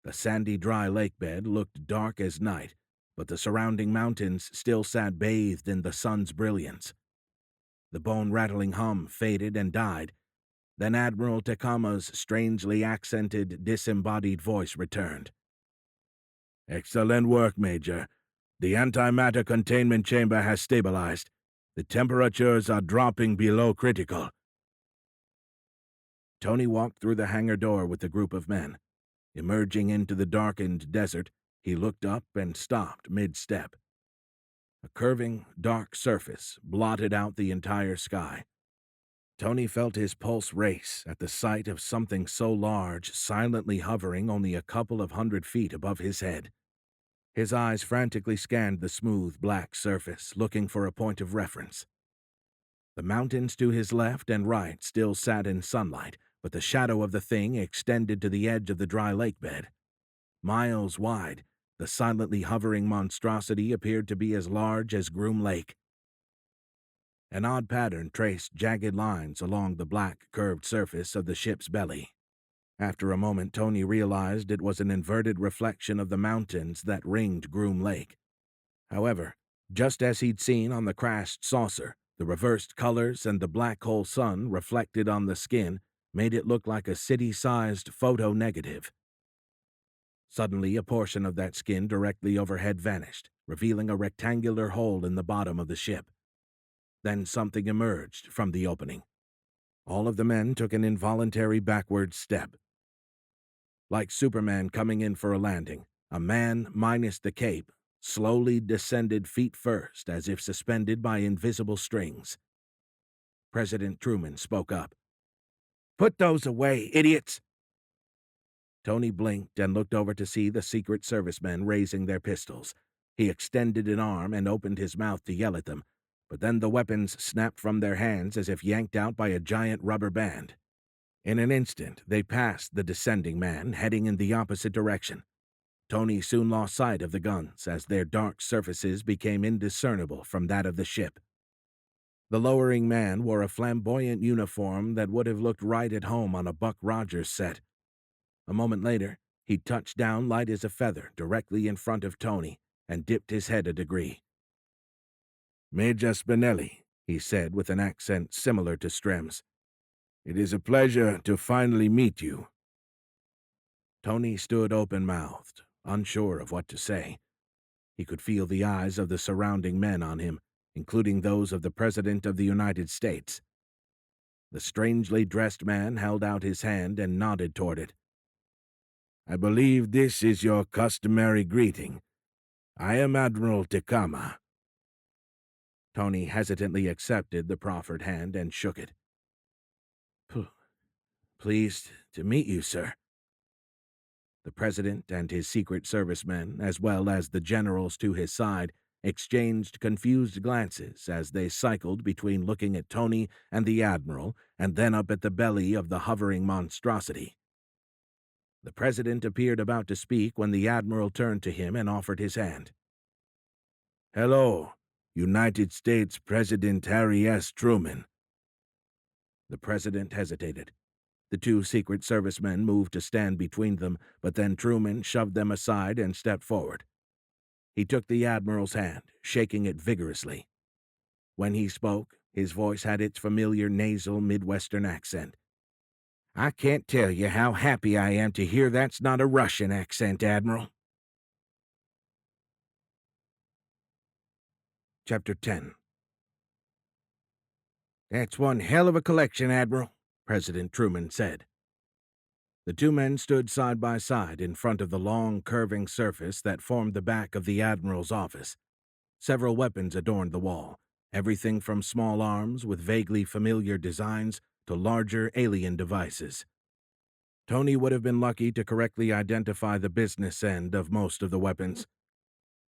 The sandy, dry lake bed looked dark as night, but the surrounding mountains still sat bathed in the sun's brilliance. The bone-rattling hum faded and died. Then Admiral Tekama's strangely accented, disembodied voice returned. "Excellent work, Major. The antimatter containment chamber has stabilized. The temperatures are dropping below critical." Tony walked through the hangar door with the group of men. Emerging into the darkened desert, he looked up and stopped mid-step. A curving, dark surface blotted out the entire sky. Tony felt his pulse race at the sight of something so large silently hovering only a couple of 100 feet above his head. His eyes frantically scanned the smooth, black surface, looking for a point of reference. The mountains to his left and right still sat in sunlight, but the shadow of the thing extended to the edge of the dry lake bed. Miles wide, the silently hovering monstrosity appeared to be as large as Groom Lake. An odd pattern traced jagged lines along the black, curved surface of the ship's belly. After a moment, Tony realized it was an inverted reflection of the mountains that ringed Groom Lake. However, just as he'd seen on the crashed saucer, the reversed colors and the black hole sun reflected on the skin made it look like a city-sized photo negative. Suddenly, a portion of that skin directly overhead vanished, revealing a rectangular hole in the bottom of the ship. Then something emerged from the opening. All of the men took an involuntary backward step. Like Superman coming in for a landing, a man minus the cape slowly descended feet first as if suspended by invisible strings. President Truman spoke up. "Put those away, idiots!" Tony blinked and looked over to see the Secret Servicemen raising their pistols. He extended an arm and opened his mouth to yell at them, but then the weapons snapped from their hands as if yanked out by a giant rubber band. In an instant, they passed the descending man, heading in the opposite direction. Tony soon lost sight of the guns as their dark surfaces became indiscernible from that of the ship. The lowering man wore a flamboyant uniform that would have looked right at home on a Buck Rogers set. A moment later, he touched down light as a feather directly in front of Tony and dipped his head a degree. "Major Spinelli," he said with an accent similar to Strem's. "It is a pleasure to finally meet you." Tony stood open-mouthed, unsure of what to say. He could feel the eyes of the surrounding men on him, including those of the President of the United States. The strangely dressed man held out his hand and nodded toward it. "I believe this is your customary greeting. I am Admiral Takama." Tony hesitantly accepted the proffered hand and shook it. "Pleased to meet you, sir." The President and his Secret Service men, as well as the generals to his side, exchanged confused glances as they cycled between looking at Tony and the Admiral and then up at the belly of the hovering monstrosity. The President appeared about to speak when the Admiral turned to him and offered his hand. "Hello, United States President Harry S. Truman." The President hesitated. The two Secret Service men moved to stand between them, but then Truman shoved them aside and stepped forward. He took the Admiral's hand, shaking it vigorously. When he spoke, his voice had its familiar nasal Midwestern accent. "I can't tell you how happy I am to hear that's not a Russian accent, Admiral." Chapter 10. "That's one hell of a collection, Admiral," President Truman said. The two men stood side by side in front of the long, curving surface that formed the back of the Admiral's office. Several weapons adorned the wall, everything from small arms with vaguely familiar designs to larger alien devices. Tony would have been lucky to correctly identify the business end of most of the weapons.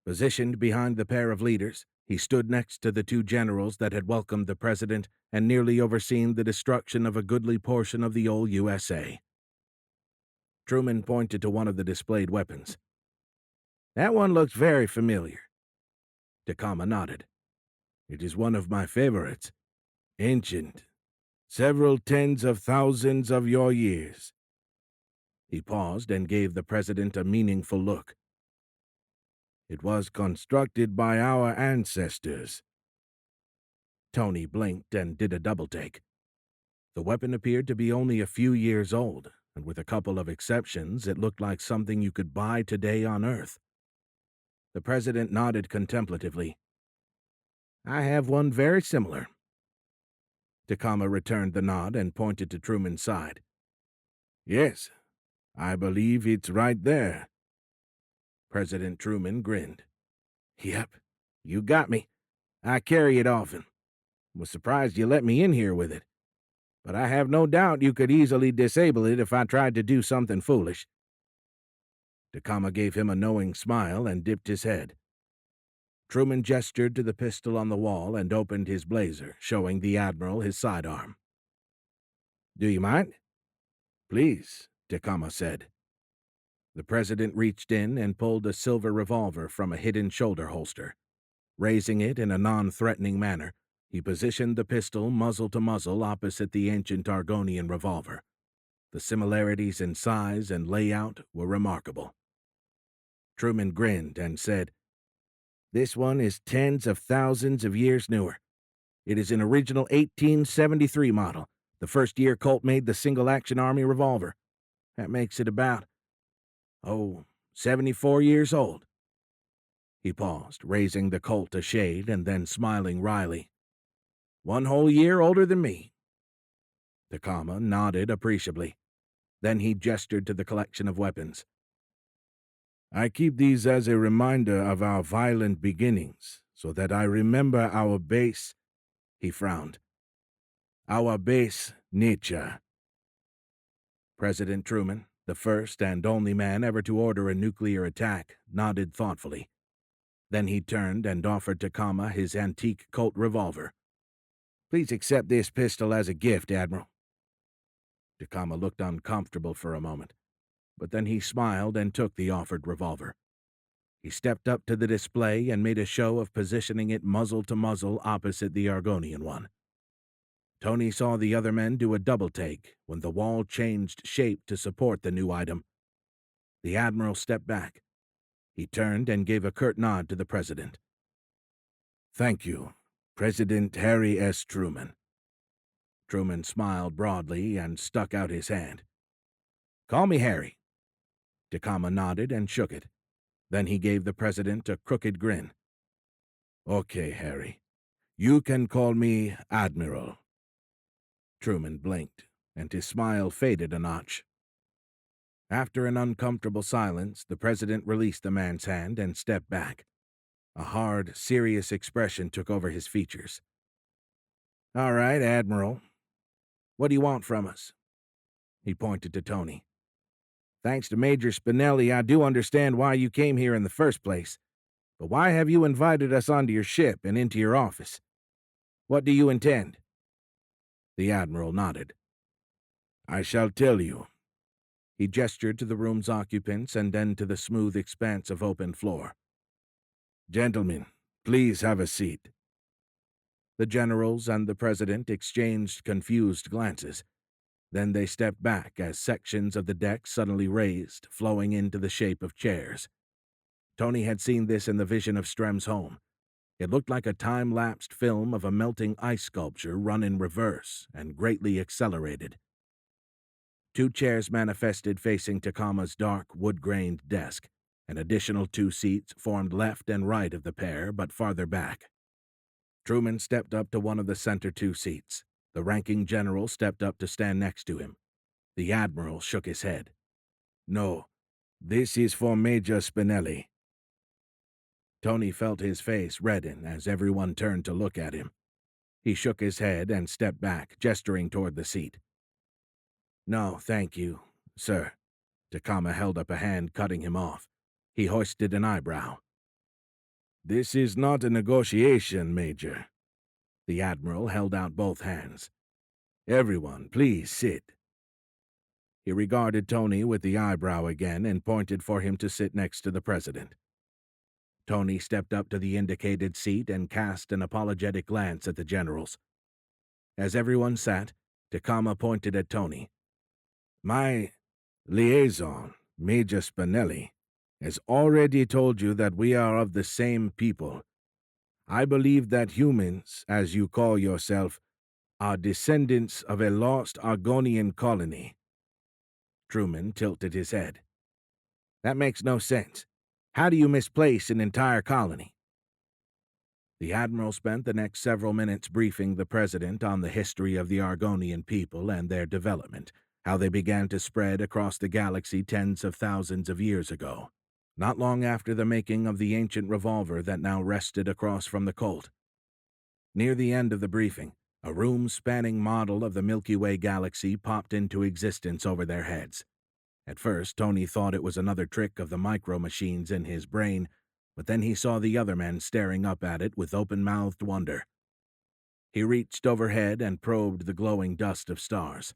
Positioned behind the pair of leaders, he stood next to the two generals that had welcomed the president and nearly overseen the destruction of a goodly portion of the old USA. Truman pointed to one of the displayed weapons. "That one looks very familiar." Takama nodded. "It is one of my favorites. Ancient. Several tens of thousands of your years." He paused and gave the president a meaningful look. "It was constructed by our ancestors." Tony blinked and did a double-take. The weapon appeared to be only a few years old, and with a couple of exceptions, it looked like something you could buy today on Earth. The president nodded contemplatively. "I have one very similar." Takama returned the nod and pointed to Truman's side. "Yes, I believe it's right there." President Truman grinned. "Yep, you got me. I carry it often. Was surprised you let me in here with it. But I have no doubt you could easily disable it if I tried to do something foolish." Takama gave him a knowing smile and dipped his head. Truman gestured to the pistol on the wall and opened his blazer, showing the Admiral his sidearm. "Do you mind?" "Please," Takama said. The president reached in and pulled a silver revolver from a hidden shoulder holster. Raising it in a non-threatening manner, he positioned the pistol muzzle to muzzle opposite the ancient Argonian revolver. The similarities in size and layout were remarkable. Truman grinned and said, "This one is tens of thousands of years newer. It is an original 1873 model, the first year Colt made the single-action Army revolver. That makes it about, 74 years old." He paused, raising the Colt a shade and then smiling wryly. "One whole year older than me." Takama nodded appreciably. Then he gestured to the collection of weapons. "I keep these as a reminder of our violent beginnings, so that I remember our base," he frowned, "our base nature." President Truman, the first and only man ever to order a nuclear attack, nodded thoughtfully. Then he turned and offered Takama his antique Colt revolver. "Please accept this pistol as a gift, Admiral." Takama looked uncomfortable for a moment, but then he smiled and took the offered revolver. He stepped up to the display and made a show of positioning it muzzle to muzzle opposite the Argonian one. Tony saw the other men do a double take when the wall changed shape to support the new item. The Admiral stepped back. He turned and gave a curt nod to the President. "Thank you, President Harry S. Truman." Truman smiled broadly and stuck out his hand. "Call me Harry." Takama nodded and shook it. Then he gave the President a crooked grin. "Okay, Harry. You can call me Admiral." Truman blinked, and his smile faded a notch. After an uncomfortable silence, the President released the man's hand and stepped back. A hard, serious expression took over his features. "All right, Admiral. What do you want from us?" He pointed to Tony. "Thanks to Major Spinelli, I do understand why you came here in the first place. But why have you invited us onto your ship and into your office? What do you intend?" The Admiral nodded. "I shall tell you." He gestured to the room's occupants and then to the smooth expanse of open floor. "Gentlemen, please have a seat." The generals and the President exchanged confused glances. Then they stepped back as sections of the deck suddenly raised, flowing into the shape of chairs. Tony had seen this in the vision of Strem's home. It looked like a time-lapsed film of a melting ice sculpture run in reverse and greatly accelerated. 2 chairs manifested facing Takama's dark, wood-grained desk. An additional 2 seats formed left and right of the pair, but farther back. Truman stepped up to one of the center 2 seats. The ranking general stepped up to stand next to him. The Admiral shook his head. "No, this is for Major Spinelli." Tony felt his face redden as everyone turned to look at him. He shook his head and stepped back, gesturing toward the seat. "No, thank you, sir." Takama held up a hand, cutting him off. He hoisted an eyebrow. "This is not a negotiation, Major." The Admiral held out both hands. "Everyone, please sit." He regarded Tony with the eyebrow again and pointed for him to sit next to the President. Tony stepped up to the indicated seat and cast an apologetic glance at the generals. As everyone sat, Takama pointed at Tony. "My liaison, Major Spinelli, has already told you that we are of the same people. I believe that humans, as you call yourself, are descendants of a lost Argonian colony." Truman tilted his head. "That makes no sense. How do you misplace an entire colony?" The Admiral spent the next several minutes briefing the President on the history of the Argonian people and their development, how they began to spread across the galaxy tens of thousands of years ago, not long after the making of the ancient revolver that now rested across from the Colt. Near the end of the briefing, a room-spanning model of the Milky Way galaxy popped into existence over their heads. At first, Tony thought it was another trick of the micro-machines in his brain, but then he saw the other men staring up at it with open-mouthed wonder. He reached overhead and probed the glowing dust of stars.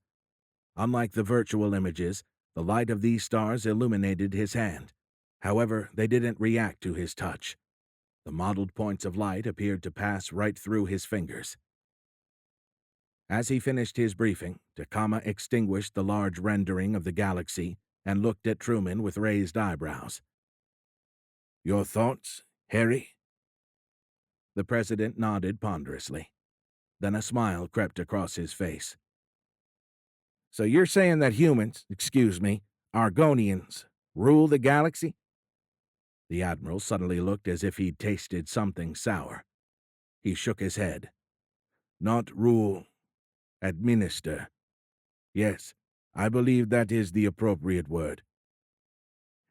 Unlike the virtual images, the light of these stars illuminated his hand. However, they didn't react to his touch. The mottled points of light appeared to pass right through his fingers. As he finished his briefing, Takama extinguished the large rendering of the galaxy and looked at Truman with raised eyebrows. "Your thoughts, Harry?" The President nodded ponderously. Then a smile crept across his face. "So you're saying that humans, Argonians, rule the galaxy?" The Admiral suddenly looked as if he'd tasted something sour. He shook his head. "Not rule. Administer. Yes, I believe that is the appropriate word."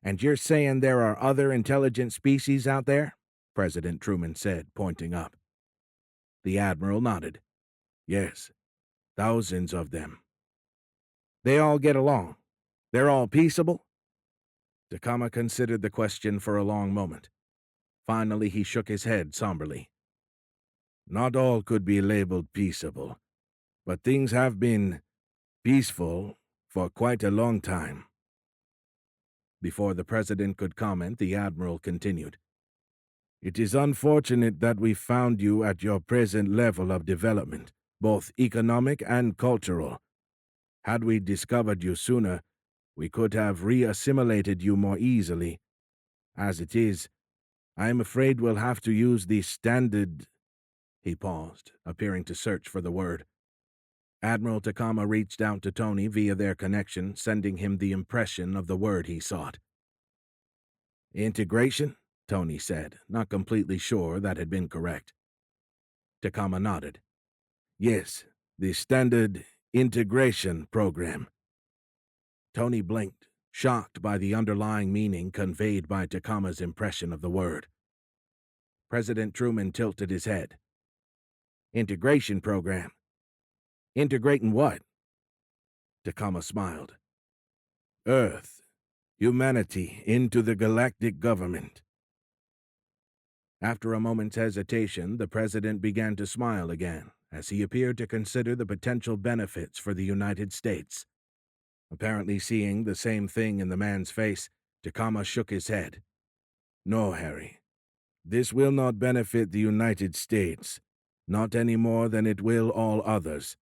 "And you're saying there are other intelligent species out there?" President Truman said, pointing up. The Admiral nodded. "Yes, thousands of them." "They all get along? They're all peaceable?" Takama considered the question for a long moment. Finally, he shook his head somberly. "Not all could be labeled peaceable, but things have been peaceful for quite a long time." Before the president could comment, the admiral continued. It is unfortunate that we found you at your present level of development, both economic and cultural. Had we discovered you sooner, we could have re-assimilated you more easily. As it is, I am afraid we'll have to use the standard... He paused, appearing to search for the word. Admiral Takama reached out to Tony via their connection, sending him the impression of the word he sought. Integration? Tony said, not completely sure that had been correct. Takama nodded. Yes, the standard integration program. Tony blinked, shocked by the underlying meaning conveyed by Takama's impression of the word. President Truman tilted his head. Integration program? Integrating what? Takama smiled. Earth, humanity into the galactic government. After a moment's hesitation, the president began to smile again, as he appeared to consider the potential benefits for the United States. Apparently seeing the same thing in the man's face, Takama shook his head. No, Harry. This will not benefit the United States, not any more than it will all others.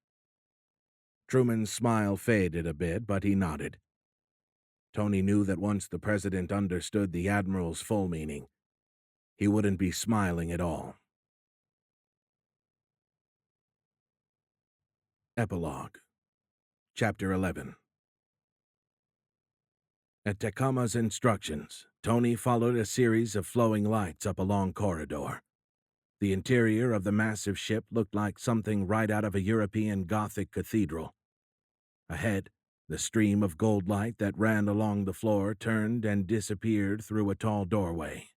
Truman's smile faded a bit, but he nodded. Tony knew that once the president understood the admiral's full meaning, he wouldn't be smiling at all. Epilogue. Chapter 11. At Takama's instructions, Tony followed a series of flowing lights up a long corridor. The interior of the massive ship looked like something right out of a European Gothic cathedral. Ahead, the stream of gold light that ran along the floor turned and disappeared through a tall doorway.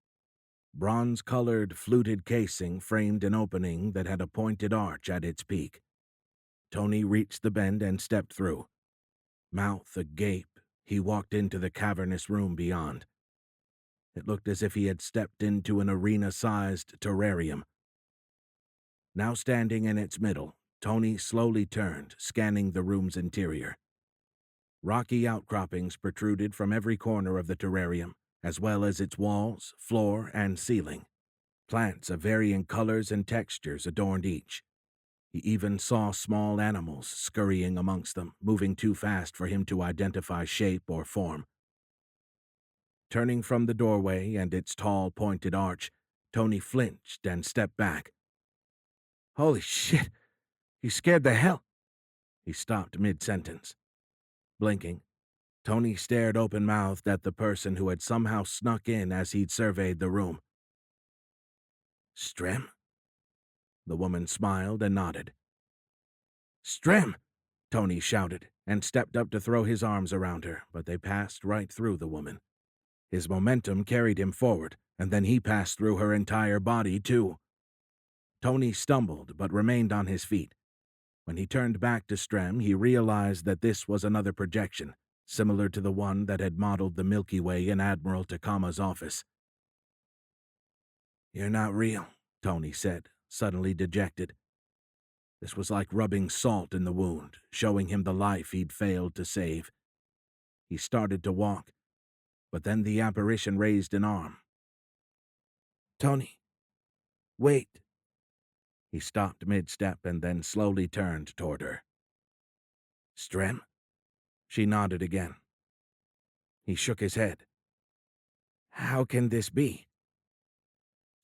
Bronze-colored fluted casing framed an opening that had a pointed arch at its peak. Tony reached the bend and stepped through. Mouth agape, he walked into the cavernous room beyond. It looked as if he had stepped into an arena-sized terrarium. Now standing in its middle, Tony slowly turned, scanning the room's interior. Rocky outcroppings protruded from every corner of the terrarium, as well as its walls, floor, and ceiling. Plants of varying colors and textures adorned each. He even saw small animals scurrying amongst them, moving too fast for him to identify shape or form. Turning from the doorway and its tall, pointed arch, Tony flinched and stepped back. Holy shit! You scared the hell... He stopped mid-sentence. Blinking, Tony stared open-mouthed at the person who had somehow snuck in as he'd surveyed the room. Strem? The woman smiled and nodded. Strem! Tony shouted, and stepped up to throw his arms around her, but they passed right through the woman. His momentum carried him forward, and then he passed through her entire body, too. Tony stumbled, but remained on his feet. When he turned back to Strem, he realized that this was another projection, similar to the one that had modeled the Milky Way in Admiral Takama's office. You're not real, Tony said, suddenly dejected. This was like rubbing salt in the wound, showing him the life he'd failed to save. He started to walk, but then the apparition raised an arm. Tony, wait. He stopped mid-step and then slowly turned toward her. Strem? She nodded again. He shook his head. How can this be?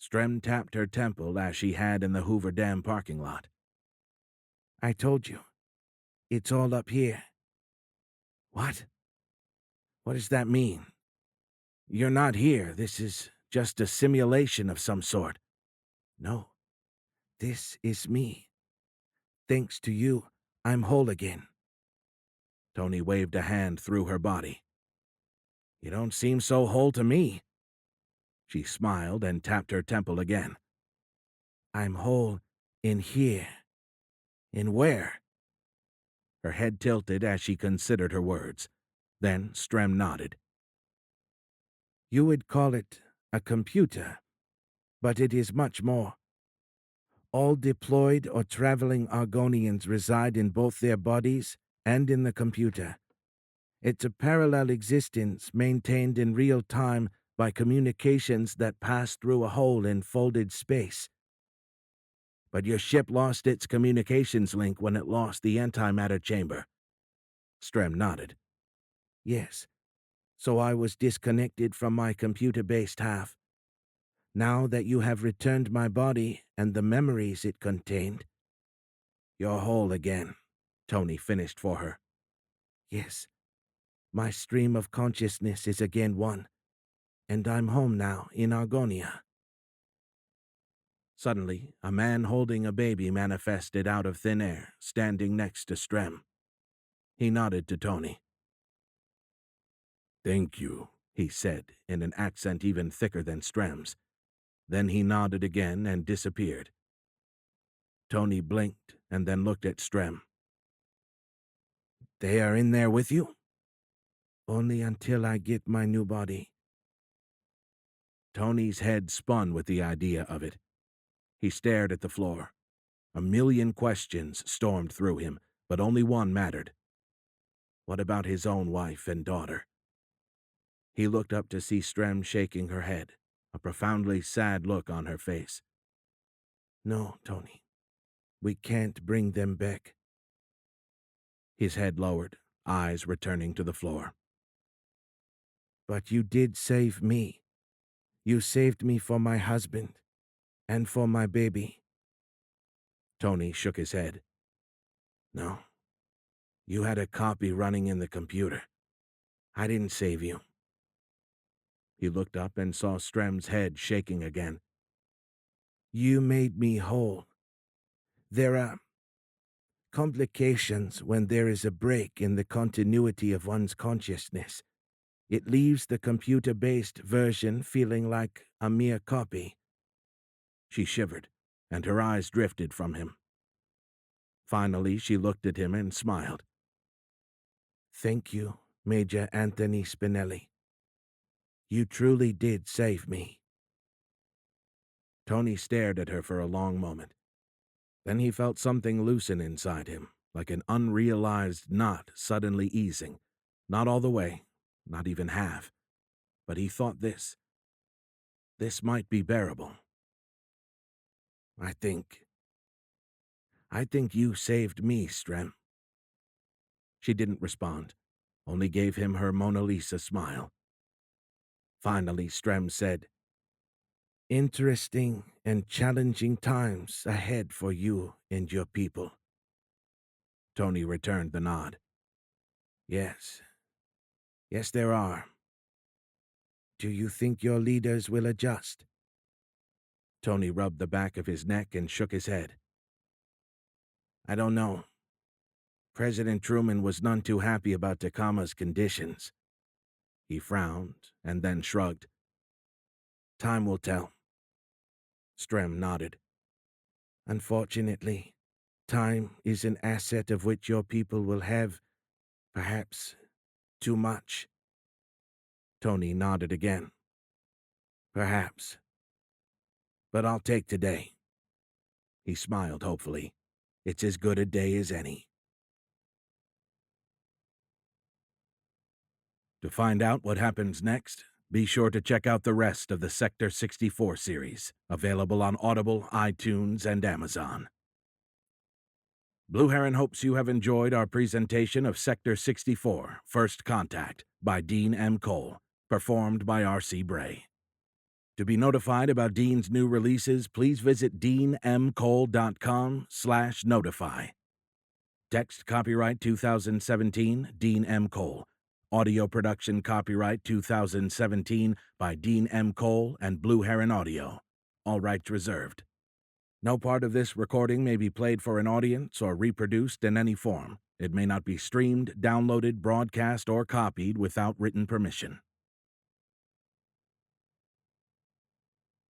Strem tapped her temple as she had in the Hoover Dam parking lot. I told you. It's all up here. What? What does that mean? You're not here. This is just a simulation of some sort. No. This is me. Thanks to you, I'm whole again. Tony waved a hand through her body. You don't seem so whole to me. She smiled and tapped her temple again. I'm whole in here. In where? Her head tilted as she considered her words. Then Strem nodded. You would call it a computer, but it is much more. All deployed or traveling Argonians reside in both their bodies and in the computer. It's a parallel existence maintained in real time by communications that pass through a hole in folded space. But your ship lost its communications link when it lost the antimatter chamber. Strem nodded. Yes, so I was disconnected from my computer-based half. Now that you have returned my body and the memories it contained, you're whole again, Tony finished for her. Yes, my stream of consciousness is again one, and I'm home now in Argonia. Suddenly, a man holding a baby manifested out of thin air, standing next to Strem. He nodded to Tony. Thank you, he said, in an accent even thicker than Strem's. Then he nodded again and disappeared. Tony blinked and then looked at Strem. They are in there with you? Only until I get my new body. Tony's head spun with the idea of it. He stared at the floor. A million questions stormed through him, but only one mattered. What about his own wife and daughter? He looked up to see Strem shaking her head, a profoundly sad look on her face. No, Tony. We can't bring them back. His head lowered, eyes returning to the floor. But you did save me. You saved me for my husband and for my baby. Tony shook his head. No. You had a copy running in the computer. I didn't save you. He looked up and saw Strem's head shaking again. You made me whole. There are complications when there is a break in the continuity of one's consciousness. It leaves the computer-based version feeling like a mere copy. She shivered, and her eyes drifted from him. Finally, she looked at him and smiled. Thank you, Major Anthony Spinelli. You truly did save me. Tony stared at her for a long moment. Then he felt something loosen inside him, like an unrealized knot suddenly easing. Not all the way, not even half. But he thought this might be bearable. I think you saved me, Strem. She didn't respond, only gave him her Mona Lisa smile. Finally, Strem said, Interesting and challenging times ahead for you and your people. Tony returned the nod. Yes, there are. Do you think your leaders will adjust? Tony rubbed the back of his neck and shook his head. I don't know. President Truman was none too happy about Takama's conditions. He frowned and then shrugged. Time will tell. Strem nodded. Unfortunately, time is an asset of which your people will have, perhaps, too much. Tony nodded again. Perhaps. But I'll take today. He smiled hopefully. It's as good a day as any. To find out what happens next, be sure to check out the rest of the Sector 64 series, available on Audible, iTunes, and Amazon. Blue Heron hopes you have enjoyed our presentation of Sector 64, First Contact, by Dean M. Cole, performed by R.C. Bray. To be notified about Dean's new releases, please visit deanmcole.com/notify. Text copyright 2017, Dean M. Cole. Audio production copyright 2017 by Dean M. Cole and Blue Heron Audio. All rights reserved. No part of this recording may be played for an audience or reproduced in any form. It may not be streamed, downloaded, broadcast, or copied without written permission.